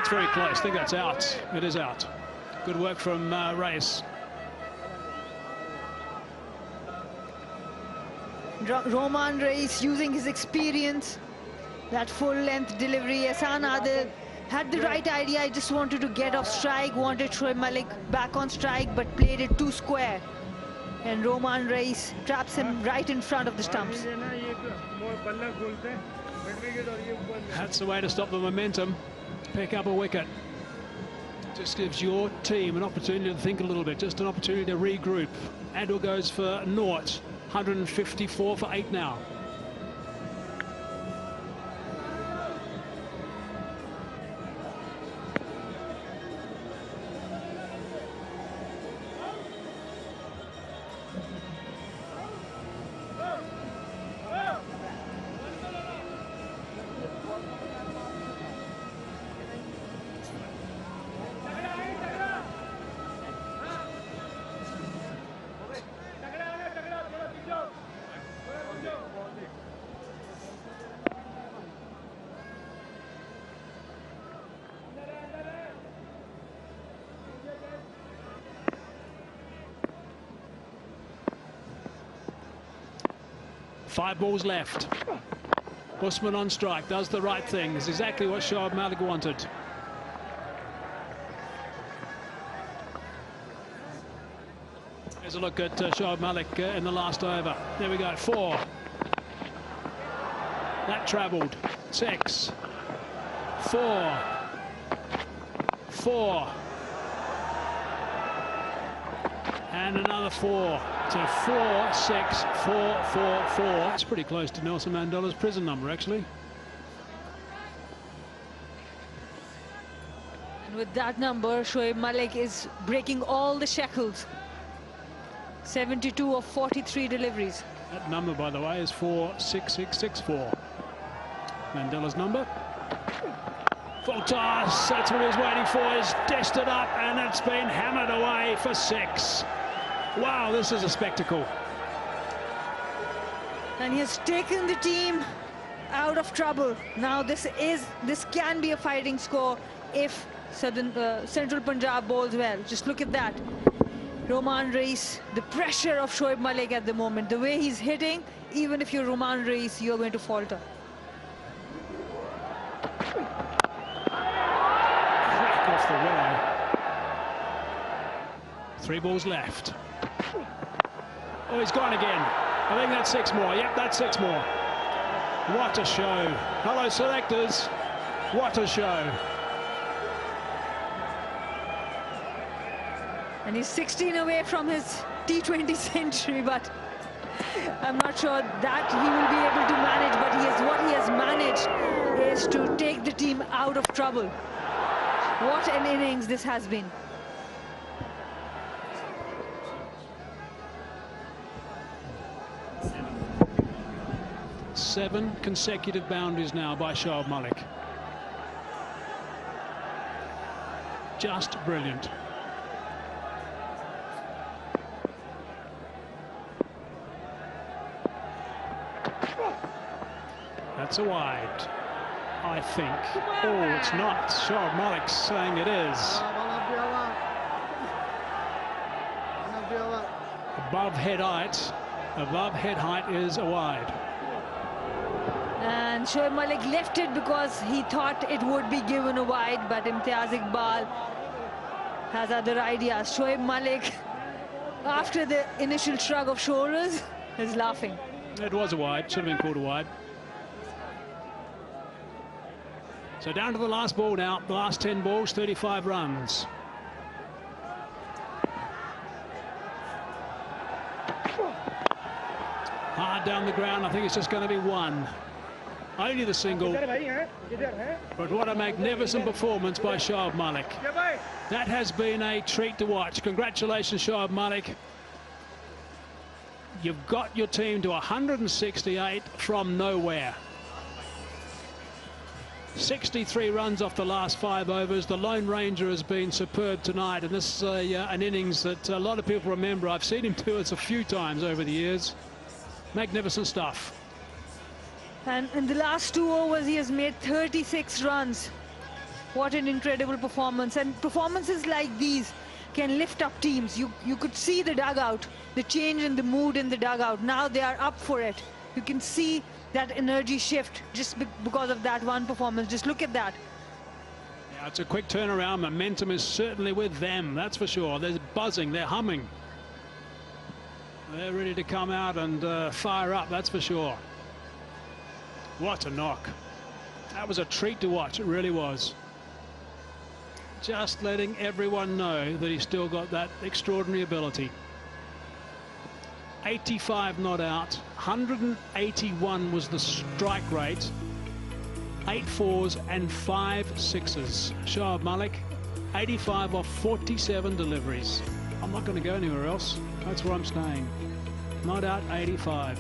Very close. I think that's out. It is out. Good work from Reis. Roman Reis using his experience, that full-length delivery. Ahsan Adil had the right idea. I just wanted to get off strike, wanted Shoaib Malik back on strike, but played it too square. And Roman Reis traps him right in front of the stumps. That's the way to stop the momentum. Pick up a wicket. Just gives your team an opportunity to think a little bit, just an opportunity to regroup. Adil goes for naught. 154 for 8 now. Five balls left. Usman on strike, does the right thing. This is exactly what Shoaib Malik wanted. Here's a look at Shoaib Malik in the last over. There we go, 4. That travelled. 6. 4. 4. And another 4. So 4, 6, 4, 4, 4. That's pretty close to Nelson Mandela's prison number, actually. And with that number, Shoaib Malik is breaking all the shackles. 72 of 43 deliveries. That number, by the way, is 46664. Mandela's number. Full toss. That's what he was waiting for. He's dished it up, and it's been hammered away for 6. Wow, this is a spectacle. And he has taken the team out of trouble. Now this can be a fighting score if Central Punjab bowls well. Just look at that. Roman Reis, the pressure of Shoaib Malik at the moment, the way he's hitting, even if you're Roman Reis, you're going to falter. Crack off the willow. 3 balls left. Oh, he's gone again. I think that's 6 more. Yep, that's 6 more. What a show. Hello, selectors. What a show. And he's 16 away from his T20 century, but I'm not sure that he will be able to manage. But what he has managed is to take the team out of trouble. What an innings this has been. Seven consecutive boundaries now by Shoaib Malik. Just brilliant. That's a wide, I think. Oh, it's not. Shoaib Malik saying it is. Above head height is a wide. And Shoaib Malik left it because he thought it would be given a wide, but Imtiaz Iqbal has other ideas. Shoaib Malik, after the initial shrug of shoulders, is laughing. It was a wide, should have been called a wide. So down to the last ball now, the last 10 balls, 35 runs. Hard down the ground, I think it's just going to be one. Only the single. But what a magnificent performance by Shoaib Malik. That has been a treat to watch. Congratulations, Shoaib Malik. You've got your team to 168 from nowhere. 63 runs off the last 5 overs. The Lone Ranger has been superb tonight, and this is an innings that a lot of people remember. I've seen him do it a few times over the years. Magnificent stuff. And in the last 2 overs, he has made 36 runs. What an incredible performance. And performances like these can lift up teams. You could see the dugout, the change in the mood in the dugout. Now they are up for it. You can see that energy shift just because of that one performance. Just look at that. Yeah, it's a quick turnaround. Momentum is certainly with them, that's for sure. They're buzzing, they're humming. They're ready to come out and fire up, that's for sure. What a knock. That was a treat to watch, it really was. Just letting everyone know that he's still got that extraordinary ability. 85 not out, 181 was the strike rate, 8 fours and 5 sixes. Shoaib Malik, 85 off 47 deliveries. I'm not going to go anywhere else, that's where I'm staying. Not out, 85.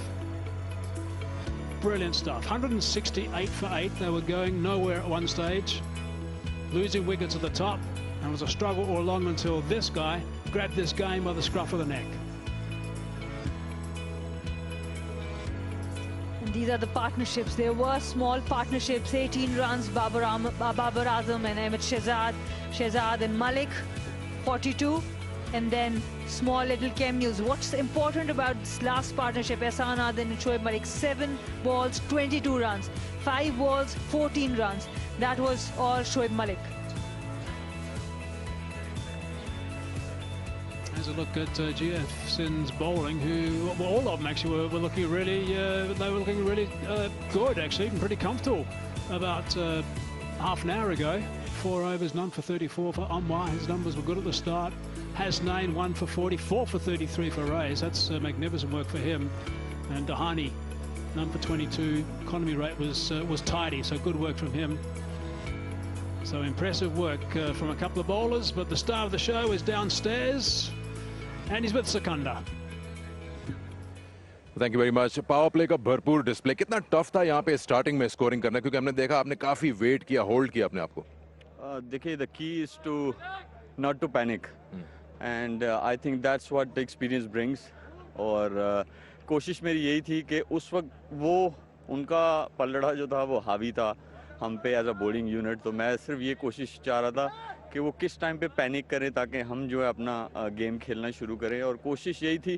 Brilliant stuff. 168 for 8. They were going nowhere at one stage, losing wickets at the top, and it was a struggle all along until this guy grabbed this game by the scruff of the neck. And these are the partnerships. There were small partnerships, 18 runs, Babar Azam and Ahmed Shehzad and Malik, 42. And then small little cameos. What's important about this last partnership, Ehsan Adan and Shoaib Malik? 7 balls, 22 runs. 5 balls, 14 runs. That was all Shoaib Malik. As a look at GF Sindh's bowling, who, well, all of them actually were looking really, they were looking really good actually, and pretty comfortable about half an hour ago. 4 overs, none for 34 for Anwar. His numbers were good at the start. Hasnain 1 for 40, 4 for 33 for Rays. That's magnificent work for him. And Dahani, none for 22. Economy rate was tidy, so good work from him. So impressive work from a couple of bowlers, but the star of the show is downstairs, and he's with Secunda. Thank you very much. Power play का भरपूर display. कितना tough था यहाँ पे starting में scoring करना, क्योंकि हमने देखा आपने काफी वेट किया, होल्ड किया अपने आप को. देखिए, the key is to not to panic, and I think that's what the experience brings. और कोशिश मेरी यही थी कि उस वक्त वो उनका पलड़ा जो था वो हावी था हम पे एज अ बॉलिंग यूनिट, तो मैं सिर्फ ये कोशिश चाह रहा था कि वो किस टाइम पे पैनिक करें ताकि हम जो है अपना गेम खेलना शुरू करें. और कोशिश यही थी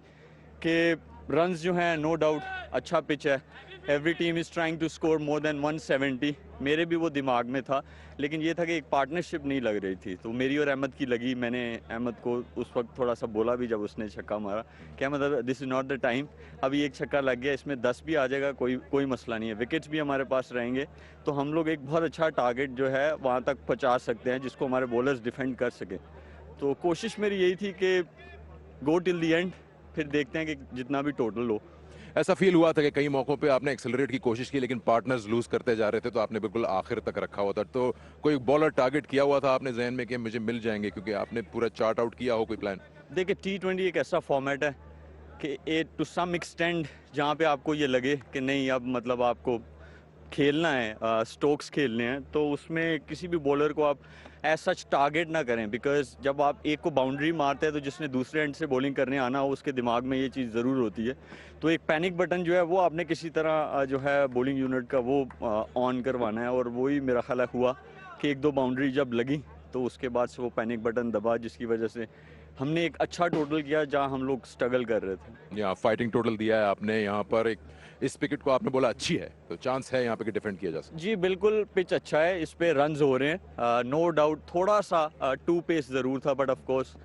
कि रन्स जो हैं, नो डाउट अच्छा पिच है, every team is trying to score more than 170. मेरे भी वो दिमाग में था, लेकिन ये था कि एक पार्टनरशिप नहीं लग रही थी, तो मेरी और अहमद की लगी. मैंने अहमद को उस वक्त थोड़ा सा बोला भी जब उसने छक्का मारा, क्या मतलब this is not the time. अभी एक छक्का लग गया, इसमें 10 भी आ जाएगा, कोई मसला नहीं है, विकेट्स भी हमारे पास रहेंगे, तो हम लोग एक बहुत अच्छा टारगेट जो है वहाँ तक पहुँचा सकते हैं जिसको हमारे बॉलर्स डिफेंड कर सकें. तो कोशिश मेरी यही थी कि गो टिल द एंड, फिर देखते हैं कि जितना भी टोटल हो। ऐसा फील हुआ था कि कई मौकों पे आपने एक्सेलरेट की कोशिश की लेकिन पार्टनर्स लूज करते जा रहे थे, तो आपने बिल्कुल आखिर तक रखा हुआ था। तो कोई बॉलर टारगेट किया हुआ था आपने जहन में कि मुझे मिल जाएंगे, क्योंकि आपने पूरा चार्ट आउट किया हो कोई प्लान? देखिए T20 एक ऐसा फॉर्मेट है कि टू सम एक्सटेंड जहाँ पे आपको ये लगे कि नहीं अब मतलब आपको खेलना है, स्ट्रोक्स खेलने हैं, तो उसमें किसी भी बॉलर को आप एज सच टारगेट ना करें, बिकॉज जब आप एक को बाउंड्री मारते हैं तो जिसने दूसरे एंड से बॉलिंग करने आना हो उसके दिमाग में ये चीज़ ज़रूर होती है। तो एक पैनिक बटन जो है वो आपने किसी तरह जो है बॉलिंग यूनिट का वो ऑन करवाना है, और वही मेरा ख्याल है हुआ कि एक दो बाउंड्री जब लगी तो उसके बाद से वो पैनिक बटन दबा, जिसकी वजह से हमने एक अच्छा टोटल किया जहां हम लोग स्ट्रगल कर रहे थे। यहाँ फाइटिंग टोटल दिया है आपने यहाँ पर। एक इस विकेट को आपने बोला अच्छी है, तो चांस है यहाँ पे कि डिफेंड किया जा सकता जी बिल्कुल, पिच अच्छा है, इस पे रन्स हो रहे हैं, नो डाउट थोड़ा सा टू पेस ज़रूर था, but of course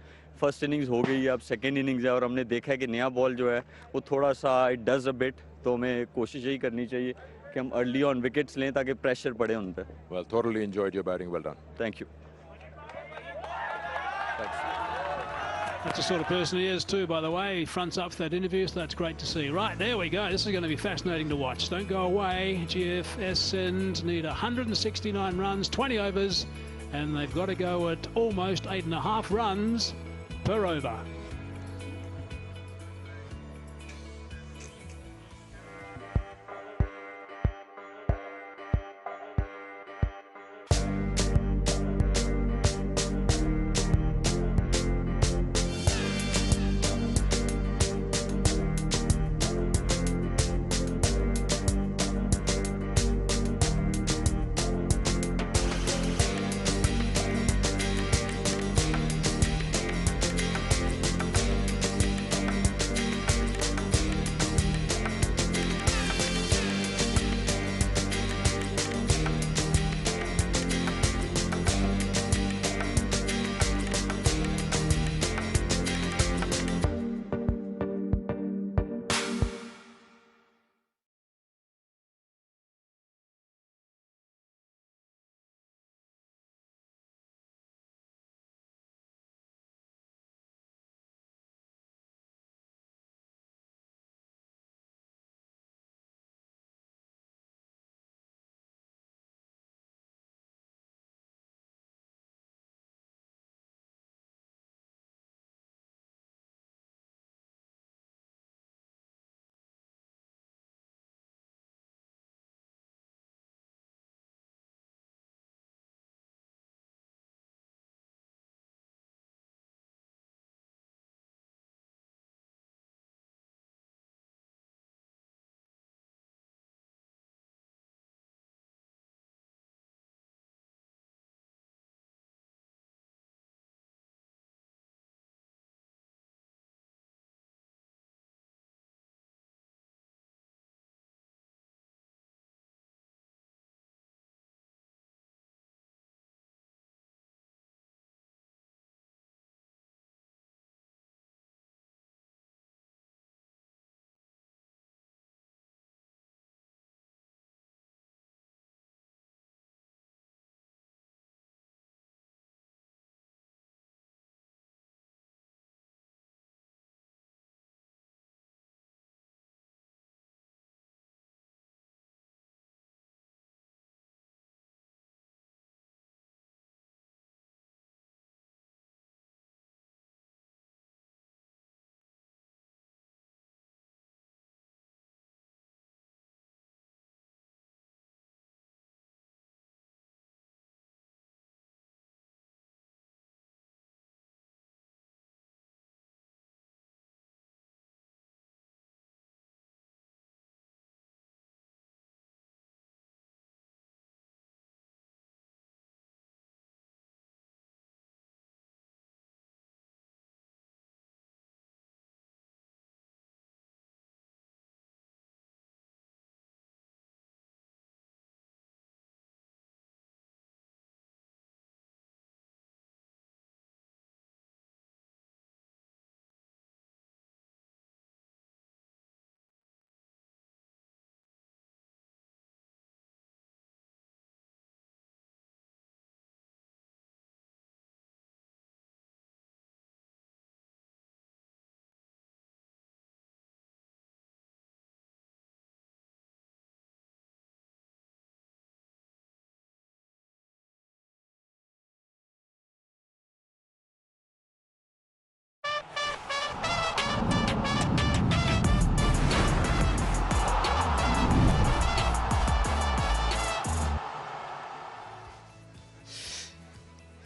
first innings हो गई है, अब सेकेंड इनिंग्स है और हमने देखा है कि नया बॉल जो है वो थोड़ा सा इट डज अ बिट, तो हमें कोशिश यही करनी चाहिए कि हम अर्ली ऑन विकेट्स लें ताकि प्रेशर पड़े उन पर। Well, thoroughly enjoyed your batting, well done. Thank you. That's the sort of person he is too, by the way. He fronts up for that interview, so that's great to see. Right, there we go. This is going to be fascinating to watch. Don't go away. GFS Sindh need 169 runs, 20 overs, and they've got to go at almost 8.5 runs per over.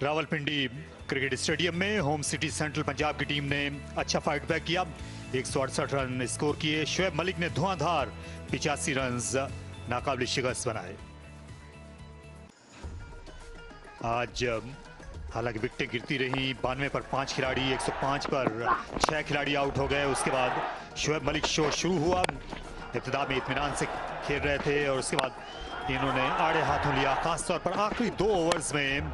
Rawalpindi cricket stadium में home city central Punjab की team ने अच्छा fight back किया, 168 run score किए। शोएब मलिक ने धुआंधार 85 run नाकाबिल शिकस्त बनाए। आज हालांकि विकेटें गिरती रही, 92 पर 5 खिलाड़ी, 105 पर 6 खिलाड़ी आउट हो गए। उसके बाद शोएब मलिक शो शुरू हुआ। इब्तिदा में इत्मीनान से खेल रहे थे और उसके बाद इन्होंने आड़े हाथों लिया। खासतौर पर आखिरी 2 ओवर्स में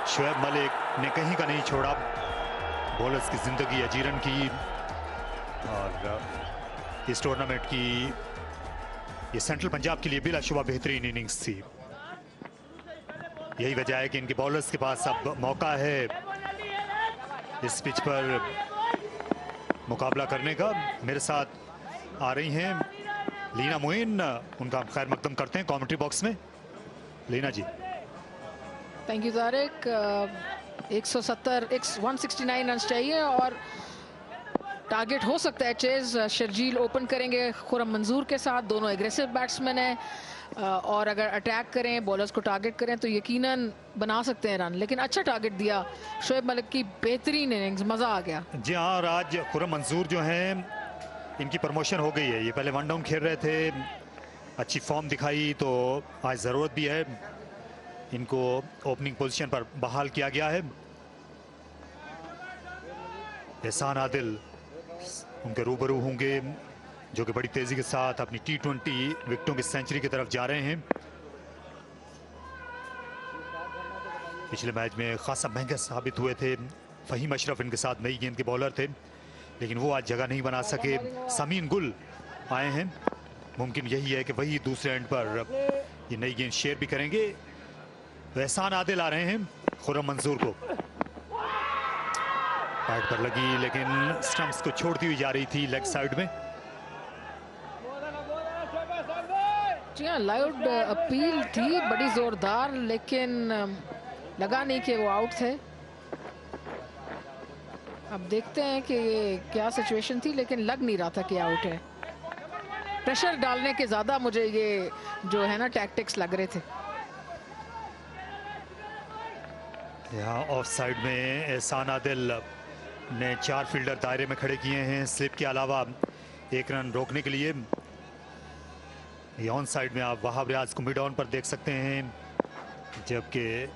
शोएब मलिक ने कहीं का नहीं छोड़ा, बॉलर्स की जिंदगी अजीरन की। और इस टूर्नामेंट की ये सेंट्रल पंजाब के लिए बिलाशुबा बेहतरीन इनिंग्स थी। यही वजह है कि इनके बॉलर्स के पास अब मौका है इस पिच पर मुकाबला करने का। मेरे साथ आ रही हैं लीना मोइन, उनका हम खैर मकदम करते हैं कमेंट्री बॉक्स में। Leena ji. Thank you Tariq. 169 run चाहिए और टारगेट हो सकता है चेज। शर्जील ओपन करेंगे खुरम मंजूर के साथ, दोनों एग्रेसिव बैट्समैन हैं और अगर अटैक करें, बॉलर्स को टारगेट करें तो यकीनन बना सकते हैं रन। लेकिन अच्छा टारगेट दिया शोएब मलिक की, बेहतरीन इनिंग्स, मजा आ गया। जी हाँ, और आज खुरम मंजूर जो हैं इनकी प्रमोशन हो गई है। ये पहले वन डाउन खेल रहे थे, अच्छी फॉर्म दिखाई, तो आज ज़रूरत भी है, इनको ओपनिंग पोजीशन पर बहाल किया गया है। एहसान आदिल उनके रूबरू होंगे, जो कि बड़ी तेजी के साथ अपनी T20 विकेटों की सेंचुरी की तरफ जा रहे हैं। पिछले मैच में खासा महंगे साबित हुए थे। फहीम अशरफ इनके साथ नई गेंद के बॉलर थे, लेकिन वो आज जगह नहीं बना सके। समीन गुल आए हैं, मुमकिन यही है कि वही दूसरे एंड पर ये नई गेंद शेयर भी करेंगे। एहसान आदिल आ रहे हैं खुरम मंजूर को, पैड पर लगी लेकिन स्टंप्स को छोड़ती हुई जा रही थी लेग साइड में। जी हाँ, लाउड अपील थी बड़ी जोरदार, लेकिन लगा नहीं कि वो आउट थे। अब देखते हैं कि ये क्या सिचुएशन थी, लेकिन लग नहीं रहा था कि आउट है। प्रेशर डालने के ज्यादा मुझे ये जो है ना टैक्टिक्स लग रहे थे। यहाँ ऑफ साइड में एहसान आदिल ने 4 फील्डर दायरे में खड़े किए हैं स्लिप के अलावा 1 रन रोकने के लिए। ये ऑन साइड में आप वहाब रियाज को मिड ऑन पर देख सकते हैं, जबकि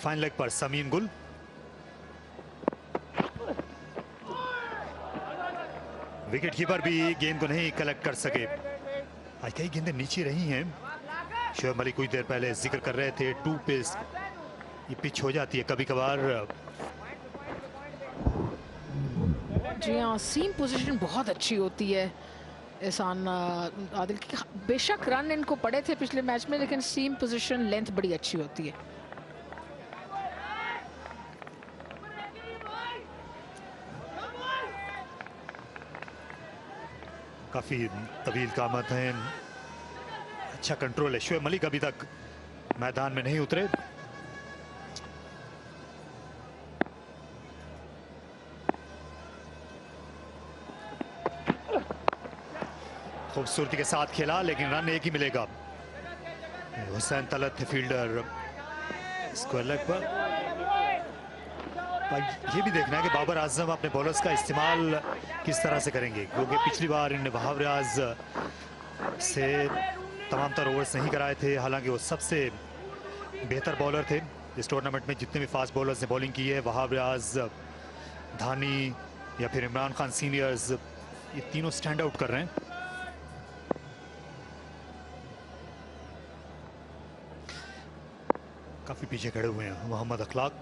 फाइन लेग पर समीन गुल। विकेट कीपर भी गेंद को नहीं कलेक्ट कर सके। आज कई गेंदें नीचे रही हैं। शोएब मलिक कुछ देर पहले जिक्र कर रहे थे 2 पेस ये पिच हो जाती है कभी कभार। जी हाँ, सीम पोजीशन बहुत अच्छी होती है एहसान आदिल की। बेशक रन इनको पड़े थे पिछले मैच में, लेकिन सीम पोजीशन लेंथ बड़ी अच्छी होती है। काफी तवील कामत हैं, अच्छा कंट्रोल है। शोएब मलिक अभी तक मैदान में नहीं उतरे। खूबसूरती के साथ खेला, लेकिन रन एक ही मिलेगा। हुसैन तलत थे फील्डर स्क्वायर लेग पर। ये भी देखना है कि बाबर आजम अपने बॉलर्स का इस्तेमाल किस तरह से करेंगे, क्योंकि पिछली बार इन्होंने वहाब रियाज से तमाम तर ओवर्स नहीं कराए थे। हालांकि वो सबसे बेहतर बॉलर थे इस टूर्नामेंट में। जितने भी फास्ट बॉलर्स ने बॉलिंग की है, वहाब रियाज, धानी या फिर इमरान खान सीनियर्स, ये तीनों स्टैंड आउट कर रहे हैं। काफी पीछे खड़े हुए हैं मोहम्मद अखलाक।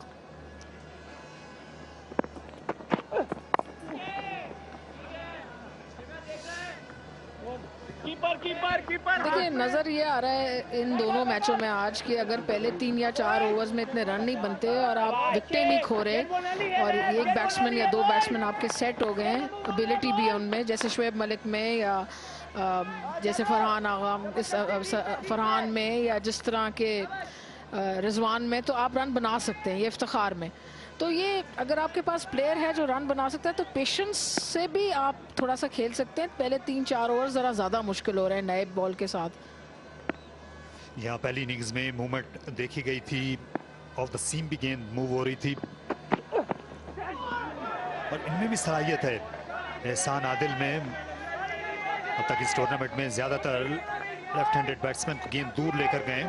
देखिए, नजर ये आ रहा है इन दोनों मैचों में आज कि अगर पहले 3 या 4 ओवर्स में इतने रन नहीं बनते और आप विकेटें नहीं खो रहे और एक बैट्समैन या 2 बैट्समैन आपके सेट हो गए हैं, एबिलिटी भी है उनमें, जैसे शोएब मलिक में या जैसे फरहान में या जिस तरह के रिजवान में, तो आप रन बना सकते हैं। ये इफ्तिखार में तो ये अगर आपके पास प्लेयर है जो रन बना सकता है, तो पेशेंस से भी आप थोड़ा सा खेल सकते हैं। पहले 3-4 ओवर ज़रा ज़्यादा मुश्किल हो रहे हैं नए बॉल के साथ। यहाँ पहली इनिंग्स में मूवमेंट देखी गई थी ऑफ द सीम भी गेंद मूव हो रही थी और इनमें भी सलाहियत है। एहसान आदिल में अब तक इस टूर्नामेंट में ज्यादातर लेफ्ट हैंडेड बैट्समैन को गेंद दूर लेकर गए।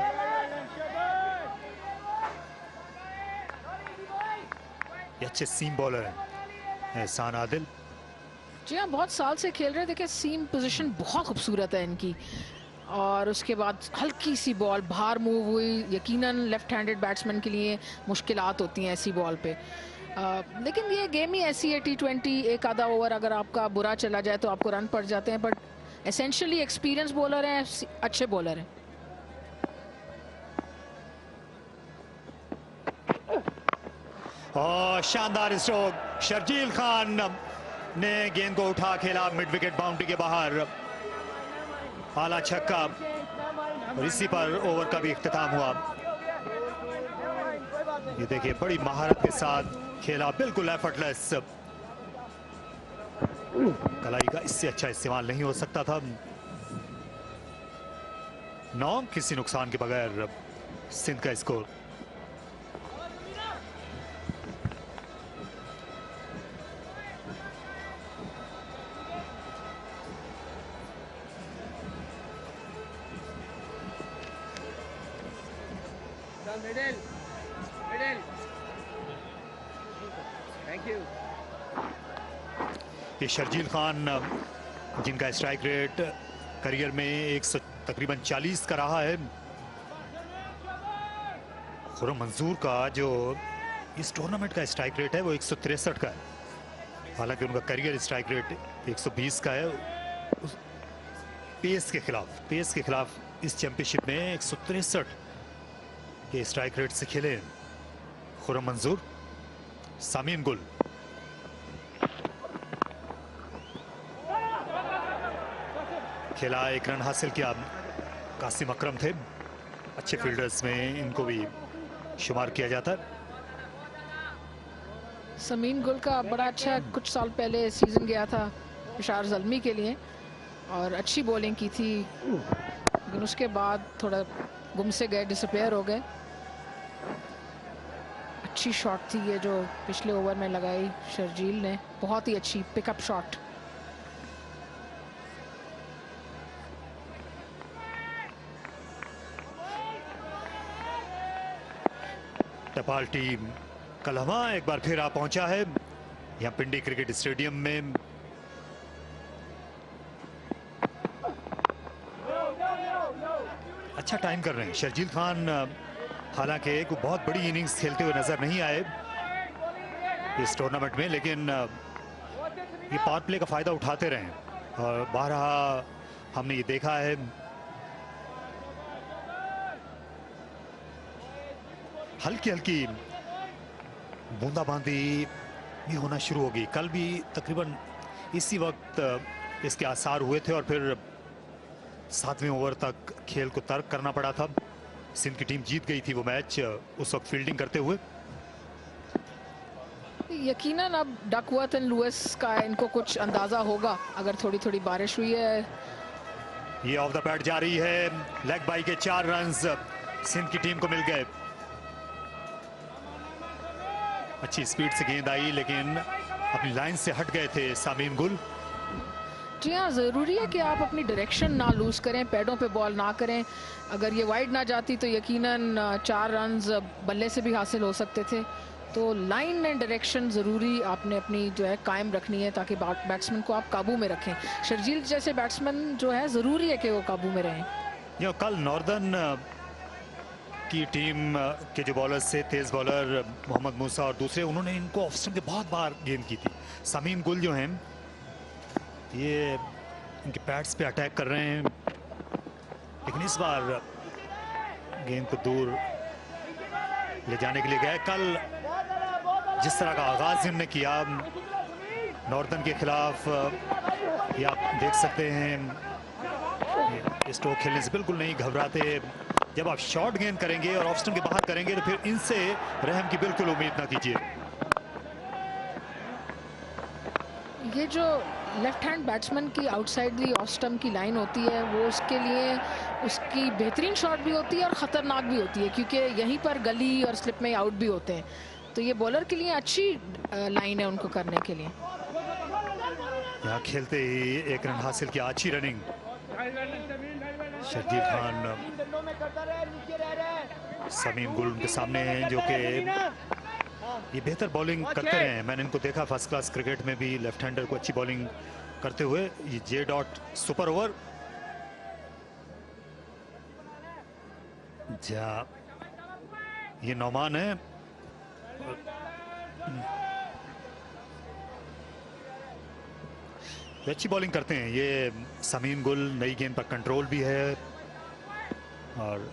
ये अच्छे सीम बॉलर हैं एहसान आदिल। जी हाँ, बहुत साल से खेल रहे हैं। देखिए सीम पोजीशन बहुत खूबसूरत है इनकी, और उसके बाद हल्की सी बॉल बाहर मूव हुई। यकीनन लेफ्ट हैंडेड बैट्समैन के लिए मुश्किलात होती हैं ऐसी बॉल पे, लेकिन ये गेम ही ऐसी है T20। एक आधा ओवर अगर आपका बुरा चला जाए तो आपको रन पड़ जाते हैं, बट एसेंशियली एक्सपीरियंस बॉलर हैं, अच्छे बॉलर हैं। और शानदार स्ट्रोक, शर्जील खान ने गेंद को उठा खेला मिड विकेट बाउंड्री के बाहर, आला छक्का, और इसी पर ओवर का भी इख्तिताम हुआ। ये देखिए बड़ी महारत के साथ खेला, बिल्कुल एफर्टलेस। कलाई का इससे अच्छा इस्तेमाल नहीं हो सकता था। 9 किसी नुकसान के बगैर सिंध का score. Middle middle, thank you. ये शर्जील खान जिनका स्ट्राइक रेट करियर में तकरीबन 140 का रहा है। खुरम मंजूर का जो इस टूर्नामेंट का स्ट्राइक रेट है वो 163 का है, हालांकि उनका करियर स्ट्राइक रेट 120 का है। पेस के खिलाफ इस चैंपियनशिप में 163 के स्ट्राइक रेट से खेले खुरम मंजूर। सामीन गुल, खेला, एक रन हासिल किया। कासिम अकरम थे, अच्छे फील्डर्स में इनको भी शुमार किया जाता। समीन गुल का बड़ा अच्छा कुछ साल पहले सीजन गया था इशार ज़ल्मी के लिए और अच्छी बॉलिंग की थी, लेकिन उसके बाद थोड़ा गुम से गए, डिसअपेयर हो गए। अच्छी शॉट थी ये जो पिछले ओवर में लगाई शर्जील ने, बहुत ही अच्छी पिकअप शॉट। नेपाल टीम कलहवा एक बार फिर आ पहुंचा है यहाँ पिंडी क्रिकेट स्टेडियम में। अच्छा टाइम कर रहे हैं शर्जील खान, हालांकि एक बहुत बड़ी इनिंग्स खेलते हुए नजर नहीं आए इस टूर्नामेंट में, लेकिन ये पावर प्ले का फायदा उठाते रहे और बारहा हमने ये देखा है। हल्की हल्की बूंदाबांदी भी होना शुरू होगी। कल भी तकरीबन इसी वक्त इसके आसार हुए थे और फिर 7वें ओवर तक खेल को तर्क करना पड़ा था। सिंध की टीम जीत गई थी वो मैच उस वक्त फील्डिंग करते हुए। यकीनन अब डकवर्थ एंड लुइस का इनको कुछ अंदाजा होगा अगर थोड़ी थोड़ी बारिश हुई है। ये ऑफ द पैड जा रही है, लेग बाई के 4 रन्स सिंध की टीम को मिल गए। अच्छी स्पीड से गेंद आई लेकिन अपनी लाइन से हट गए थे सामीन गुल। जी हाँ, ज़रूरी है कि आप अपनी डायरेक्शन ना लूज करें, पैडों पे बॉल ना करें। अगर ये वाइड ना जाती तो यकीनन 4 रन्स बल्ले से भी हासिल हो सकते थे। तो लाइन एंड डायरेक्शन ज़रूरी आपने अपनी जो है कायम रखनी है ताकि बैट्समैन को आप काबू में रखें। शर्जील जैसे बैट्समैन जो है ज़रूरी है कि वो काबू में रहें। ये कल नॉर्दर्न की टीम के जो बॉलर्स थे, तेज बॉलर मोहम्मद मूसा और दूसरे, उन्होंने इनको ऑफ स्टंप के बहुत बार गेंद की थी। समीम गुल जो हैं ये इनके पैड्स पे अटैक कर रहे हैं, लेकिन इस बार गेंद को दूर ले जाने के लिए गए। कल जिस तरह का आगाज इन्होंने किया नॉर्दर्न के खिलाफ, ये आप देख सकते हैं, स्ट्रोक खेलने से बिल्कुल नहीं घबराते। जब आप शॉर्ट गेंद करेंगे और ऑफ स्टंप के बाहर करेंगे तो फिर इनसे रहम की बिल्कुल उम्मीद ना कीजिए। ये जो लेफ्ट हैंड बैट्समैन की आउटसाइड दी ऑफ स्टंप की लाइन होती है वो उसके लिए उसकी बेहतरीन शॉट भी होती है और ख़तरनाक भी होती है, क्योंकि यहीं पर गली और स्लिप में आउट भी होते हैं। तो ये बॉलर के लिए अच्छी लाइन है उनको करने के लिए। यहाँ खेलते ही एक रन हासिल किया, अच्छी रनिंग शर्जील खान, समीम गुल उनके सामने हैं जो कि ये बेहतर बॉलिंग करते रहे हैं। मैंने इनको देखा फर्स्ट क्लास क्रिकेट में भी लेफ्ट हैंडर को अच्छी बॉलिंग करते हुए। ये J. सुपर ओवर जा ये नौमान है, अच्छी बॉलिंग करते हैं ये समीम गुल। नई गेंद पर कंट्रोल भी है और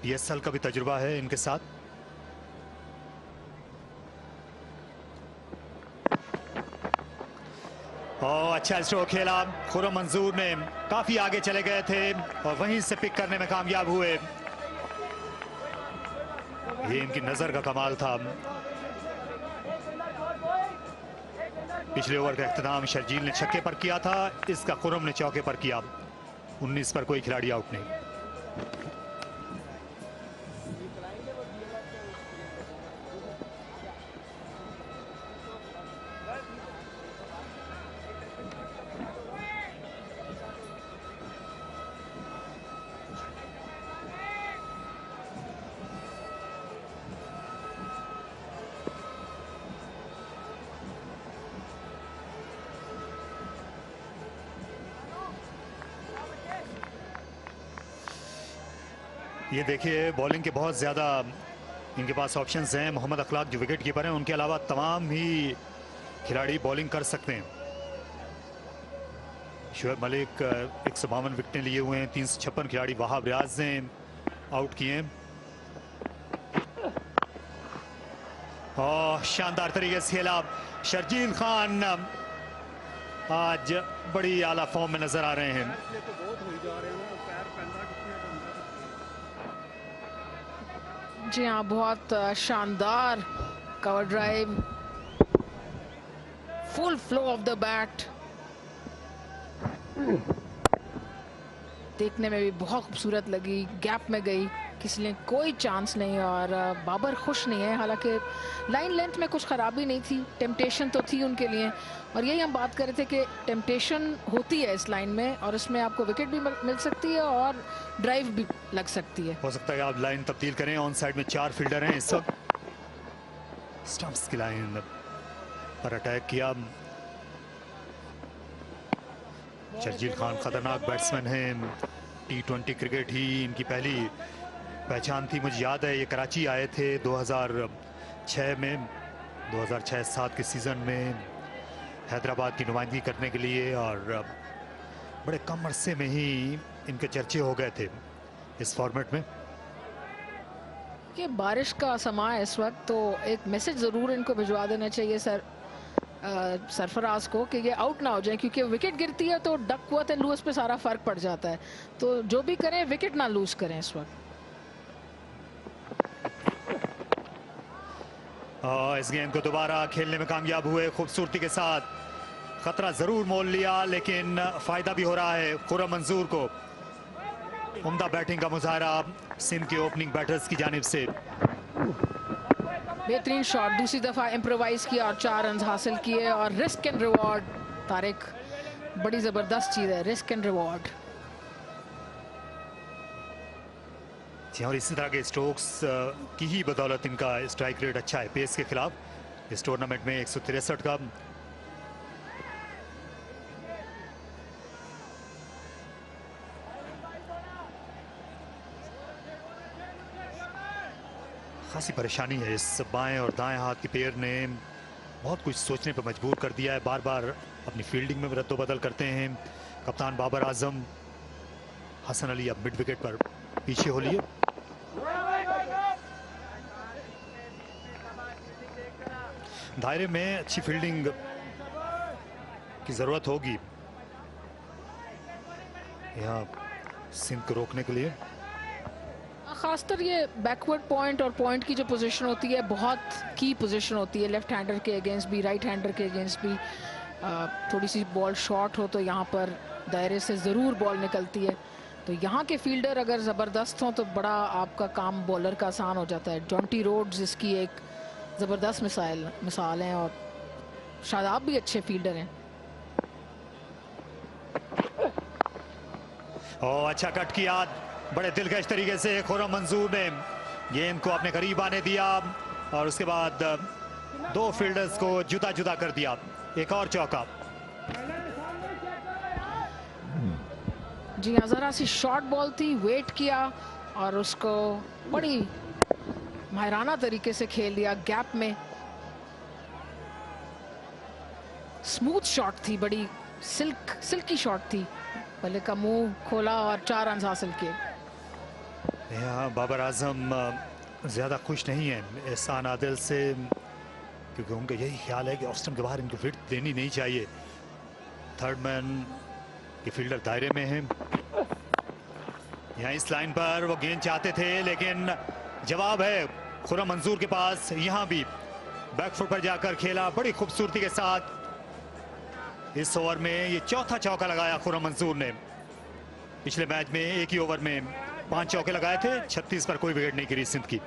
PSL का भी तजुर्बा है इनके साथ। अच्छा स्ट्रोक खेला खुर्रम मंजूर ने, काफी आगे चले गए थे और वहीं से पिक करने में कामयाब हुए। ये इनकी नजर का कमाल था। पिछले ओवर का इख्तिताम शर्जील ने छक्के पर किया था, इसका खुर्रम ने चौके पर किया। 19 पर कोई खिलाड़ी आउट नहीं। ये देखिए बॉलिंग के बहुत ज़्यादा इनके पास ऑप्शंस हैं। मोहम्मद अखलाक जो विकेट कीपर हैं, उनके अलावा तमाम ही खिलाड़ी बॉलिंग कर सकते हैं। शुएब मलिक 152 विकेटें लिए हुए हैं, 356 खिलाड़ी। वहाब रियाज ने आउट किए हैं। और शानदार तरीके से खेला शर्जील खान, आज बड़ी आला फॉर्म में नजर आ रहे हैं। जी हाँ, बहुत शानदार cover drive, full flow of the bat, देखने में भी बहुत खूबसूरत लगी। गैप में गई, किसी ने कोई चांस नहीं और बाबर खुश नहीं है। हालांकि लाइन लेंथ में कुछ खराबी नहीं थी, टेम्पटेशन तो थी उनके लिए और यही हम बात कर रहे थे कि टेम्पटेशन होती है इस लाइन में और इसमें आपको विकेट भी मिल सकती है और ड्राइव भी लग सकती है। हो सकता है आप लाइन तब्दील करें। ऑन साइड में 4 फील्डर हैं इस वक्त। स्टंप्स की लाइन पर अटैक किया। शर्जील खान खतरनाक बैट्समैन हैं। T20 क्रिकेट ही इनकी पहली पहचान थी। मुझे याद है ये कराची आए थे 2006 में, 2006-07 के सीजन में हैदराबाद की नुमाइंदगी करने के लिए और बड़े कम अरसे में ही इनके चर्चे हो गए थे इस फॉर्मेट में। ये बारिश का समय है इस वक्त, तो एक मैसेज जरूर इनको भिजवा देना चाहिए सरफराज को कि ये आउट ना हो जाए, क्योंकि विकेट गिरती है तो डकवर्थ एंड लुइस पे सारा फर्क पड़ जाता है। तो जो भी करें विकेट ना लूज करें इस वक्त। इस गेंद को दोबारा खेलने में कामयाब हुए खूबसूरती के साथ। खतरा जरूर मोल लिया लेकिन फायदा भी हो रहा है खुर्रम मंजूर को। उम्दा बैटिंग का मुजाहरा सिंध के ओपनिंग बैटर्स की जानिब से। बेहतरीन शॉट, दूसरी दफा इम्प्रोवाइज किया और 4 रन हासिल किए और रिस्क एंड रिवॉर्ड। तारिक, बड़ी जबरदस्त चीज है रिस्क एंड रिवॉर्ड। और इसी तरह के स्ट्रोक्स की ही बदौलत इनका स्ट्राइक रेट अच्छा है पेस के खिलाफ इस टूर्नामेंट में। 163 का खासी परेशानी है इस बाएं और दाएं हाथ के पैर ने। बहुत कुछ सोचने पर मजबूर कर दिया है। बार बार अपनी फील्डिंग में रद्दोबदल करते हैं। कप्तान बाबर आजम। हसन अली अब मिड विकेट पर पीछे हो लिए। दायरे में अच्छी फील्डिंग की जरूरत होगी यहाँ सिंध को रोकने के लिए। खासकर ये बैकवर्ड पॉइंट और पॉइंट की जो पोजीशन होती है बहुत की पोजीशन होती है, लेफ्ट हैंडर के अगेंस्ट भी, राइट हैंडर के अगेंस्ट भी। थोड़ी सी बॉल शॉर्ट हो तो यहाँ पर दायरे से ज़रूर बॉल निकलती है। तो यहाँ के फील्डर अगर ज़बरदस्त हों तो बड़ा आपका काम बॉलर का आसान हो जाता है। जॉन्टी रोड्स इसकी एक ज़बरदस्त मिसाल हैं और शादाब भी अच्छे फील्डर हैं। अच्छा कट किया बड़े दिलकश तरीके से खुर्रम मंजूर ने गेंद को अपने करीब आने दिया और उसके बाद दो फील्डर्स को जुदा जुदा कर दिया। एक और चौका। जी हाँ, जरा सी शॉर्ट बॉल थी, वेट किया और उसको बड़ी माहिराना तरीके से खेल दिया गैप में। स्मूथ शॉट थी, बड़ी सिल्की शॉट थी। पहले का मुंह खोला और 4 रन हासिल किए। यहाँ बाबर आजम ज्यादा खुश नहीं है एहसान आदिल से, क्योंकि उनका यही ख्याल है कि ऑफ स्टंप के बाहर इनको विड्थ देनी नहीं चाहिए। थर्ड मैन के फील्डर दायरे में है। यहाँ इस लाइन पर वो गेंद चाहते थे लेकिन जवाब है खुर्रम मंजूर के पास। यहाँ भी बैकफुट पर जाकर खेला बड़ी खूबसूरती के साथ। इस ओवर में ये चौथा चौका लगाया खुर्रम मंजूर ने। पिछले मैच में एक ही ओवर में 5 चौके लगाए थे। 36 पर कोई विकेट नहीं गिरी सिंध की।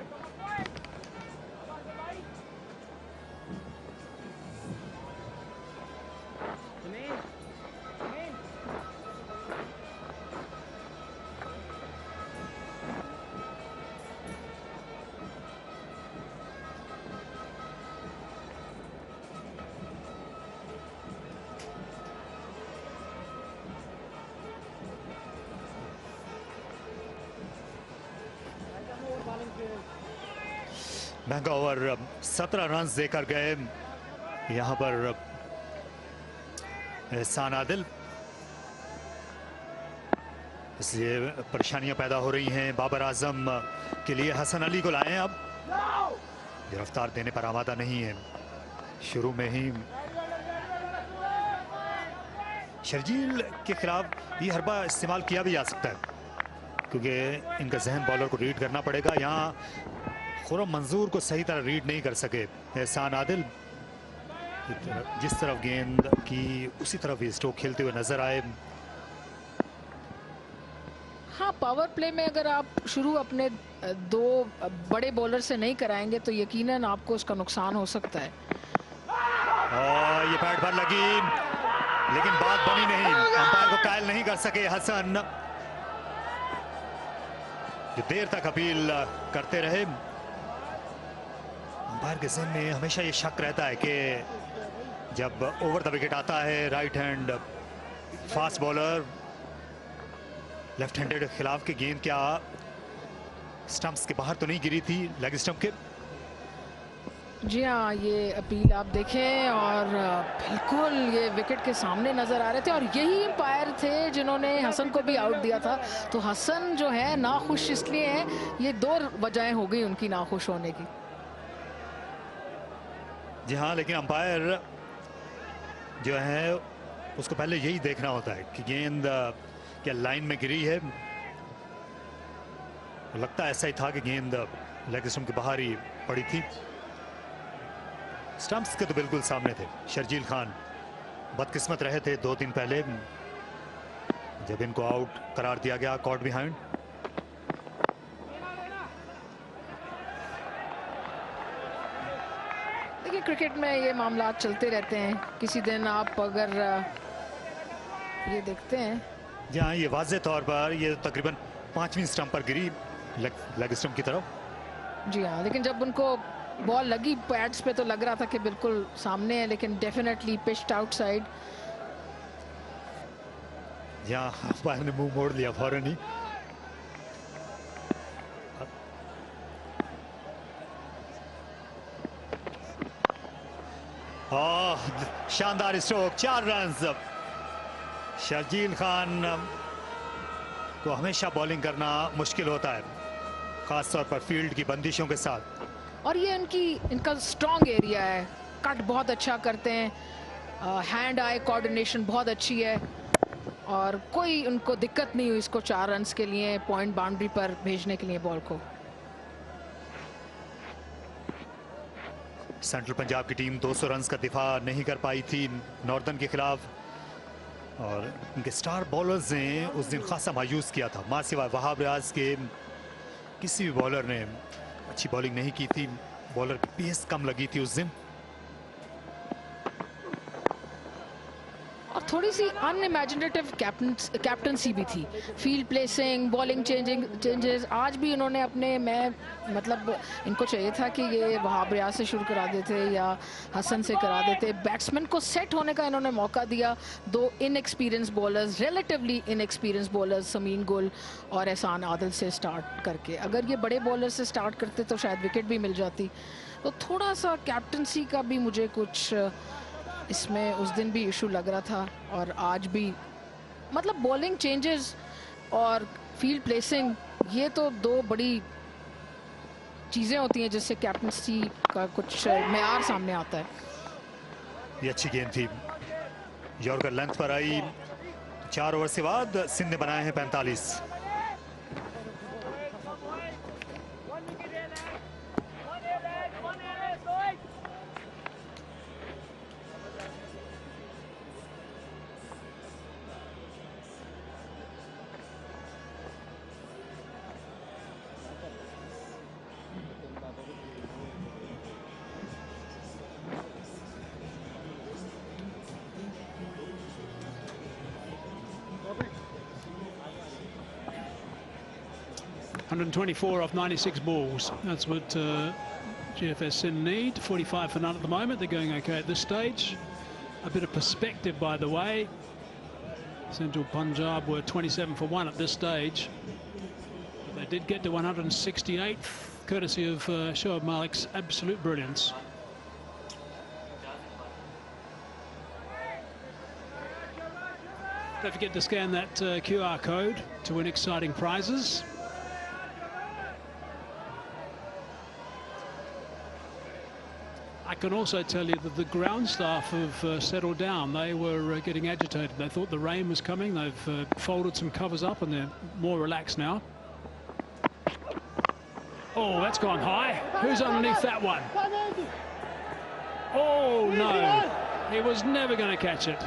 महंगा ओवर 17 रन देकर गए यहां पर एहसान आदिल। इसलिए परेशानियां पैदा हो रही हैं बाबर आजम के लिए। हसन अली को लाएं, अब गिरफ्तार देने पर आमादा नहीं है। शुरू में ही शर्जील के खिलाफ ये हरबा इस्तेमाल किया भी जा सकता है, क्योंकि इनका जहन बॉलर को रीड करना पड़ेगा। यहाँ खुर्रम मंजूर को सही तरह रीड नहीं कर सके एहसान आदिल। जिस तरफ गेंद की उसी तरफ ही स्ट्रोक खेलते हुए नजर आए। हाँ, पावर प्ले में अगर आप शुरू अपने 2 बड़े बॉलर से नहीं कराएंगे तो यकीनन आपको उसका नुकसान हो सकता है। और ये पैड पर लगी लेकिन बात बनी नहीं। अंपायर को कायल नहीं कर सके हसन, जो देर तक अपील करते रहे। अंपायर के ज़हन में हमेशा ये शक रहता है कि जब ओवर द विकेट आता है right hand fast bowler left handed के खिलाफ की गेंद क्या स्टंप्स के बाहर तो नहीं गिरी थी, लेग स्टंप के। जी हाँ, ये अपील आप देखें और बिल्कुल ये विकेट के सामने नजर आ रहे थे और यही अंपायर थे जिन्होंने हसन को भी आउट दिया था। तो हसन जो है नाखुश इसलिए है, ये 2 वजहें हो गई उनकी नाखुश होने की। जी हाँ, लेकिन अंपायर जो है उसको पहले यही देखना होता है कि गेंद क्या लाइन में गिरी है। लगता ऐसा ही था कि गेंद लेग स्टंप के बाहर ही पड़ी थी। स्टंप्स के तो बिल्कुल सामने थे। शर्जील खान बदकिस्मत रहे थे 2 दिन पहले जब इनको आउट करार दिया गया कॉट बिहाइंड। देखिए, क्रिकेट में ये मामला चलते रहते हैं। किसी दिन आप अगर ये देखते हैं, जी हाँ, ये वाज़े तौर पर ये तकरीबन 5वीं स्टंप पर गिरी लेग स्टंप की तरफ। जी हाँ, लेकिन जब उनको बॉल लगी पैड्स पे तो लग रहा था कि बिल्कुल सामने है, लेकिन डेफिनेटली पिच्ड आउटसाइड। यहाँ अंपायर ने मुंह मोड़ लिया फौरन ही। शानदार स्ट्रोक, 4 रन। शर्जील खान को हमेशा बॉलिंग करना मुश्किल होता है, खासतौर पर फील्ड की बंदिशों के साथ। और ये इनका स्ट्रॉन्ग एरिया है। कट बहुत अच्छा करते हैं, हैंड आई कोऑर्डिनेशन बहुत अच्छी है और कोई उनको दिक्कत नहीं हुई इसको 4 रन के लिए पॉइंट बाउंड्री पर भेजने के लिए बॉल को। सेंट्रल पंजाब की टीम 200 रन्स का दिफा नहीं कर पाई थी नॉर्दर्न के खिलाफ, और उनके स्टार बॉलर्स ने उस दिन खासा मायूस किया था। मां सिवाय वहाब रियाज के किसी भी बॉलर ने अच्छी बॉलिंग नहीं की थी, बॉलर की पेस कम लगी थी उस दिन। और थोड़ी सी अनइमेजिनेटिव कैप्टनसी भी थी, फील्ड प्लेसिंग, बॉलिंग चेंजेस। आज भी इन्होंने अपने, मतलब इनको चाहिए था कि ये वहाब रियाज से शुरू करा देते या हसन से करा देते। बैट्समैन को सेट होने का इन्होंने मौका दिया। दो inexperience bowlers, relatively inexperience bowlers, Sameen गुल और एहसान आदिल से स्टार्ट करके, अगर ये बड़े बॉलर से स्टार्ट करते तो शायद विकेट भी मिल जाती। तो थोड़ा सा कैप्टनसी का भी मुझे कुछ इसमें उस दिन भी इशू लग रहा था, और आज भी। मतलब बॉलिंग चेंजेस और फील्ड प्लेसिंग, ये तो दो बड़ी चीजें होती हैं जिससे कैप्टनसी का कुछ मेयार सामने आता है। ये अच्छी गेंद थी, यॉर्कर लेंथ पर आई। 4 ओवर के बाद सिंध ने बनाए हैं 45। $124 off 96 balls. That's what GFS Sindh need. 45 for none at the moment. They're going okay at this stage. A bit of perspective, by the way. Central Punjab were 27 for 1 at this stage. But they did get to 168th, courtesy of Shoaib Malik's absolute brilliance. Don't forget to scan that QR code to win exciting prizes. I can also tell you that the ground staff have settled down. They were getting agitated. They thought the rain was coming. They've folded some covers up and they're more relaxed now. Oh, that's gone high. Who's underneath that one? Oh, no. He was never going to catch it.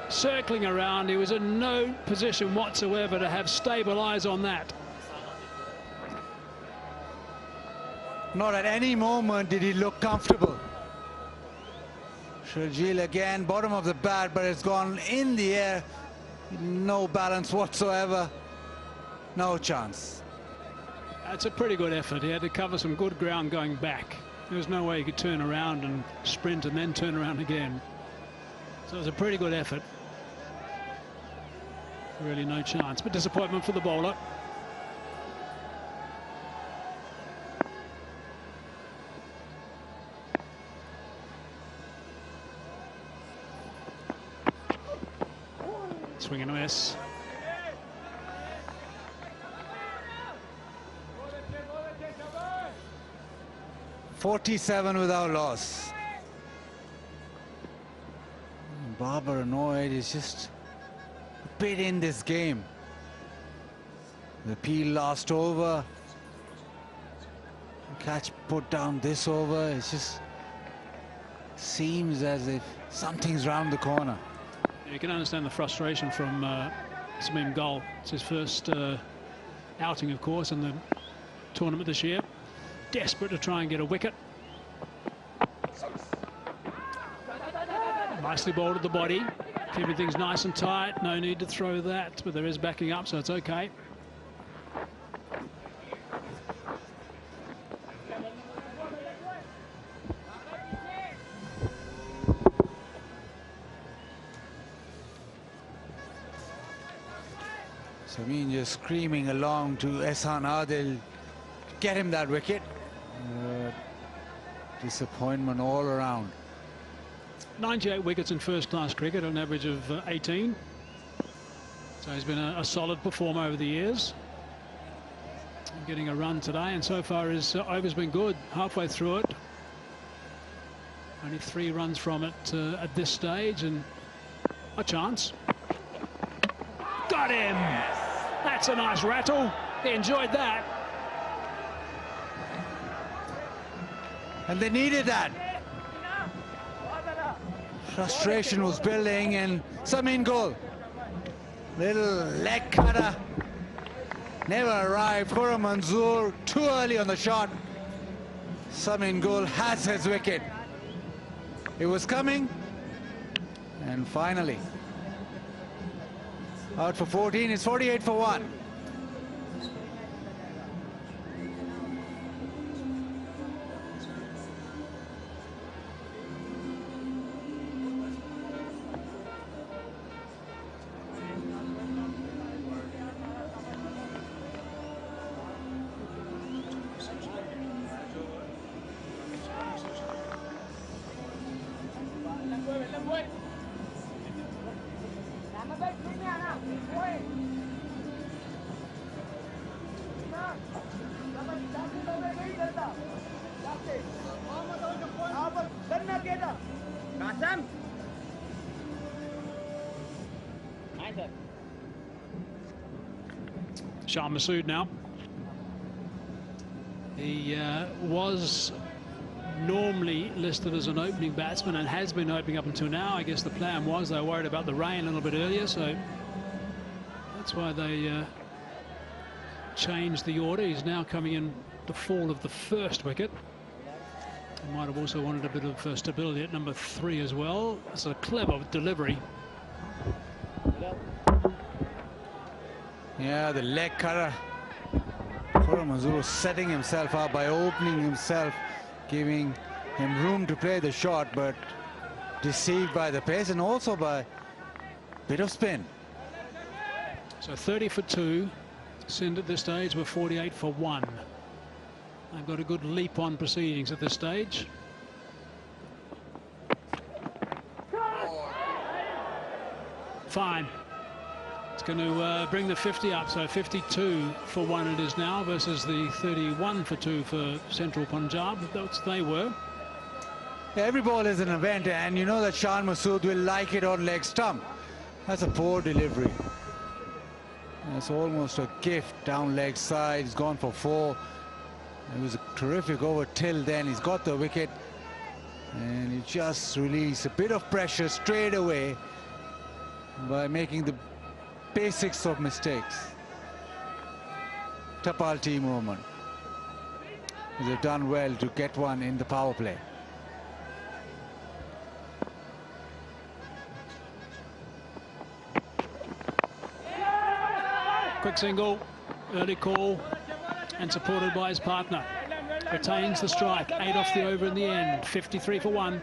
Circling around, he was in no position whatsoever to have stable eyes on that. Not at any moment did he look comfortable. Sharjeel again, bottom of the bat, but it's gone in the air. No balance whatsoever. No chance. That's a pretty good effort. He had to cover some good ground going back. There was no way he could turn around and sprint and then turn around again. So it was a pretty good effort. Really no chance, but disappointment for the bowler. Swing and a miss. .47 without loss. Babar annoyed. He's just a bit in this game. The peel last over. Catch put down this over. It just seems as if something's round the corner. You can understand the frustration from Sameem Gul. It's his first outing, of course, in the tournament this year. Desperate to try and get a wicket. Nicely bowled at the body, keeping things nice and tight. No need to throw that, but there is backing up, so it's okay. Sameem just screaming along to Ehsan Adil, get him that wicket. Disappointment all around. 98 wickets in first-class cricket, an average of 18. So he's been a solid performer over the years. Getting a run today, and so far his over's been good. Halfway through it, only 3 runs from it at this stage, and a chance. Got him! That's a nice rattle. He enjoyed that. And they needed that. Frustration was building, and Samin goal. Little leg cutter. Never arrived. Khurram Manzoor too early on the shot. Samin goal has his wicket. It was coming. And finally, out for 14. It's 48 for 1. Shah Masood now. He was normally listed as an opening batsman and has been opening up until now. I guess the plan was they were worried about the rain a little bit earlier, so that's why they changed the order. He's now coming in the fall of the first wicket. He might have also wanted a bit of stability at number 3 as well. It's a clever delivery. Yeah, the leg cutter. Khurram Manzoor setting himself up by opening himself, giving him room to play the shot, but deceived by the pace and also by a bit of spin. So 30 for 2. Sindh at this stage were 48 for 1. They've got a good leap on proceedings at this stage. Fine. It's going to bring the 50 up, so 52 for 1 it is now versus the 31 for 2 for Central Punjab. That's they were. Yeah, every ball is an event, and you know that Shan Masood will like it on leg stump. That's a poor delivery. It's almost a gift down leg side. He's gone for 4. It was a terrific over till then. He's got the wicket, and he just released a bit of pressure straight away by making the basics of mistakes. Tapal team moment. They've done well to get one in the power play. Quick single, early call, and supported by his partner. Retains the strike, 8 off the over in the end, 53 for 1.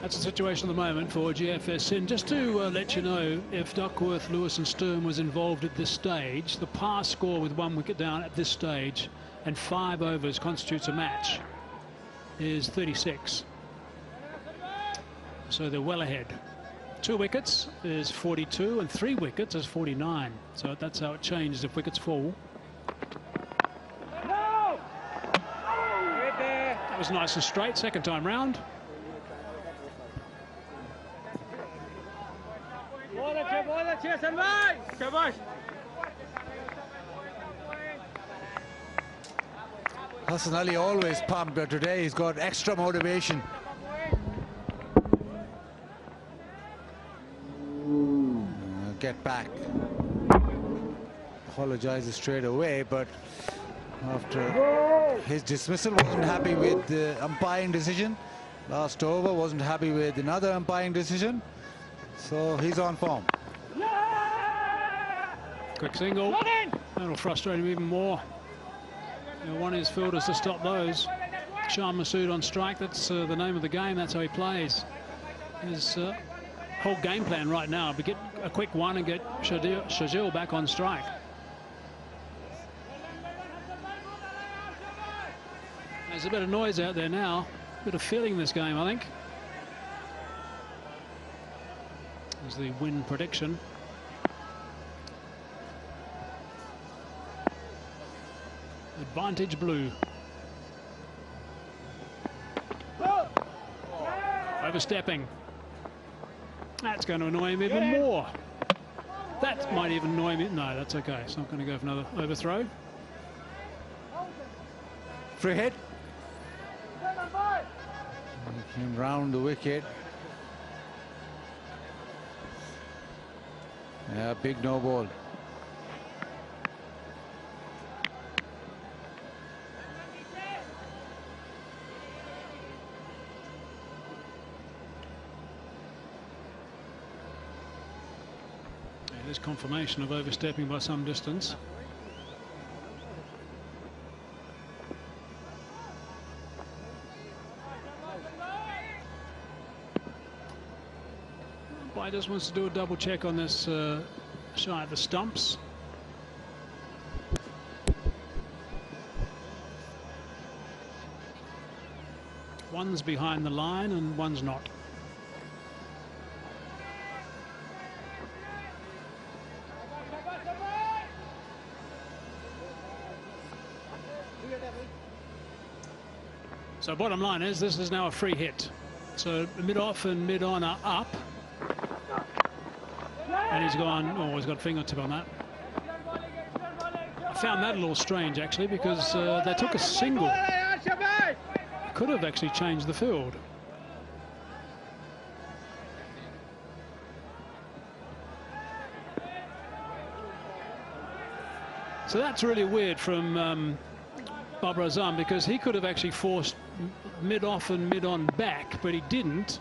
That's the situation at the moment for GFS Sindh. Just to let you know, if Duckworth, Lewis and Sturm was involved at this stage, the pass score with 1 wicket down at this stage and 5 overs constitutes a match is 36. So they're well ahead. 2 wickets is 42 and 3 wickets is 49. So that's how it changes if wickets fall. That was nice and straight second time round. Hassan Ali always pumped, but today he's got extra motivation. Get back. Apologizes straight away, but after his dismissal, wasn't happy with the umpiring decision. Last over, wasn't happy with another umpiring decision. So he's on form. Quick single. That'll frustrate him even more. He'll want his fielders to stop those. Shah Masood on strike. That's the name of the game. That's how he plays. His whole game plan right now, but get a quick one and get Shazil back on strike. There's a bit of noise out there now. A bit of feeling this game, I think. is the win prediction. Advantage blue. Overstepping. That's going to annoy him even more. That might even annoy me. No, that's okay. It's not going to go for another overthrow. Free hit. He came round the wicket. Yeah, big no ball. There's confirmation of overstepping by some distance. Umpire just wants to do a double check on this shy of the stumps. One's behind the line and one's not. So bottom line is this is now a free hit. So mid-off and mid-on are up. And he's gone, oh, he's got a fingertip on that. I found that a little strange actually because they took a single. Could have actually changed the field. So that's really weird from Babar Azam because he could have actually forced mid-off and mid-on back, but he didn't.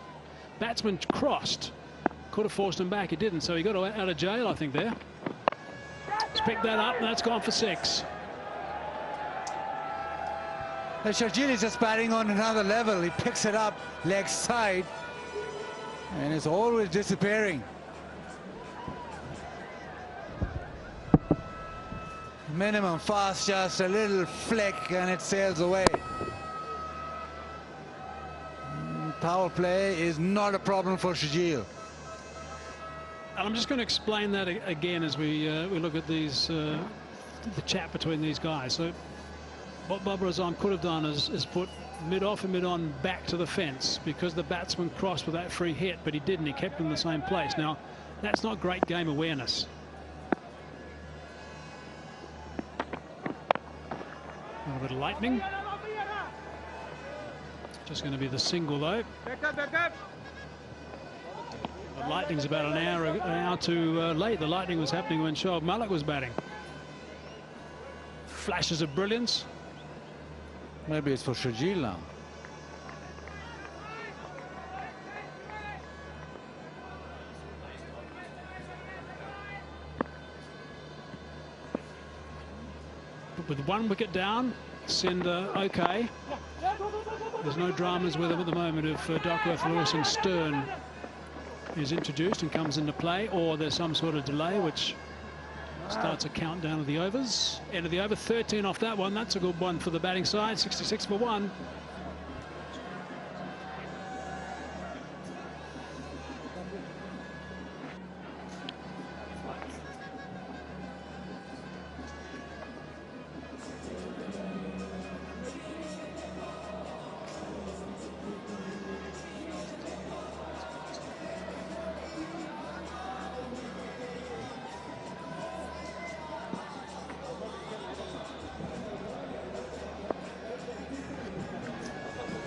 Batsman crossed. Could have forced him back, he didn't, so he got out of jail, I think, there. He's picked that up, and that's gone for 6. Sharjeel is just batting on another level. He picks it up, leg side, and it's always disappearing. Minimum fast, just a little flick, and it sails away. Power play is not a problem for Sharjeel. And I'm just going to explain that again as we look at these the chat between these guys. So what Babar Azam could have done is put mid-off and mid-on back to the fence because the batsman crossed with that free hit, but he didn't. He kept them in the same place. Now, that's not great game awareness. A little bit of lightning. Just going to be the single though. The lightning's about an hour too late. The lightning was happening when Shoaib Malik was batting. Flashes of brilliance. Maybe it's for Sharjeel now. But with 1 wicket down, Sindh okay. There's no dramas with him at the moment if Duckworth, Lewis and Stern is introduced and comes into play, or there's some sort of delay which starts a countdown of the overs. End of the over, 13 off that one. That's a good one for the batting side. 66 for 1.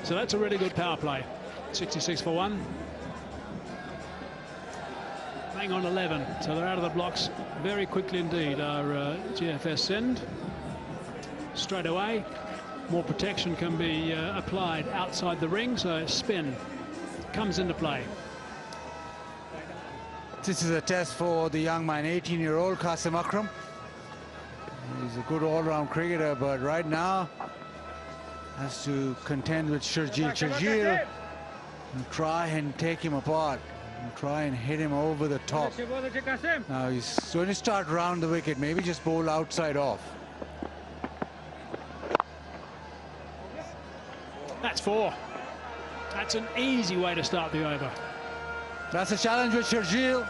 So that's a really good power play. 66 for 1. Hang on 11. So they're out of the blocks very quickly indeed, our GFS Sindh. Straight away, more protection can be applied outside the ring, so spin comes into play. This is a test for the young man, 18-year-old Qasim Akram. He's a good all-round cricketer, but right now has to contend with Sharjeel. Sharjeel and try and take him apart and try and hit him over the top. Now he's going to start round the wicket, maybe just bowl outside off. That's 4. That's an easy way to start the over. That's a challenge with Sharjeel.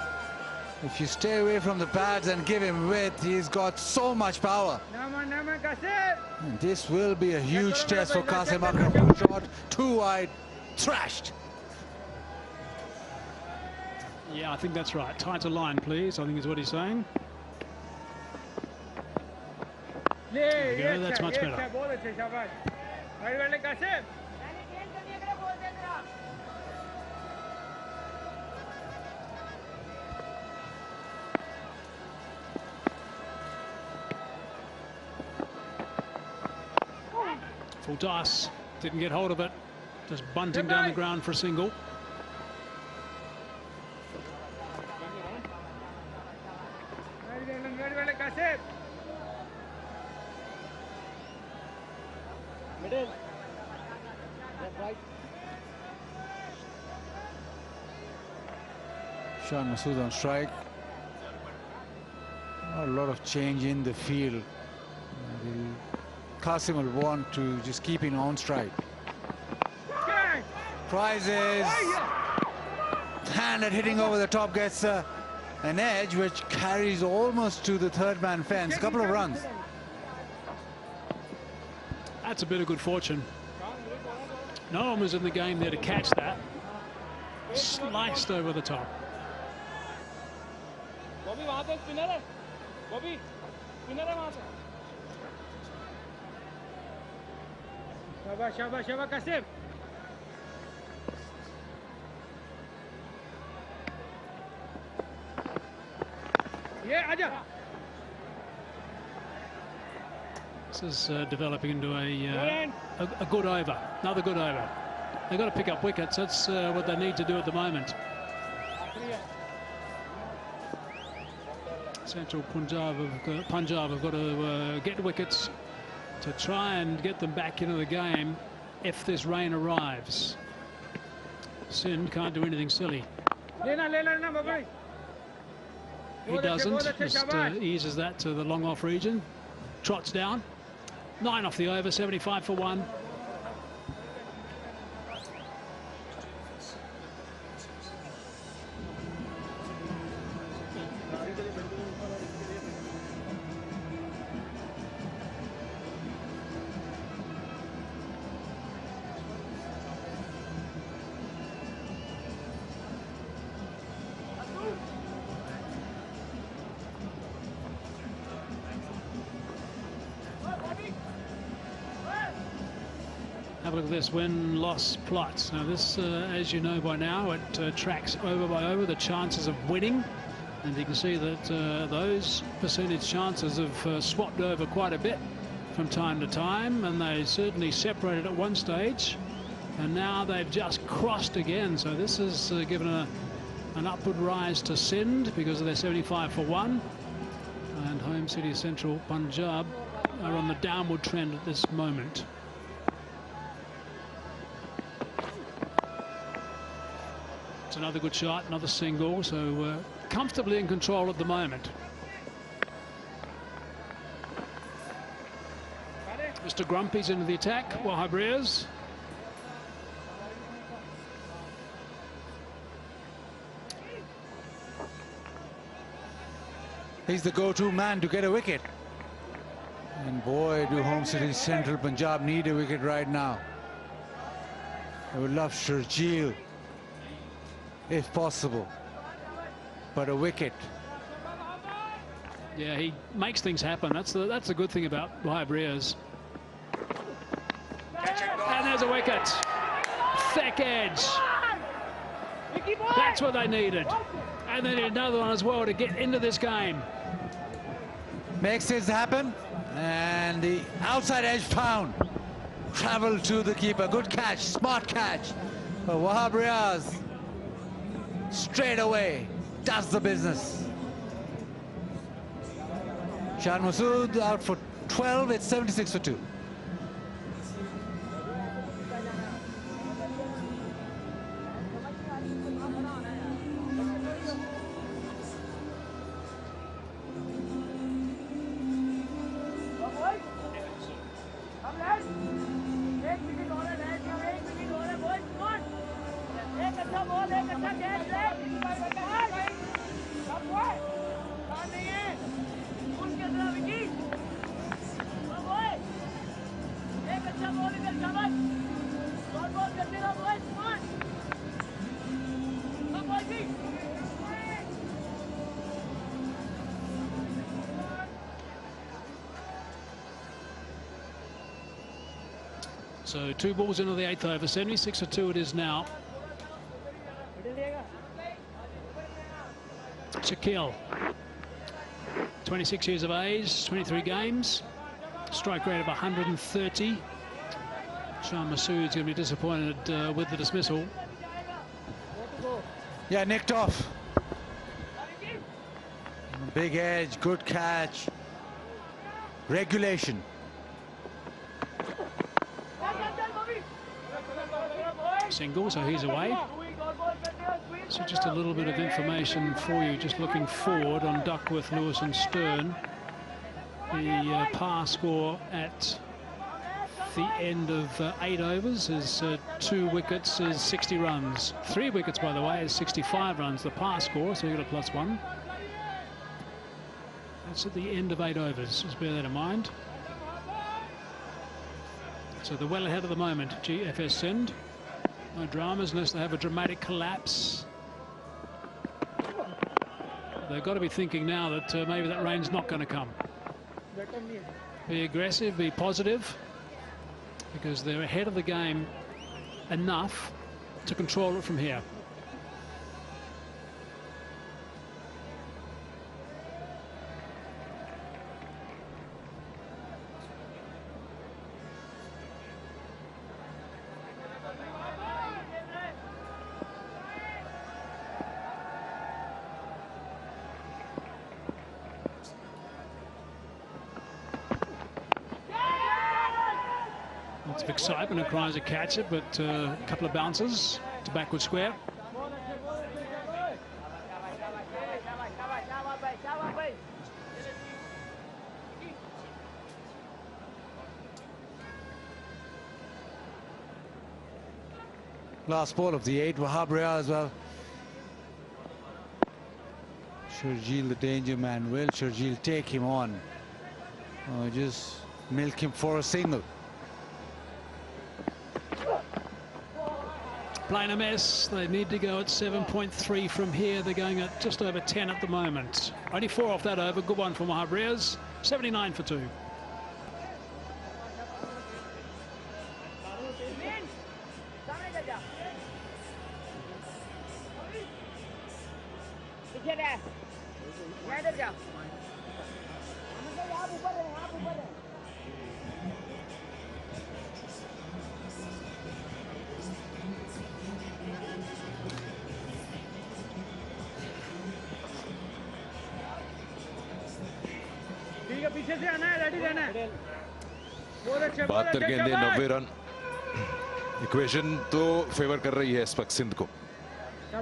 If you stay away from the pads and give him width, he's got so much power. And this will be a huge test for Qasim Akram. Good shot, too wide, thrashed. Yeah, I think that's right. Tighter line, please, I think is what he's saying. There we go, that's much better. Full toss, didn't get hold of it, just bunting down the ground for a single. Shan Masood on strike. Not a lot of change in the field. Qasim will want to just keep him on strike. Prizes. Hand at hitting over the top gets an edge which carries almost to the third man fence. Couple of runs. That's a bit of good fortune. No one was in the game there to catch that. Sliced over the top. शाबाश शाबाश कासिम ये आजा. This is developing into a good over, another good over. They've got to pick up wickets. That's what they need to do at the moment. Central Punjab have got to get wickets to try and get them back into the game if this rain arrives. Sindh can't do anything silly. He doesn't, just eases that to the long off region, trots down. 9 off the over, 75 for 1. Have a look at this win-loss plot. Now this, as you know by now, it tracks over by over the chances of winning. And you can see that those percentage chances have swapped over quite a bit from time to time. And they certainly separated at one stage. And now they've just crossed again. So this has given an upward rise to Sindh because of their 75 for 1. And home city Central Punjab are on the downward trend at this moment. It's another good shot, another single, so comfortably in control at the moment. Mr. Grumpy's into the attack, Wahab Riaz. He's the go-to man to get a wicket. And boy, do home city Central Punjab need a wicket right now. I would love Sharjeel, if possible, but a wicket. Yeah, he makes things happen. That's the good thing about Wahab Riaz. And there's a wicket. Thick edge. That's what they needed. And they need another one as well to get into this game. Makes it happen. And the outside edge found. Travel to the keeper. Good catch. Smart catch. But Wahab Riaz straight away does the business. Shan Masood out for 12. It's 76 for 2. एक अच्छा ball एक अच्छा catch So 2 balls into the 8th over, 76-2 it is now. Shaquille, 26 years of age, 23 games, strike rate of 130. Sean Masood's going to be disappointed with the dismissal. Yeah, nicked off. Big edge, good catch. Regulation. Single, so he's away. So just a little bit of information for you, just looking forward on Duckworth, Lewis and Stern. The par score at the end of 8 overs is 2 wickets is 60 runs. 3 wickets, by the way, is 65 runs. The par score, so you got a +1. That's at the end of 8 overs, just bear that in mind. So they're well ahead at the moment, GFS Sindh. No dramas unless they have a dramatic collapse. They've got to be thinking now that maybe that rain's not going to come. Be aggressive, be positive, because they're ahead of the game enough to control it from here. Lots of excitement and tries to catch it, but a couple of bounces to backward square. Last ball of the 8, Wahab Ria as well. Sharjeel, the danger man. Will Sharjeel take him on? Or just milk him for a single? Playing a mess. They need to go at 7.3 from here. They're going at just over 10 at the moment. Only 4 off that over. Good one from Wahab Riaz. 79 for 2. पीछे से आना है, ready रहना है। 72 गेंदें 90 run. Equation तो favour कर रही है इस वक्त सिंध को।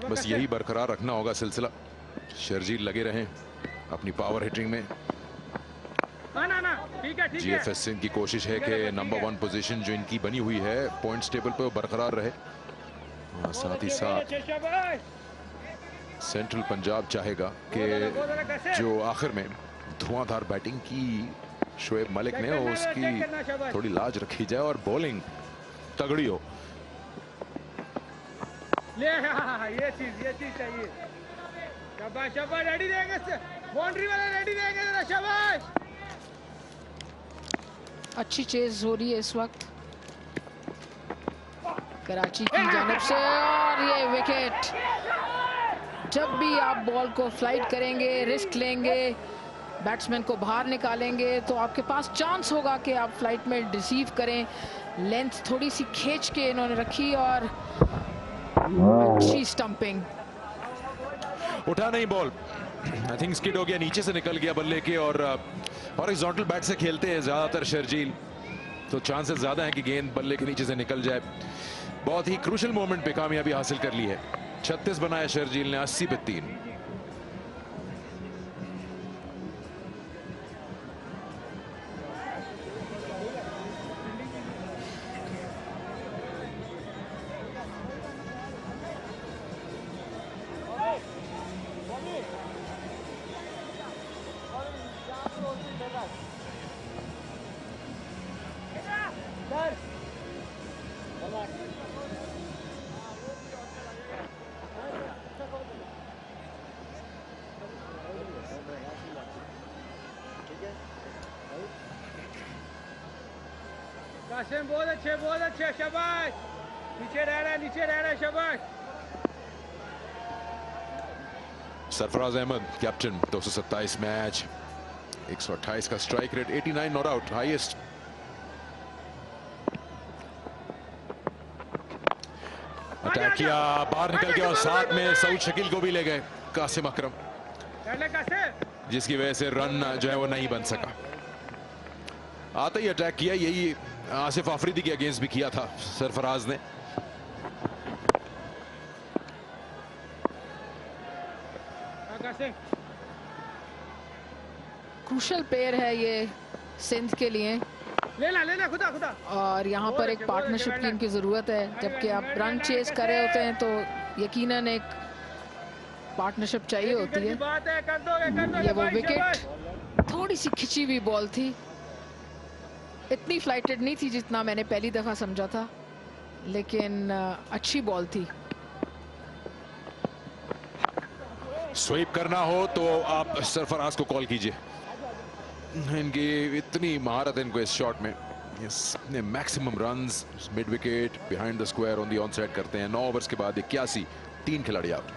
बस यही बरकरार रखना होगा सिलसिला। शर्जील लगे रहें अपनी पावर हिटिंग में। जीएफएस सिंध की कोशिश है कि नंबर 1 पोजीशन जो इनकी बनी हुई है पॉइंट्स टेबल पे वो बरकरार रहे। और साथ ही साथ सेंट्रल पंजाब चाहेगा कि जो आखिर में धुआंधार बैटिंग की शोएब मलिक ने उसकी थोड़ी लाज रखी जाए और बॉलिंग तगड़ी हो। ये चीज चाहिए। शाबाश शाबाश, रेडी रहेंगे, बाउंड्री वाले रेडी रहेंगे, शाबाश। अच्छी चेज हो रही है इस वक्त कराची की जानिब से, और ये विकेट। जब भी आप बॉल को फ्लाइट करेंगे, रिस्क लेंगे, बैट्समैन को बाहर निकालेंगे, तो आपके पास चांस होगा कि आप फ्लाइट में रिसीव करें। लेंथ थोड़ी सी खींच के इन्होंने रखी और अच्छी स्टंपिंग। उठा नहीं बॉल, आई थिंक स्किड हो गया, नीचे से निकल गया बल्ले के। और हॉरिजॉन्टल बैट से खेलते हैं ज्यादातर शर्जील, तो चांसेस ज्यादा हैं कि गेंद बल्ले के नीचे से निकल जाए। बहुत ही क्रूशल मोमेंट पे कामयाबी हासिल कर ली है। 36 बनाया शर्जील ने, 80 पे 3। कासिम बहुत अच्छे शाबाश नीचे रह रहा है शाबाश सरफराज अहमद कैप्टन 227 मैच 128 का strike rate 89 not out highest attack किया बाहर निकल गया और साथ में सऊद शकील को भी ले गए कासिम अकरम जिसकी वजह से रन जो है वो नहीं बन सका आते ही अटैक किया यही आसिफ आफरीदी के अगेंस्ट भी किया था सरफराज ने क्रूशल पेयर है ये सिंध के लिए लेना खुदा और यहाँ पर एक पार्टनरशिप की इनकी जरूरत है जबकि आप रन चेस कर रहे होते हैं तो यकीनन एक पार्टनरशिप चाहिए होती है ये वो विकेट थोड़ी सी खिंची हुई बॉल थी इतनी फ्लाइटेड नहीं थी जितना मैंने पहली दफा समझा था लेकिन अच्छी बॉल थी स्वीप करना हो तो आप सरफराज को कॉल कीजिए इनकी इतनी महारत है इनको इस शॉट में maximum runs mid wicket behind the square on the on side करते हैं 9 ओवर्स के बाद 81 3 खिलाड़ी आउट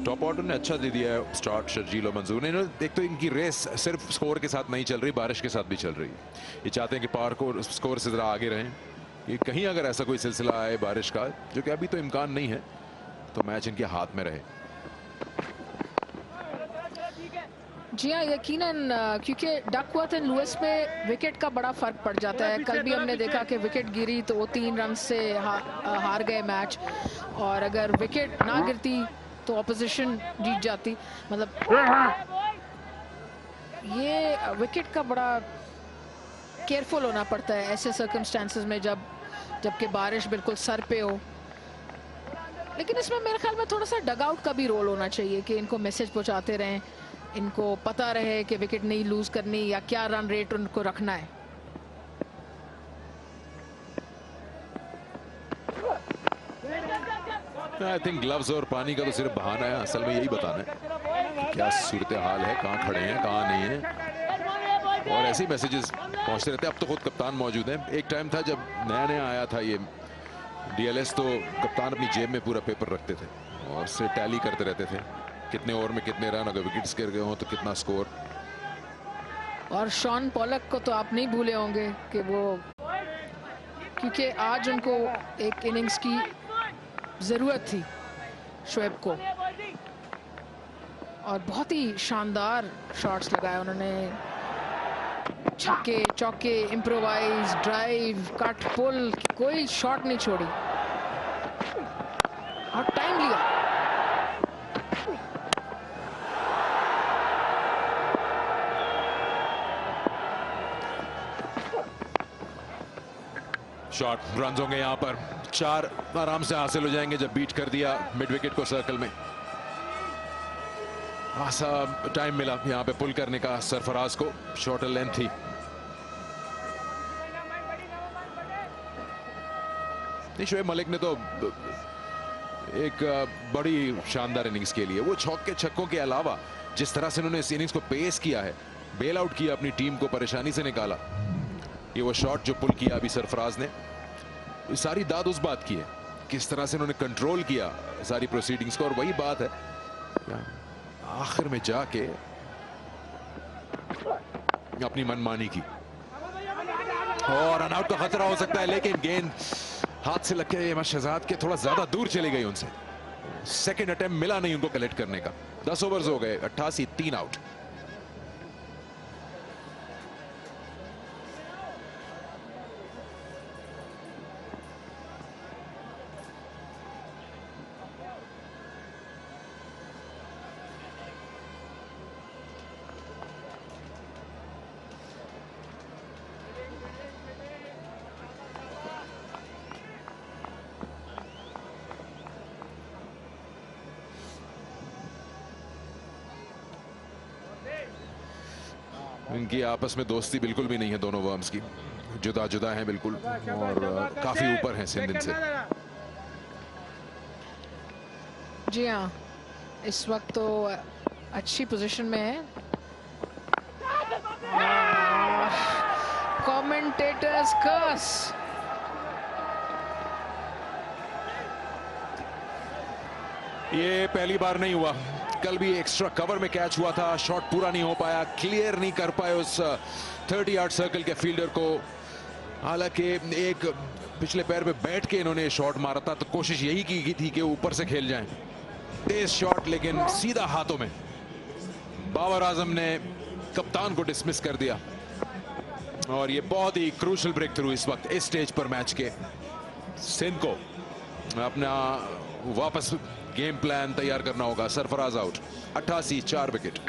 टॉप ऑर्डर ने अच्छा दे दिया है स्टार्ट शर्जील और मंजूर ने एक तो इनकी रेस सिर्फ स्कोर के साथ नहीं चल रही बारिश के साथ भी चल रही है ये चाहते हैं कि पार को स्कोर से जरा आगे रहें ये कहीं अगर ऐसा कोई सिलसिला आए बारिश का जो कि अभी तो इम्कान नहीं है तो मैच इनके हाथ में रहे जी हाँ यकीनन क्योंकि डकवर्थ एंड लुइस में विकेट का बड़ा फर्क पड़ जाता है कल भी हमने देखा कि विकेट गिरी तो वो 3 रन से हार गए मैच और अगर विकेट ना गिरती तो ऑपोजिशन जीत जाती मतलब ये विकेट का बड़ा केयरफुल होना पड़ता है ऐसे सर्कमस्टेंसेस में जबकि बारिश बिल्कुल सर पे हो लेकिन इसमें मेरे ख्याल में थोड़ा सा डगआउट का भी रोल होना चाहिए कि इनको मैसेज पहुंचाते रहें इनको पता रहे कि विकेट नहीं लूज करनी या क्या रन रेट उनको रखना है आई थिंक ग्लव्स और पानी का तो सिर्फ बहाना है असल में यही बताना है क्या सूरत हाल है कहाँ खड़े हैं कहाँ नहीं है और ऐसे मैसेजेस पहुंचते रहते हैं अब तो खुद कप्तान मौजूद है एक टाइम था जब नया आया था ये डीएलएस तो कप्तान अपनी जेब में पूरा पेपर रखते थे और उससे टैली करते रहते थे कितने ओवर में कितने रन अगर विकेट्स गिर गए हो तो कितना स्कोर और शॉन पॉलक को तो आप नहीं भूले होंगे कि वो क्योंकि आज उनको एक इनिंग्स की जरूरत थी शोएब को और बहुत ही शानदार शॉट्स लगाए उन्होंने छक्के चौके इम्प्रोवाइज ड्राइव कट पुल कोई शॉट नहीं छोड़ी और टाइम लिया शॉट रन होंगे यहां पर 4 आराम से हासिल हो जाएंगे जब बीट कर दिया मिड विकेट को सर्कल में ऐसा टाइम मिला यहां पे पुल करने का सरफराज को शॉर्टर लेंथ थी शोएब मलिक ने तो एक बड़ी शानदार इनिंग्स के लिए वो चौके छक्कों के अलावा जिस तरह से उन्होंने इस इनिंग्स को पेश किया है बेल आउट किया अपनी टीम को परेशानी से निकाला ये वो शॉट जो पुल किया अभी सरफराज ने सारी दाद उस बात की है किस तरह से उन्होंने कंट्रोल किया सारी प्रोसीडिंग्स को और वही बात है आखिर में जाके अपनी मनमानी की और रन आउट का खतरा हो सकता है लेकिन गेंद हाथ से लग के अहमद शहजाद के थोड़ा ज्यादा दूर चली गई उनसे सेकंड अटेम्प्ट मिला नहीं उनको कलेक्ट करने का 10 ओवर्स हो गए 88 3 आउट इनकी आपस में दोस्ती बिल्कुल भी नहीं है, दोनों वर्म्स की जुदा जुदा हैं बिल्कुल, और काफी ऊपर हैं सिंध इनसे। जी हाँ, इस वक्त तो अच्छी पोजीशन में है। कमेंटेटर्स कर्स। ये पहली बार नहीं हुआ, कल भी एक्स्ट्रा कवर में कैच हुआ था, शॉट पूरा नहीं हो पाया, क्लियर नहीं कर पाए उस 30 यार्ड सर्कल के फील्डर को। हालांकि एक पिछले पैर पे बैठ के इन्होंने शॉट मारा था, तो कोशिश यही की थी कि ऊपर से खेल जाएं। तेज शॉट लेकिन सीधा हाथों में। बाबर आजम ने कप्तान को डिसमिस कर दिया, और ये बहुत ही क्रूशल ब्रेक थ्रू इस वक्त इस स्टेज पर मैच के। सिंध को अपना वापस गेम प्लान तैयार करना होगा। Sarfaraz out, 88, 4 wicket.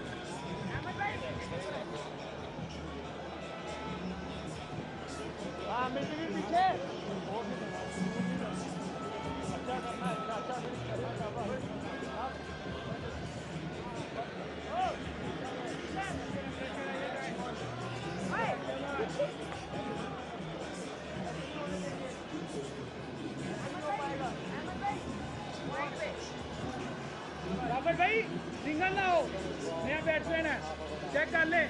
भाई सिंगल ना हो, नया बैट्समैन है, चेक कर ले।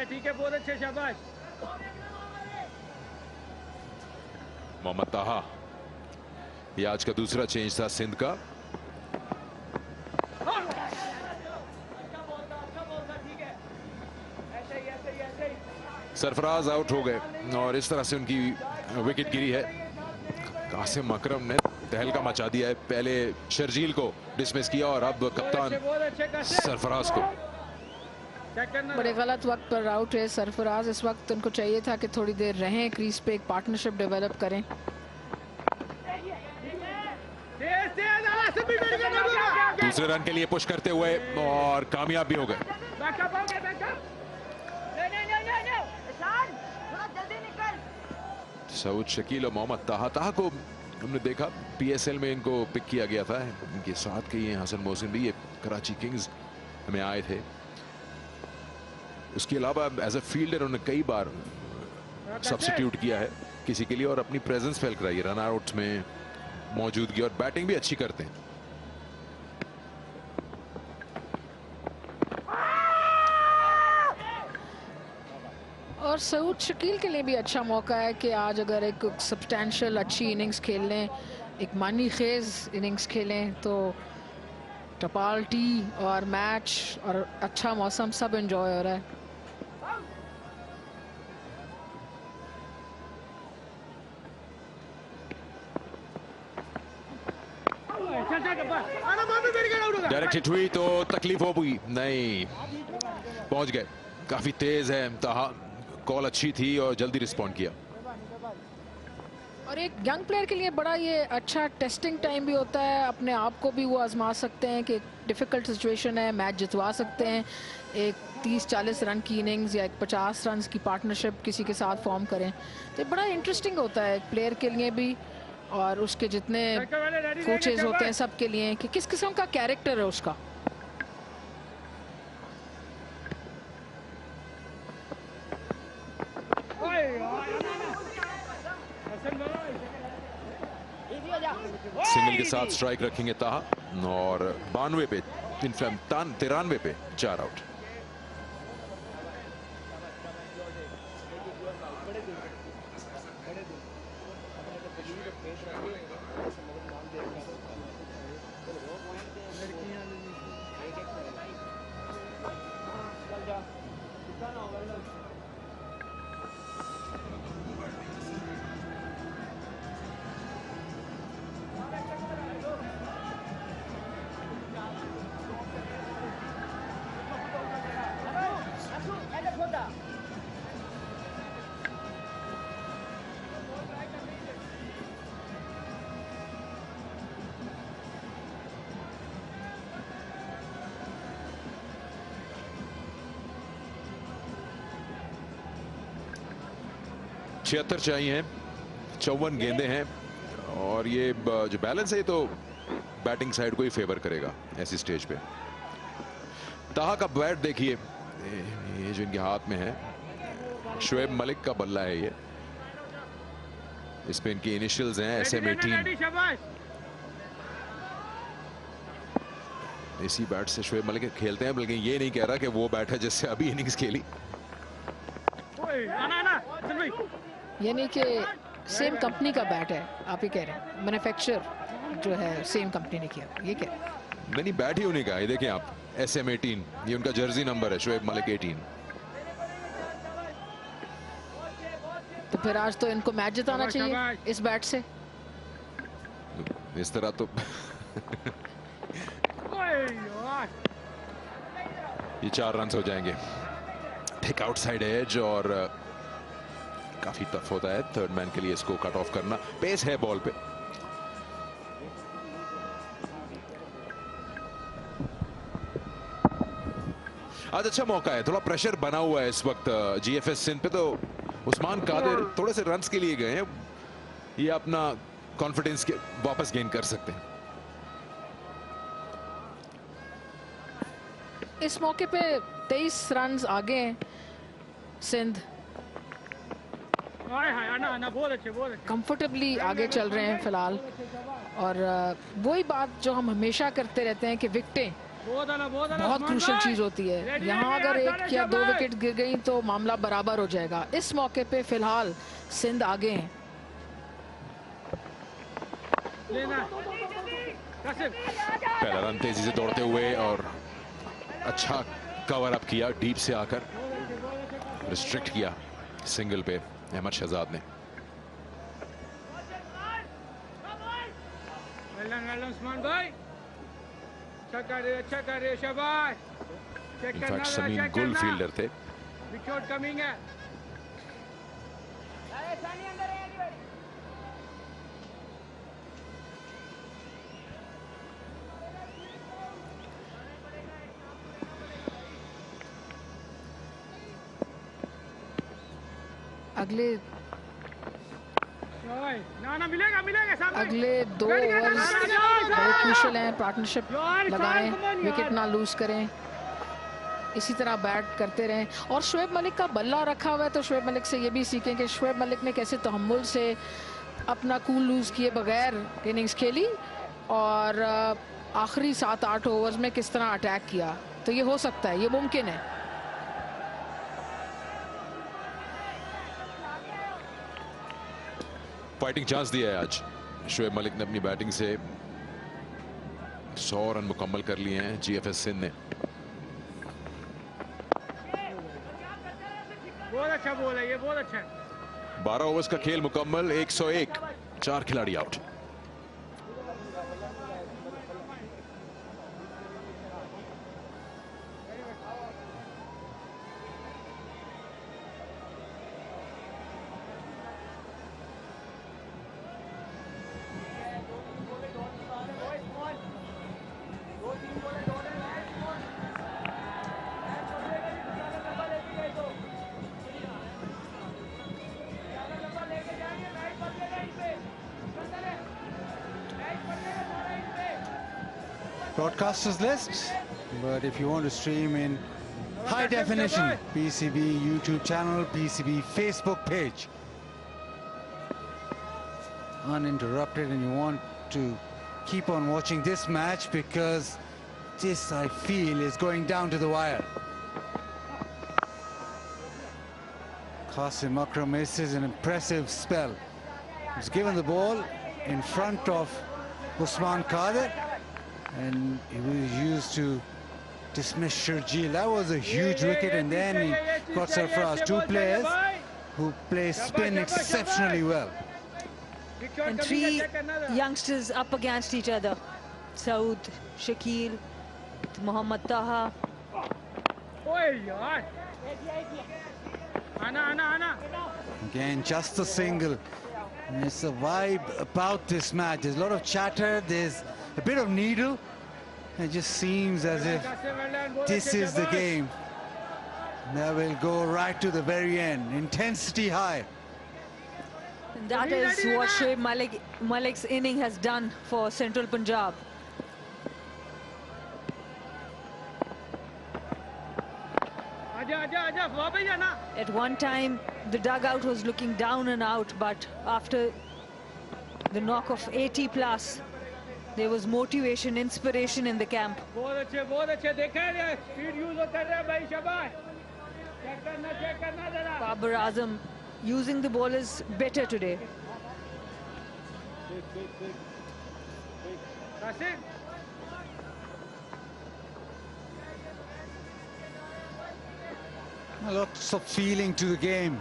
ठीक है, बहुत अच्छे, शाबाश। मोहम्मद ताहा, ये आज का दूसरा चेंज था सिंध का। सरफराज आउट हो गए, और इस तरह से उनकी विकेट गिरी है। कासिम अकरम ने तहलका मचा दिया है, पहले शर्जील को डिसमिस किया और अब कप्तान सरफराज को। बड़े गलत वक्त पर आउट है सरफराज। इस वक्त उनको चाहिए था कि थोड़ी देर रहें क्रीज पे, एक पार्टनरशिप डेवलप करें। दूसरे रन के लिए पुश करते हुए और कामयाब भी हो गए। सऊद शकील और मोहम्मद ताहा को हमने देखा पीएसएल में, इनको पिक किया गया था, इनके साथ के ये हसन मोहसिन भी, ये कराची किंग्स में आए थे। उसके अलावा एज अ फील्डर उन्होंने कई बार सब्स्टिट्यूट किया है किसी के लिए, और अपनी प्रेजेंस फैल कराई, रन आउट्स में मौजूदगी, और बैटिंग भी अच्छी करते हैं। और सऊद शकील के लिए भी अच्छा मौका है कि आज अगर एक सब्सटैंशियल अच्छी इनिंग्स खेल लें, एक मानी खेज इनिंग्स खेलें, तो टपाल टी और मैच और अच्छा मौसम सब एंजॉय हो रहा है। डायरेक्ट हिट हुई तो तकलीफ हो गई, नहीं पहुंच गए, काफी तेज है ताहा, कॉल अच्छी थी और जल्दी रिस्पॉन्ड किया। और एक यंग प्लेयर के लिए बड़ा ये अच्छा टेस्टिंग टाइम भी होता है, अपने आप को भी वो आजमा सकते हैं कि डिफिकल्ट सिचुएशन है, मैच जितवा सकते हैं। एक 30-40 रन की इनिंग्स या एक 50 रन की पार्टनरशिप किसी के साथ फॉर्म करें, तो बड़ा इंटरेस्टिंग होता है एक प्लेयर के लिए भी, और उसके जितने कोचेज होते हैं सब के लिए, कि किस किस्म का कैरेक्टर है उसका। सिंगल के साथ स्ट्राइक रखेंगे ताहा, और 92 पे 93 पे 4 आउट। छिहत्तर चाहिए हैं 54 गेंदें हैं और ये जो बैलेंस है तो बैटिंग साइड को ही फेवर करेगा ऐसी स्टेज पे। ताहा का बैट देखिए, ये जो इनके हाथ में है शोएब मलिक का बल्ला है ये, इस पे इनकी इनिशियल्स हैं SM18। इसी बैट से शोएब मलिक खेलते हैं, बल्कि ये नहीं कह रहा कि वो बैट है जिससे अभी इनिंग्स खेली। यानी कि सेम कंपनी का बैट है, आप ही कह रहे हैं, मैन्युफैक्चर जो है सेम कंपनी ने किया, ये क्या? नहीं, बैट ही उन्हीं का, ये देखें आप, SM18 ये उनका जर्सी नंबर है, शोएब मलिक 18। तो फिर आज तो इनको मैच जिताना चाहिए इस बैट से, इस तरह तो ये 4 रन हो जाएंगे। टेक आउटसाइड एज और काफी टफ होता है थर्ड मैन के लिए इसको कट ऑफ करना। पेस है बॉल पे, आज अच्छा मौका है, थोड़ा प्रेशर बना हुआ है इस वक्त GFS सिंध पे। तो उस्मान कादिर थोड़े से रन्स के लिए गए हैं, ये अपना कॉन्फिडेंस वापस गेन कर सकते हैं। इस मौके पे 23 रन आगे हैं सिंध, कंफर्टेबली आगे चल रहे हैं फिलहाल। और वही बात जो हम हमेशा करते रहते हैं कि विकेटें बहुत क्रूशल चीज होती है, यहाँ अगर 1 या 2 विकेट गिर गई तो मामला बराबर हो जाएगा। इस मौके पे फिलहाल सिंध आगे हैं। पहला रन तेजी से दौड़ते हुए और अच्छा कवर अप किया, डीप से आकर रिस्ट्रिक्ट किया सिंगल पे अहमद शहजाद ने। इनफैक्ट समीन गुल फील्डर थे। विकेट कमिंग है। अगले 2 ओवर्स बड़े क्रूशल हैं, पार्टनरशिप लगाएं, विकेट ना लूज करें, इसी तरह बैट करते रहें। और शोएब मलिक का बल्ला रखा हुआ है, तो शोएब मलिक से ये भी सीखें कि शोएब मलिक ने कैसे तहम्मुल से अपना कूल लूज किए बगैर इनिंग्स खेली और आखिरी 7-8 ओवर्स में किस तरह अटैक किया। तो ये हो सकता है, ये मुमकिन है। फाइटिंग चांस दिया है आज शोएब मलिक ने अपनी बैटिंग से। 100 रन मुकम्मल कर लिए हैं GFS सिंध ने। बहुत अच्छा बॉल है ये, बहुत अच्छा है। 12 ओवर्स का खेल मुकम्मल, 101, 4 खिलाड़ी out. Broadcasters list, but if you want to stream in high definition, PCB YouTube channel, PCB Facebook page, uninterrupted, and you want to keep on watching this match because this, I feel, is going down to the wire. Qasim Akram misses an impressive spell. He's given the ball in front of Usman Qadir, and he was used to dismiss Sharjeel. That was a huge wicket, and then he got Sarfraz. 2 players who play spin exceptionally well. And 3 youngsters up against each other. Saud, Shakil, Mohammad Taha. Again, just a single. And it's a vibe about this match. There's a lot of chatter. There's a bit of needle. It just seems as if this is the game that will go right to the very end. Intensity high. That is what Shoaib Malik's inning has done for Central Punjab. At one time, the dugout was looking down and out, but after the knock of 80 plus, there was motivation, inspiration in the camp. Babar Azam using the bowlers better today. Lots of feeling to the game.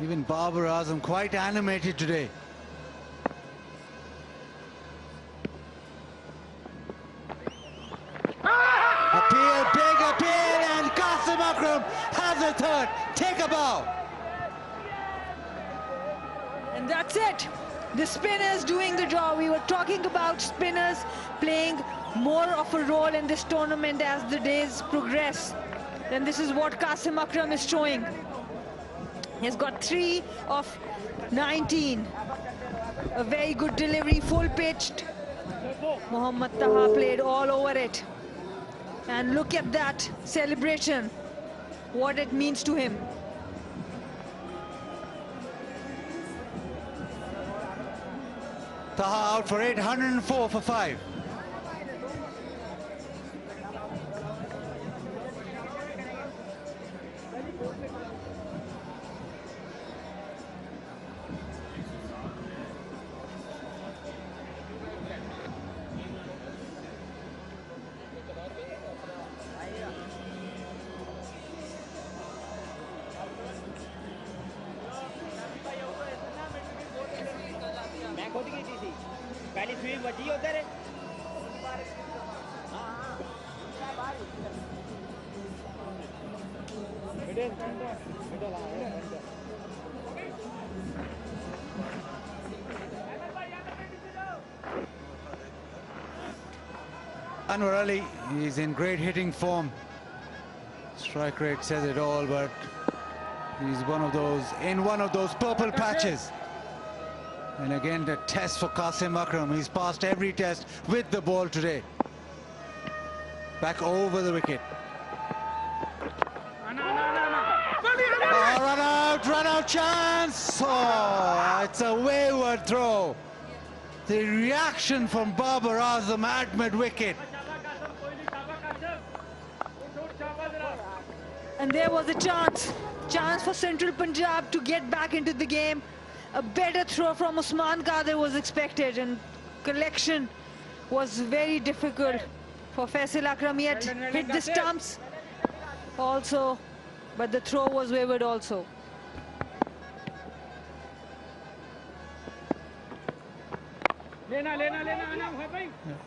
Even Babar Azam quite animated today. Appeal, big appeal, and Qasim Akram has a third. Take a bow. And that's it. The spinners doing the job. We were talking about spinners playing more of a role in this tournament as the days progress. And this is what Qasim Akram is showing. He's got 3 of 19. A very good delivery, full pitched. Mohammad Taha played all over it. And look at that celebration, what it means to him. Taha out for 804 for 5. Anwar Ali is in great hitting form. Strike rate says it all, but he's in one of those purple patches. And again, the test for Qasim Akram. He's passed every test with the ball today. Back over the wicket. Oh, run out chance. Oh, it's a wayward throw. The reaction from Babar Azam at mid-wicket. And there was a chance for Central Punjab to get back into the game. A better throw from Usman Qadir was expected, and collection was very difficult for Faisal Akram. He had hit the stumps also, but the throw was wayward also.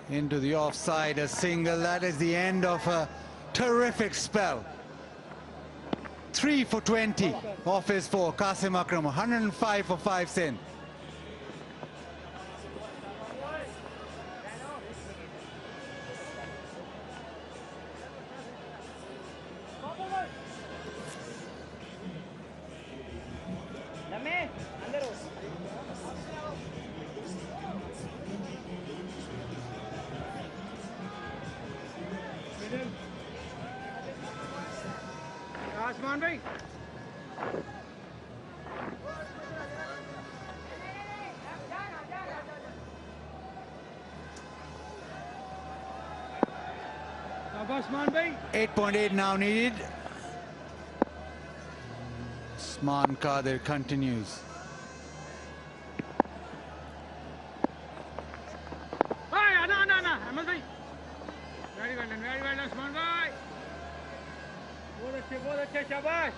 Into the offside, a single. That is the end of a terrific spell. 3 for 20 off his 4. Qasim Akram, 105 for 5 Sindh. आसमान भाई आसमान भाई 8.8 now needed. Usman Qadir continues. ना अहमद भाई very well आसमान भाई बहुत अच्छे शाबाश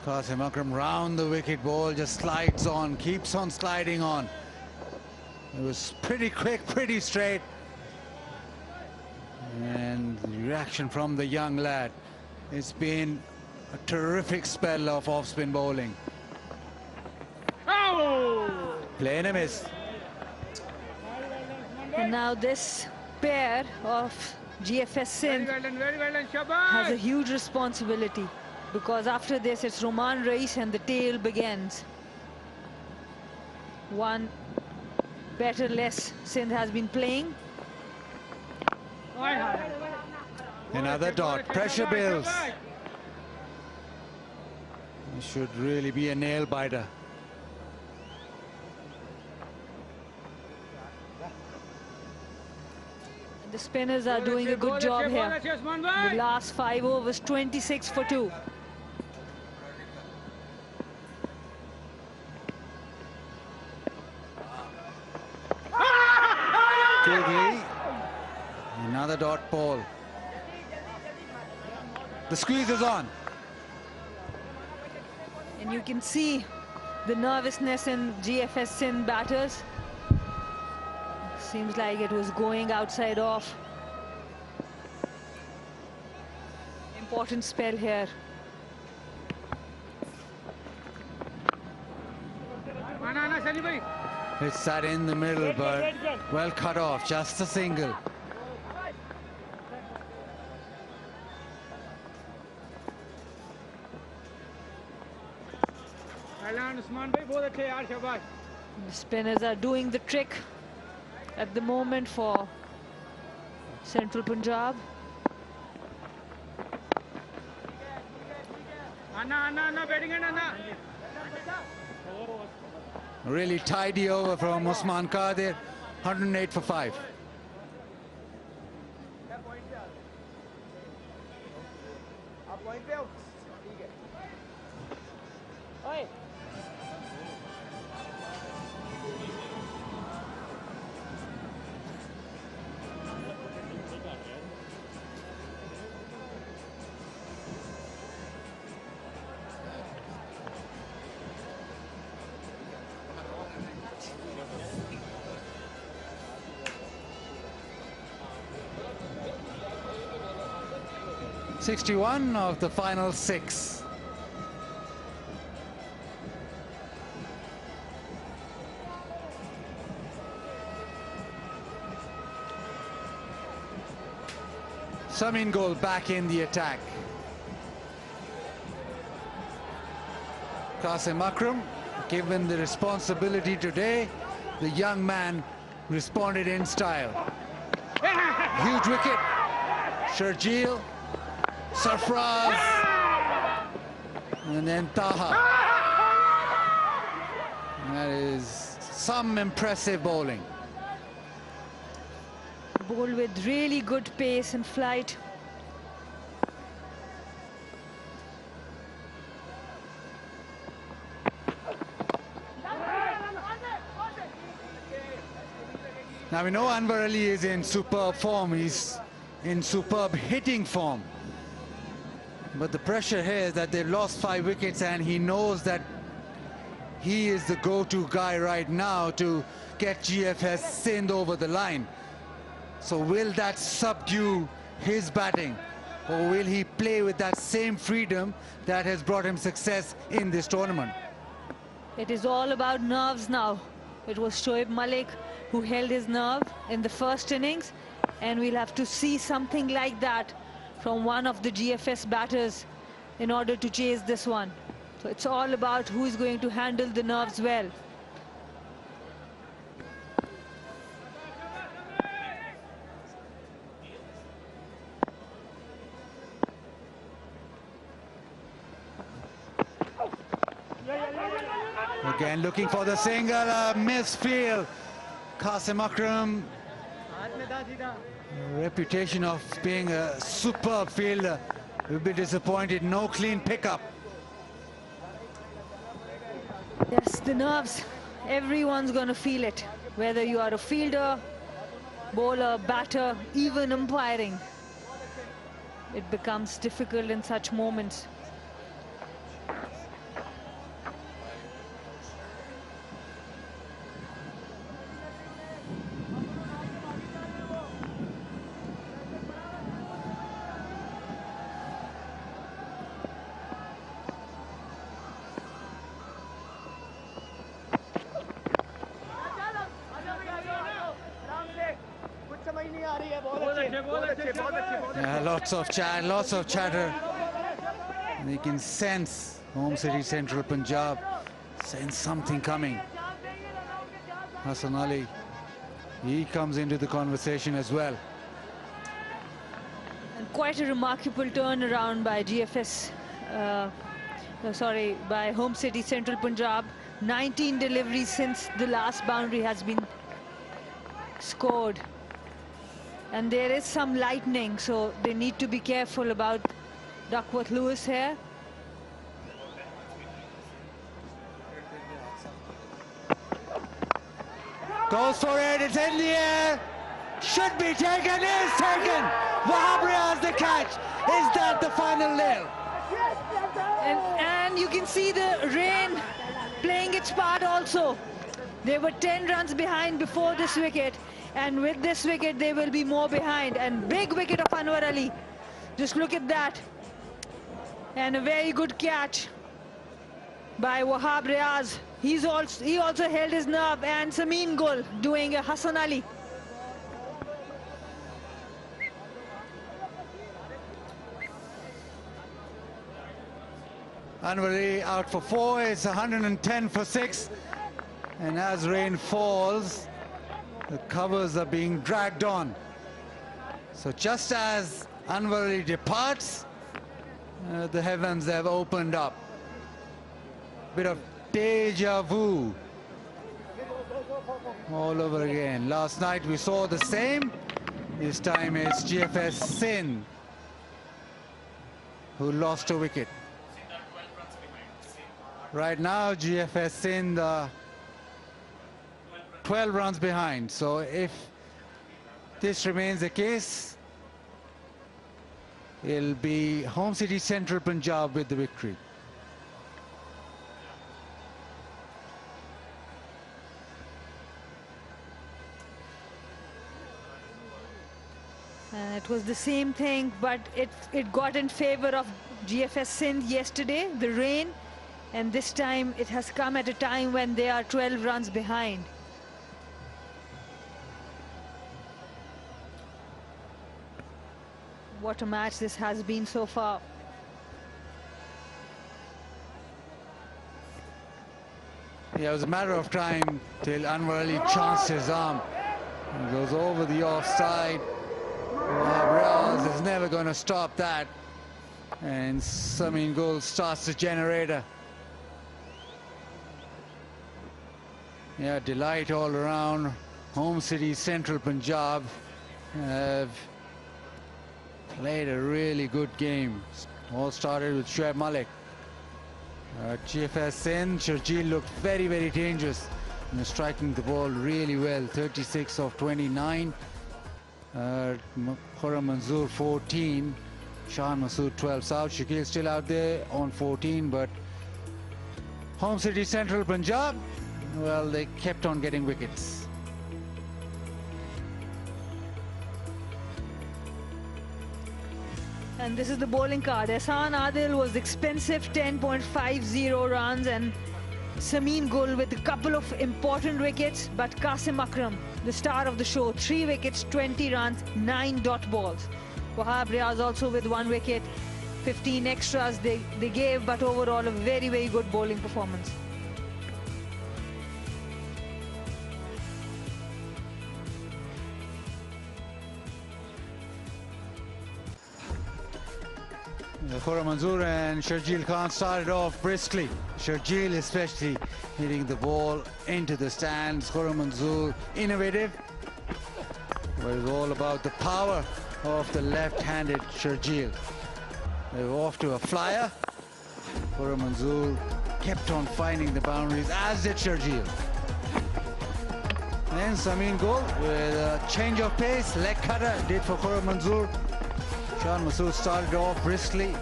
Qasim Akram round the wicket, ball just slides on, keeps on sliding on. It was pretty quick, pretty straight. And the reaction from the young lad. It's been a terrific spell of off-spin bowling. Oh! Play and a miss. And now this pair of GFS Sindh very well done, Shabash. has a huge responsibility. because after this it's Roman Reis and the tale begins. One better less Sindh has been playing. Another dot. Pressure builds. It should really be a nail biter. The spinners are doing a good job here. The last 5 overs, 26 for 2. Quickly. Another dot ball. The squeeze is on. And you can see the nervousness in GFS Sindh batters. Seems like it was going outside off. Important spell here. It's that in the middle, but well cut off. Just a single. The spinners are doing the trick at the moment for Central Punjab. Really tidy over from Usman Qadir. 108 for 5. .61 of the final 6. Samin Gol back in the attack. Qasim Akram given the responsibility today. The young man responded in style. Huge wicket. Sharjeel. Sarfraz, and then Taha. That is some impressive bowling. Bowl with really good pace and flight. Now we know Anwar Ali is in superb form. He's in superb hitting form. But the pressure here is that they've lost 5 wickets and he knows that he is the go-to guy right now to get GFS Sindh over the line. So will that subdue his batting, or will he play with that same freedom that has brought him success in this tournament? It is all about nerves now. It was Shoaib Malik who held his nerve in the first innings, and we'll have to see something like that from one of the GFS batters in order to chase this one. So it's all about who is going to handle the nerves well. Again looking for the single, misfield. Qasim Akram, reputation of being a superb fielder, will be disappointed. No clean pickup. Yes, the nerves, everyone's going to feel it. Whether you are a fielder, bowler, batter, even umpiring. It becomes difficult in such moments. Yeah, lots of chatter. You can sense home city Central Punjab, sense something coming. Hassan Ali, he comes into the conversation as well. And quite a remarkable turnaround by by home city Central Punjab. 19 deliveries since the last boundary has been scored. And there is some lightning, so they need to be careful about Duckworth Lewis here. Goes for it, it's in the air. Should be taken, is taken. Wahab Riaz the catch. Is that the final nail? And you can see the rain playing its part also. They were 10 runs behind before this wicket, and with this wicket they will be more behind. And big wicket of Anwar Ali. Just look at that. And a very good catch by Wahab Riaz. He also held his nerve, and Sameen Gul doing a Hassan Ali. Anwar Ali out for 4, it's 110 for 6. And as rain falls, the covers are being dragged on. So just as Anwar Ali departs, the heavens have opened up. Bit of deja vu all over again. Last night we saw the same. This time it's GFS Sindh who lost a wicket. Right now GFS Sindh 12 runs behind. So if this remains the case, it'll be home city Central Punjab with the victory. It was the same thing, but it got in favor of GFS Sindh yesterday, the rain, and this time it has come at a time when they are 12 runs behind. What a match this has been so far. Yeah, it was a matter of time till Anwar Ali chanced his arm. He goes over the offside. Riaz is never going to stop that. And Sameen Gul starts the generator. Yeah, delight all around. Home city Central Punjab have played a really good game. All started with Shoaib Malik. GFS Sindh, Sharjeel looked very, very dangerous. Striking the ball really well. 36 of 29. Khurram Manzoor 14, Shahan Masood 12. South Shakil still out there on 14, but home city Central Punjab, well, they kept on getting wickets. And this is the bowling card. Ehsan Adil was expensive, 10.50 runs, and Sameen Gul with a couple of important wickets, but Qasim Akram, the star of the show, 3 wickets, 20 runs, 9 dot balls. Wahab Riaz also with 1 wicket, 15 extras they gave, but overall a very, very good bowling performance. Khurram Manzoor and Sharjeel Khan started off briskly. Sharjeel especially hitting the ball into the stands. Khurram Manzoor innovative, but it's all about the power of the left-handed Sharjeel. They were off to a flyer. Khurram Manzoor kept on finding the boundaries, as did Sharjeel. Then Sameen Gul with a change of pace, leg cutter did for Khurram Manzoor. Shahan Masood started off briskly,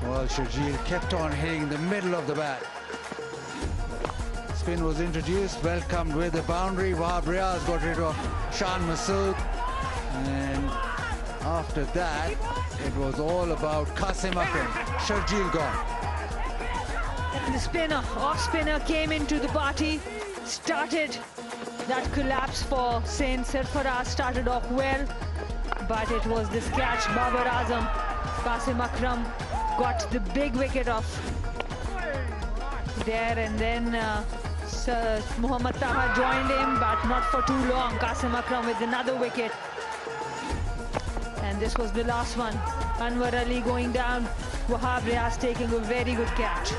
while Sharjeel kept on hitting the middle of the bat. Spin was introduced, welcomed with the boundary. Wahab Riaz got rid of Shahan Masood, and after that it was all about Qasim Akram. Sharjeel gone. And the spinner, off-spinner came into the party, started that collapse for Sindh. Sarfaraz started off well, but it was this catch, Babar Azam, Qasim Akram got the big wicket off there, and then Sir Mohammad Taha joined him, but not for too long. Qasim Akram with another wicket. And this was the last one. Anwar Ali going down. Wahab Riaz taking a very good catch.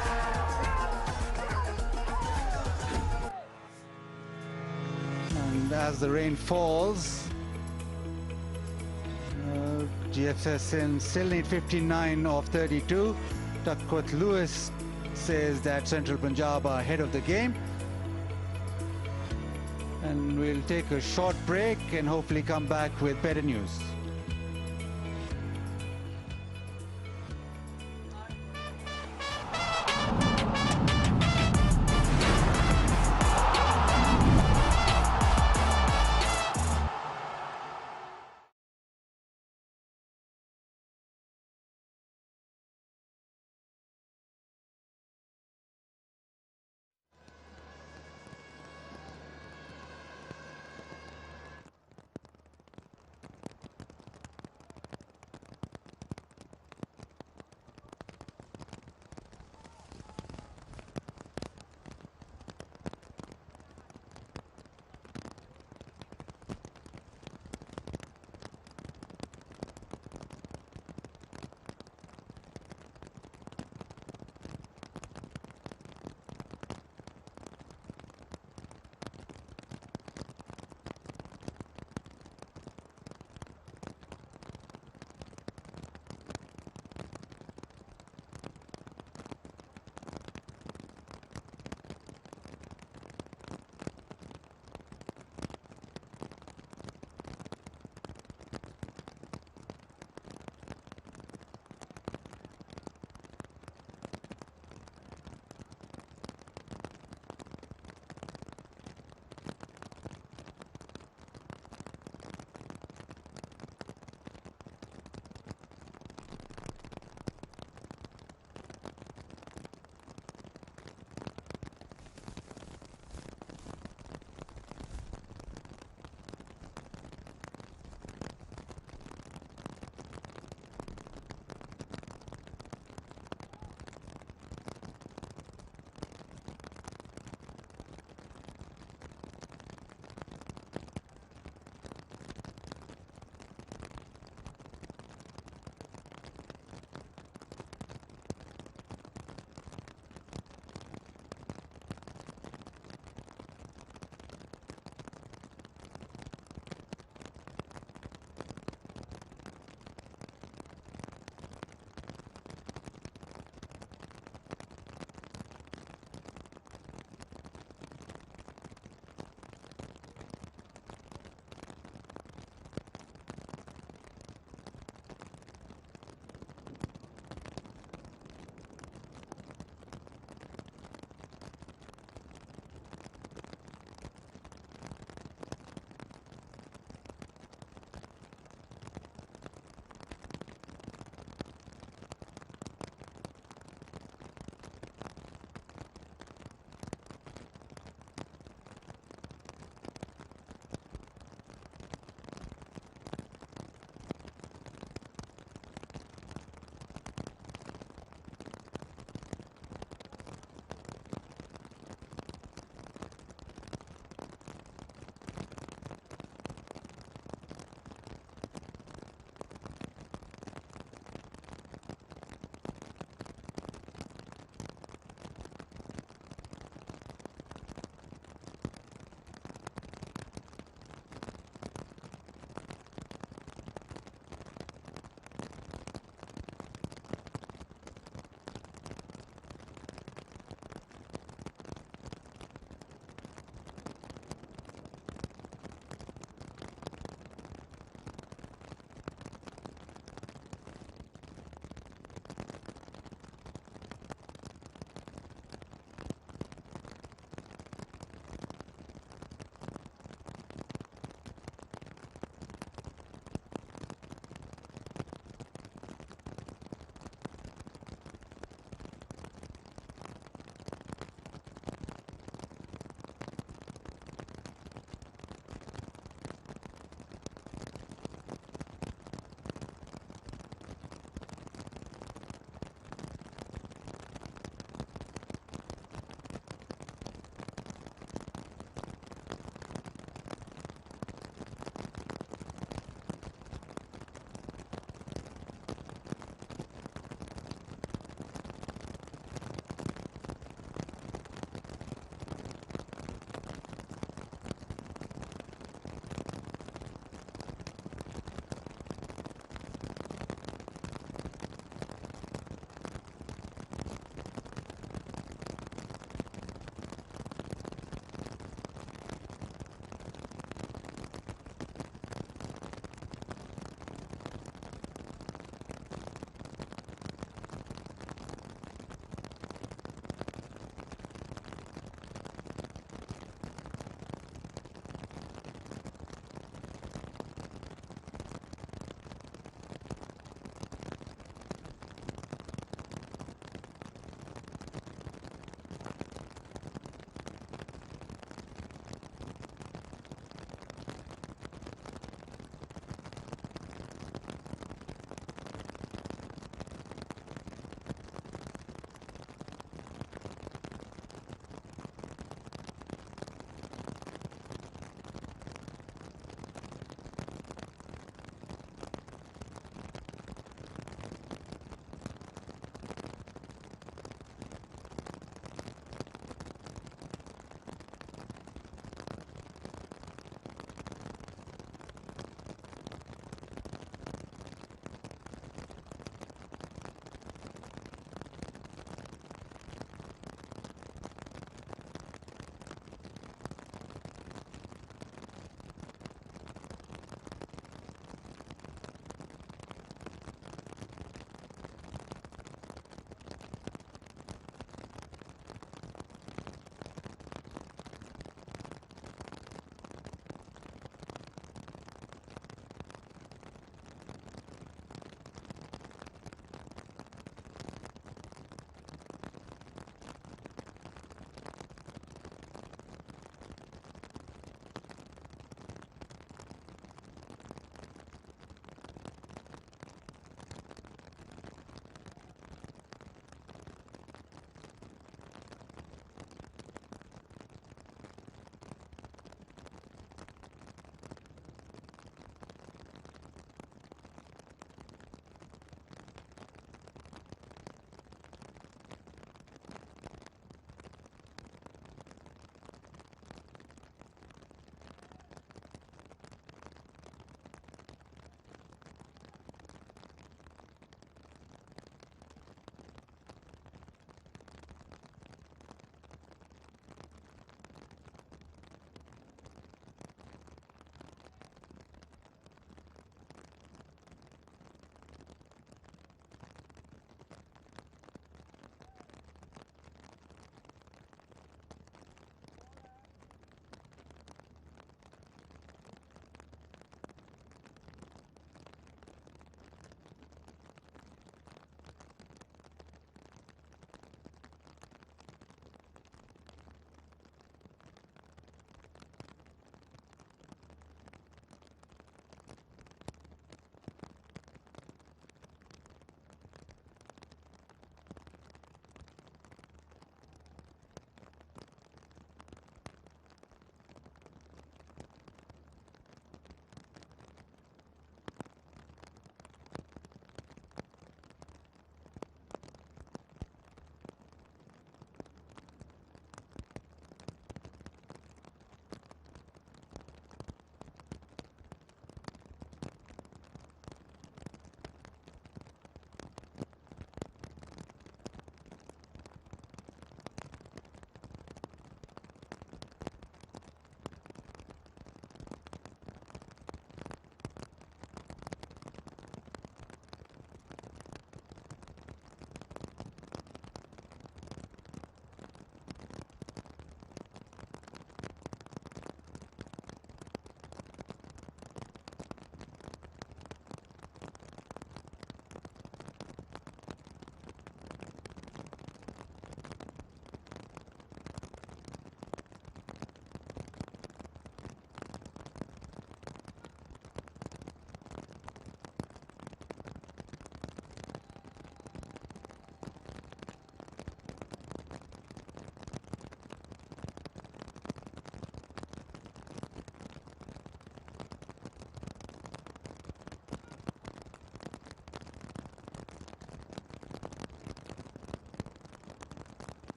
And as the rain falls, GFS Sindh still need 59 of 32. Duckworth Lewis says that Central Punjab are ahead of the game. And we'll take a short break and hopefully come back with better news.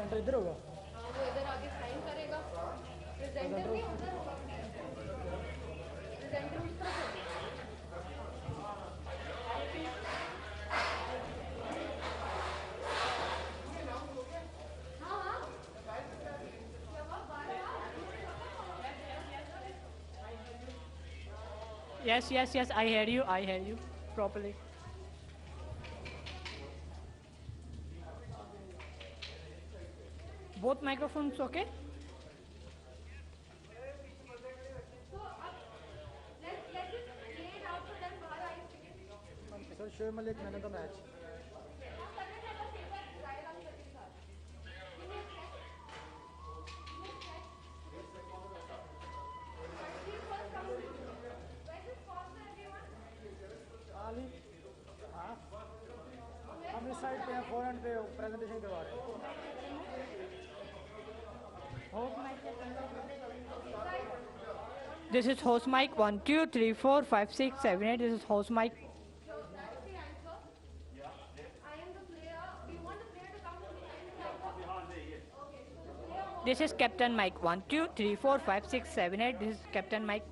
Centre इधर होगा। हाँ वो इधर आके sign करेगा। Presenter भी उधर होगा। प्रेजेंटर उस तरफ होगा। Yes, yes, yes. I hear you. I hear you properly. Both microphones okay? Sir, show him like man of the match. Ali, हाँ, हम इस साइड पे हैं, फोरहैंड पे प्रेजेंटेशन करवा रहे हैं। This is host mic 1, 2, 3, 4, 5, 6, 7, 8. This is host mic. This is captain mic 1, 2, 3, 4, 5, 6, 7, 8. This is captain mic.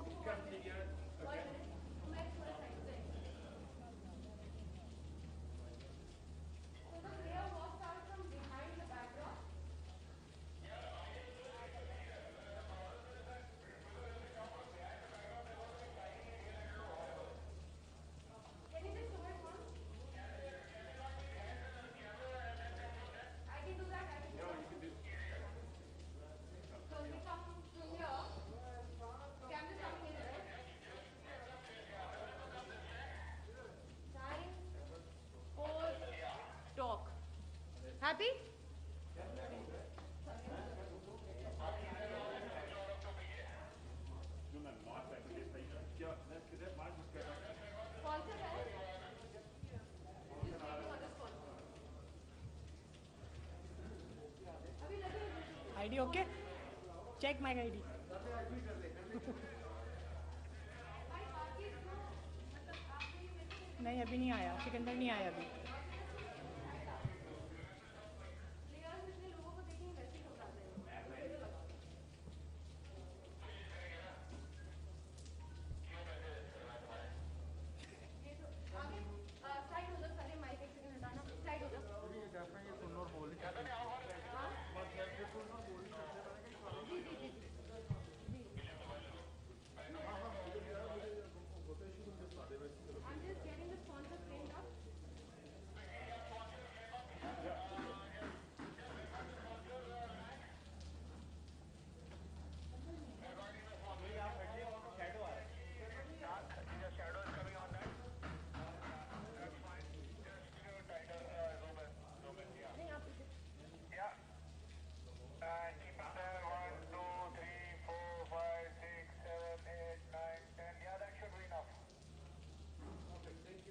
Happy? ID okay? Check my ID. नहीं अभी नहीं आया, सिकंदर नहीं आया अभी।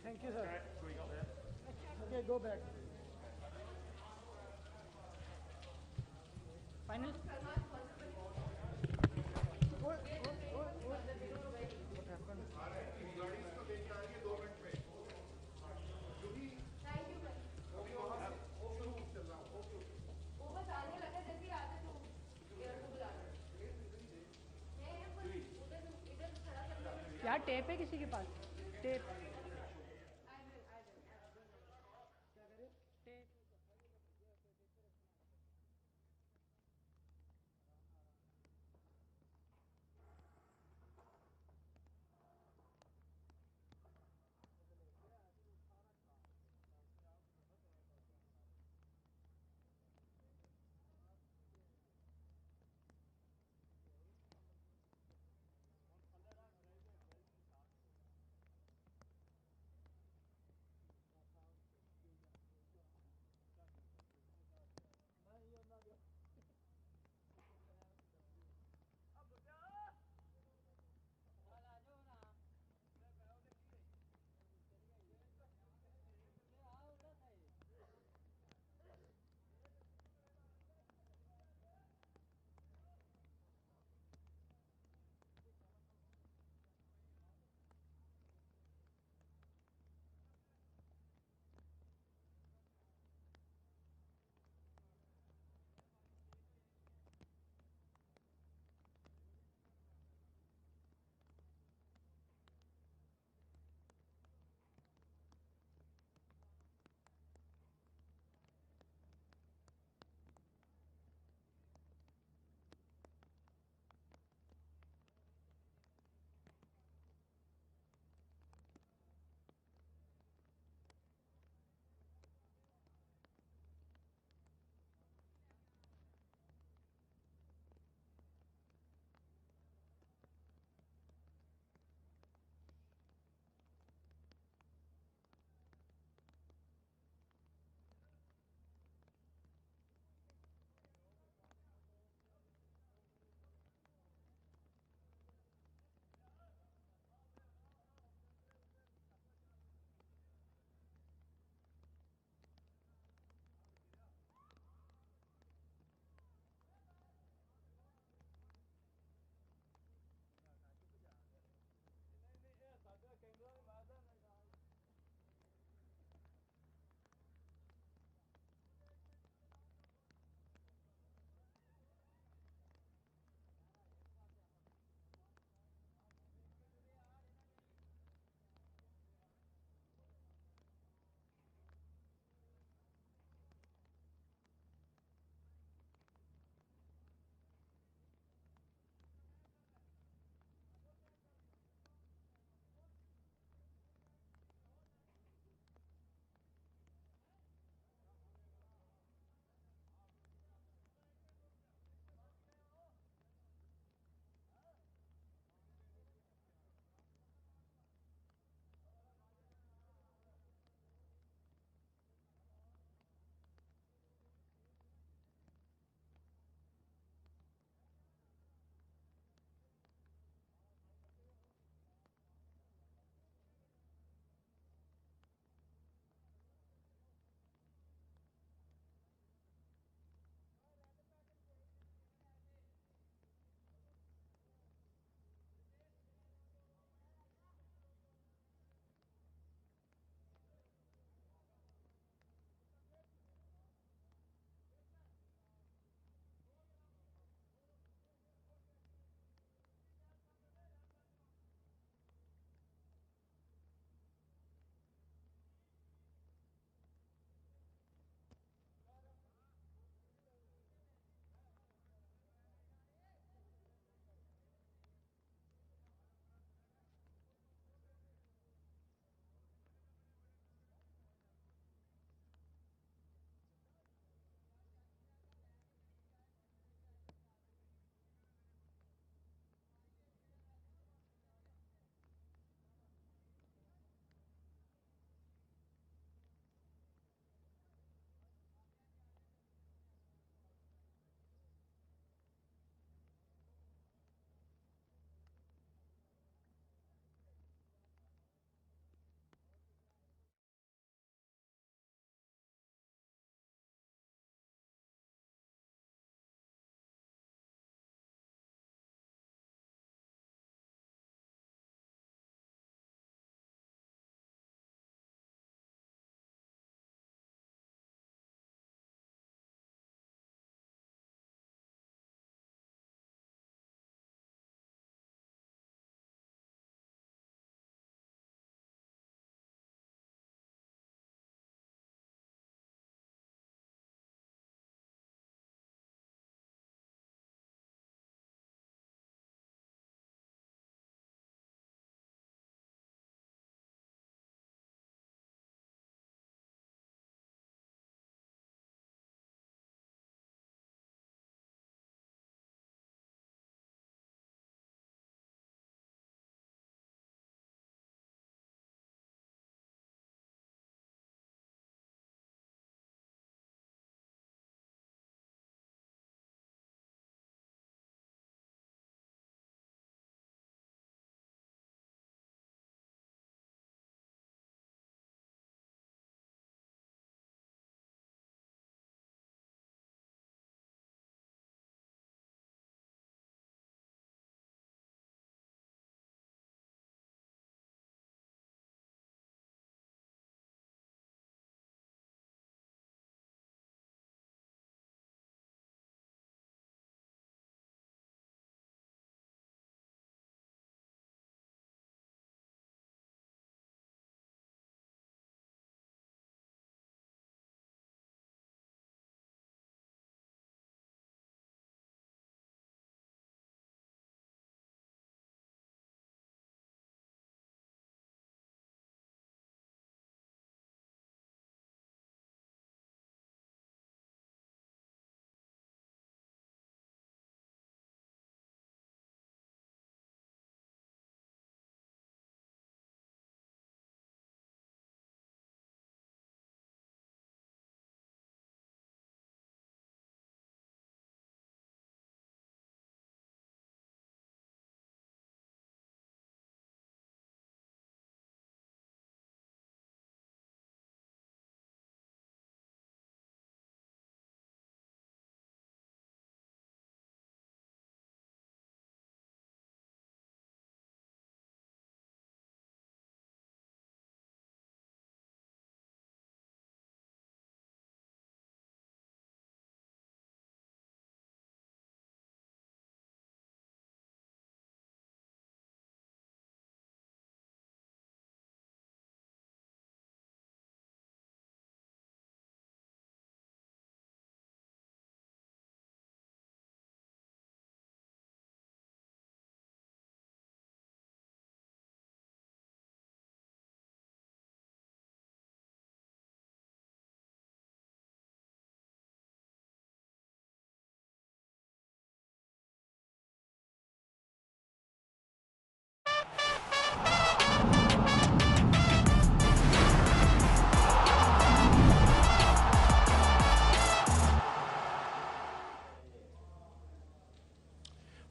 Thank you, sir. Okay, go back. Final. यार टेप है किसी के पास? Tape.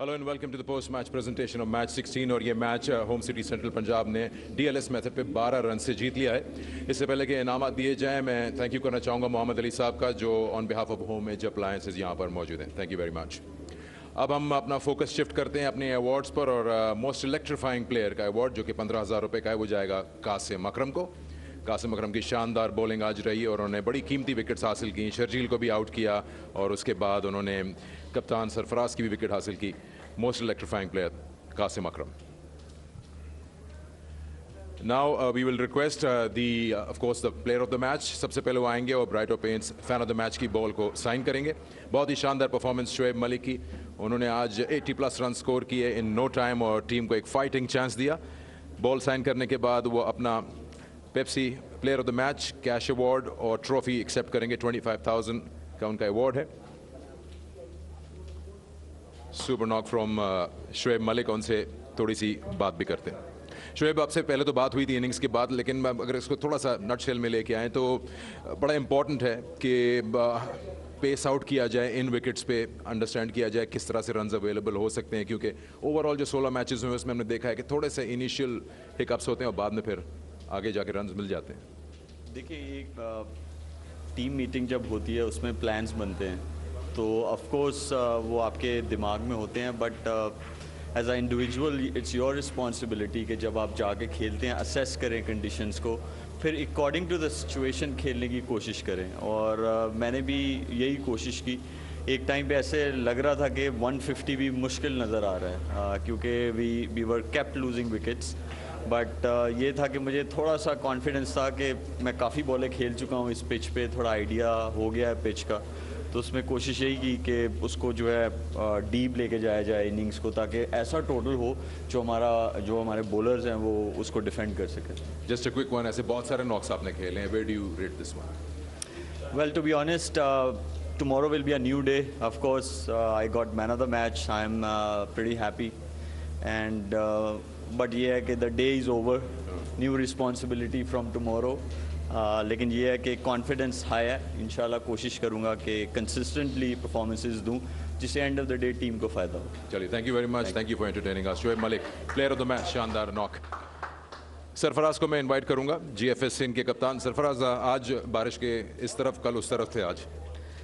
Hello and welcome to the post match presentation of match 16 और ये मैच होम सिटी सेंट्रल पंजाब ने डीएलएस मेथड पे 12 रन से जीत लिया है। इससे पहले कि इनामात दिए जाएं, मैं थैंक यू करना चाहूँगा मोहम्मद अली साहब का, जो on behalf of Homage appliances यहाँ पर मौजूद हैं। Thank you very much. अब हम अपना फोकस शिफ्ट करते हैं अपने अवार्ड्स पर, और मोस्ट इलेक्ट्रीफाइंग प्लेयर का अवार्ड जो कि 15,000 रुपये का है, वो जाएगा कासिम अकरम को। कासिम अकरम की शानदार बॉलिंग आज रही और उन्होंने बड़ी कीमती विकेट्स हासिल की। शर्जील को भी आउट किया और उसके बाद उन्होंने कप्तान सरफराज की भी विकेट हासिल की। Most electrifying player Qasim Akram. Now we will request of course the player of the match। सबसे पहले वो आएंगे और Brighto paints fan of the match की बॉल को साइन करेंगे। बहुत ही शानदार परफॉर्मेंस शोएब मलिक की। उन्होंने आज 80+ रन स्कोर किए इन नो टाइम और टीम को एक फाइटिंग चांस दिया। बॉल साइन करने के बाद वो अपना Pepsi player of the match, cash award और ट्रॉफी एक्सेप्ट करेंगे। 25,000 का उनका अवार्ड है। Super knock from Shoaib Malik. उनसे थोड़ी सी बात भी करते हैं। शोएब, आपसे पहले तो बात हुई थी इनिंग्स के बाद, लेकिन अगर इसको थोड़ा सा नटशेल में लेके आएँ तो बड़ा इंपॉर्टेंट है कि पेस आउट किया जाए इन विकेट्स पे, अंडरस्टैंड किया जाए किस तरह से रन्स अवेलेबल हो सकते हैं, क्योंकि ओवरऑल जो 16 मैचेस हुए उसमें हमने देखा है कि थोड़े से इनिशियल हिकअप्स होते हैं और बाद में फिर आगे जाके रन्स मिल जाते हैं। देखिए, एक टीम मीटिंग जब होती है उसमें प्लान्स बनते हैं, तो ऑफ कोर्स वो आपके दिमाग में होते हैं, but as a individual it's your responsibility कि जब आप जाके खेलते हैं असेस करें कंडीशंस को, फिर अकॉर्डिंग टू द सिचुएशन खेलने की कोशिश करें। और मैंने भी यही कोशिश की। एक टाइम पे ऐसे लग रहा था कि 150 भी मुश्किल नज़र आ रहा है, क्योंकि we were kept losing wickets, but ये था कि मुझे थोड़ा सा कॉन्फिडेंस था कि मैं काफ़ी बॉलें खेल चुका हूँ इस पिच पे, थोड़ा आइडिया हो गया है पिच का, तो उसमें कोशिश यही की कि उसको जो है डीप लेके जाया जाए इनिंग्स को, ताकि ऐसा टोटल हो जो हमारे बॉलर्स हैं वो उसको डिफेंड कर सके। जस्ट अ क्विक वन, ऐसे बहुत सारे नॉक्स आपने खेले हैं, where do you rate this one? Well, to be honest, tomorrow will be a new day. Of course, I got man of the match. I'm pretty happy, and but ये है कि the day is over, new responsibility from tomorrow. लेकिन ये है कि confidence high है। इंशाल्लाह कोशिश करूँगा कि कंसिस्टेंटली परफॉर्मेंसेस दूँ जिससे end of the day team को फ़ायदा हो। चलिए, thank you very much, thank you for entertaining us. Shoaib Malik, player of the match, शानदार नॉक। सरफराज को मैं इनवाइट करूँगा, जीएफएस सिंध के कप्तान। सरफराज, आज बारिश के इस तरफ, कल उस तरफ थे आज?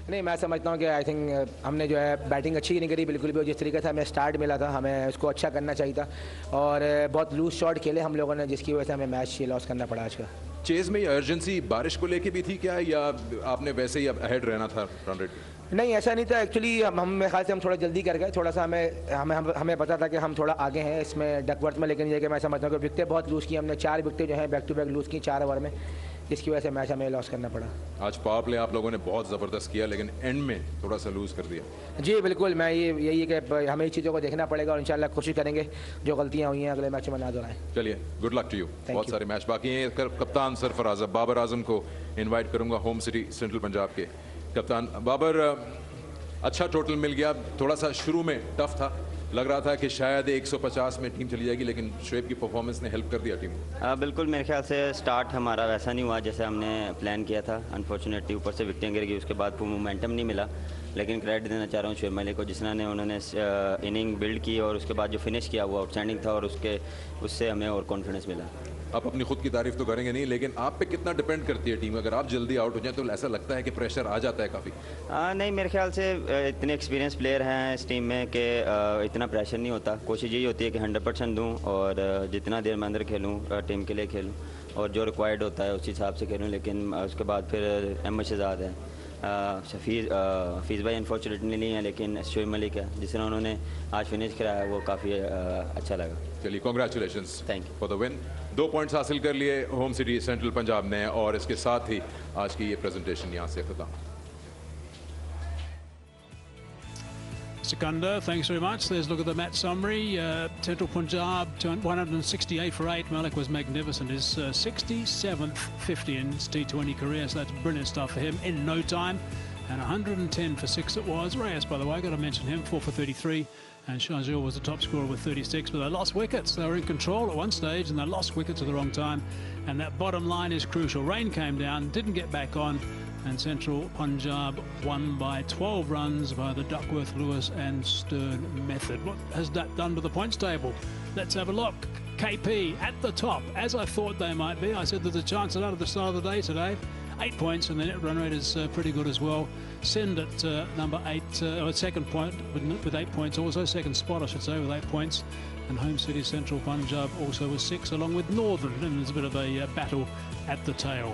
नहीं, मैं समझता हूँ कि आई थिंक हमने जो है बैटिंग अच्छी नहीं करी बिल्कुल भी, और जिस तरीके से हमें स्टार्ट मिला था हमें उसको अच्छा करना चाहिए था, और बहुत लूज शॉट खेले हम लोगों ने, जिसकी वजह से हमें मैच लॉस करना पड़ा आज का। चेज में ये अर्जेंसी बारिश को लेके भी थी क्या, या आपने वैसे ही अहेड रहना था रन रेट? नहीं, ऐसा नहीं था एक्चुअली। हम मेरे ख्याल से हम थोड़ा जल्दी कर गए, थोड़ा सा हमें पता था कि हम थोड़ा आगे हैं इसमें डकवर्थ में, लेकिन ये कि मैं समझता हूँ कि विकेटें बहुत लूज़ की हमने। 4 विकेटें जो हैं बैक टू बैक लूज़ की 4 ओवर में, जिसकी वजह से मैच हमें लॉस करना पड़ा। आज पावर प्ले आप लोगों ने बहुत ज़बरदस्त किया, लेकिन एंड में थोड़ा सा लूज़ कर दिया। जी बिल्कुल, मैं यही है कि हमें इस चीज़ों को देखना पड़ेगा और इंशाल्लाह कोशिश करेंगे जो गलतियाँ हुई हैं अगले मैच में ना दोहराएं। चलिए, गुड लक टू यू। बहुत सारे मैच बाकी हैं। कप्तान सरफराज, बाबर आजम को इन्वाइट करूँगा, होम सिटी सेंट्रल पंजाब के कप्तान। बाबर, अच्छा टोटल मिल गया, थोड़ा सा शुरू में टफ था, लग रहा था कि शायद 150 में टीम चली जाएगी, लेकिन शोएब की परफॉर्मेंस ने हेल्प कर दिया टीम को। बिल्कुल, मेरे ख्याल से स्टार्ट हमारा वैसा नहीं हुआ जैसे हमने प्लान किया था। अनफॉर्चुनेटली ऊपर से विकेटें गिर गई, उसके बाद कोई मोमेंटम नहीं मिला, लेकिन क्रेडिट देना चाह रहा हूँ शोएब मलिक को, जिसने उन्होंने इनिंग बिल्ड की और उसके बाद जो फिनिश किया वो आउटस्टैंडिंग था, और उससे हमें और कॉन्फिडेंस मिला। आप अपनी खुद की तारीफ तो करेंगे नहीं, लेकिन आप पे कितना डिपेंड करती है टीम? अगर आप जल्दी आउट हो जाए तो ऐसा लगता है कि प्रेशर आ जाता है काफ़ी? नहीं, मेरे ख्याल से इतने एक्सपीरियंस प्लेयर हैं इस टीम में कि इतना प्रेशर नहीं होता। कोशिश यही होती है कि 100% दूँ और जितना देर मैं अंदर खेलूँ टीम के लिए खेलूँ, और जो रिक्वायर्ड होता है उस हिसाब से खेलूँ। लेकिन उसके बाद फिर MH1 है, फीस भाई अनफॉर्चुनेटली नहीं है, लेकिन शोएब मलिक है जिसने उन्होंने आज फिनिश कराया, वो काफ़ी अच्छा लगा। चलिए, congratulations thank you for the win. 2 points हासिल कर लिए होम सिटी सेंट्रल पंजाब ने, और इसके साथ ही आज की ये प्रेजेंटेशन यहाँ से खत्म। Sikandar, thanks very much. There's a look at the match summary. Central Punjab 168 for 8. Malik was magnificent. His 67th 50 in his T20 career, so that's brilliant stuff for him in no time. And 110 for 6 it was. Reyes, by the way, got to mention him, 4 for 33. And Shahzul was the top scorer with 36, but they lost wickets. They were in control at one stage and they lost wickets at the wrong time. And that bottom line is crucial. Rain came down, didn't get back on, And Central Punjab won by 12 runs by the Duckworth, Lewis and Stern method. What has that done to the points table? Let's have a look. KP at the top, as I thought they might be. I said there's a chance of that at the start of the day today. 8 points, and the net run rate is pretty good as well. Sindh at number 8, second point with 8 points also. Second spot, I should say, with 8 points. And home city Central Punjab also with 6, along with Northern. And there's a bit of a battle at the tail.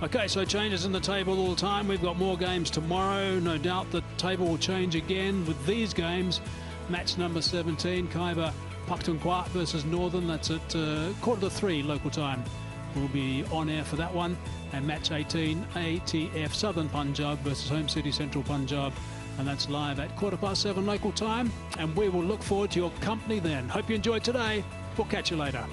Okay, so changes in the table all the time. We've got more games tomorrow. No doubt the table will change again with these games. Match number 17, Khyber Pakhtunkhwa versus Northern. That's at 2:45 local time. We'll be on air for that one. And match 18, ATF Southern Punjab versus home city Central Punjab. And that's live at 7:15 local time. And we will look forward to your company then. Hope you enjoyed today. We'll catch you later.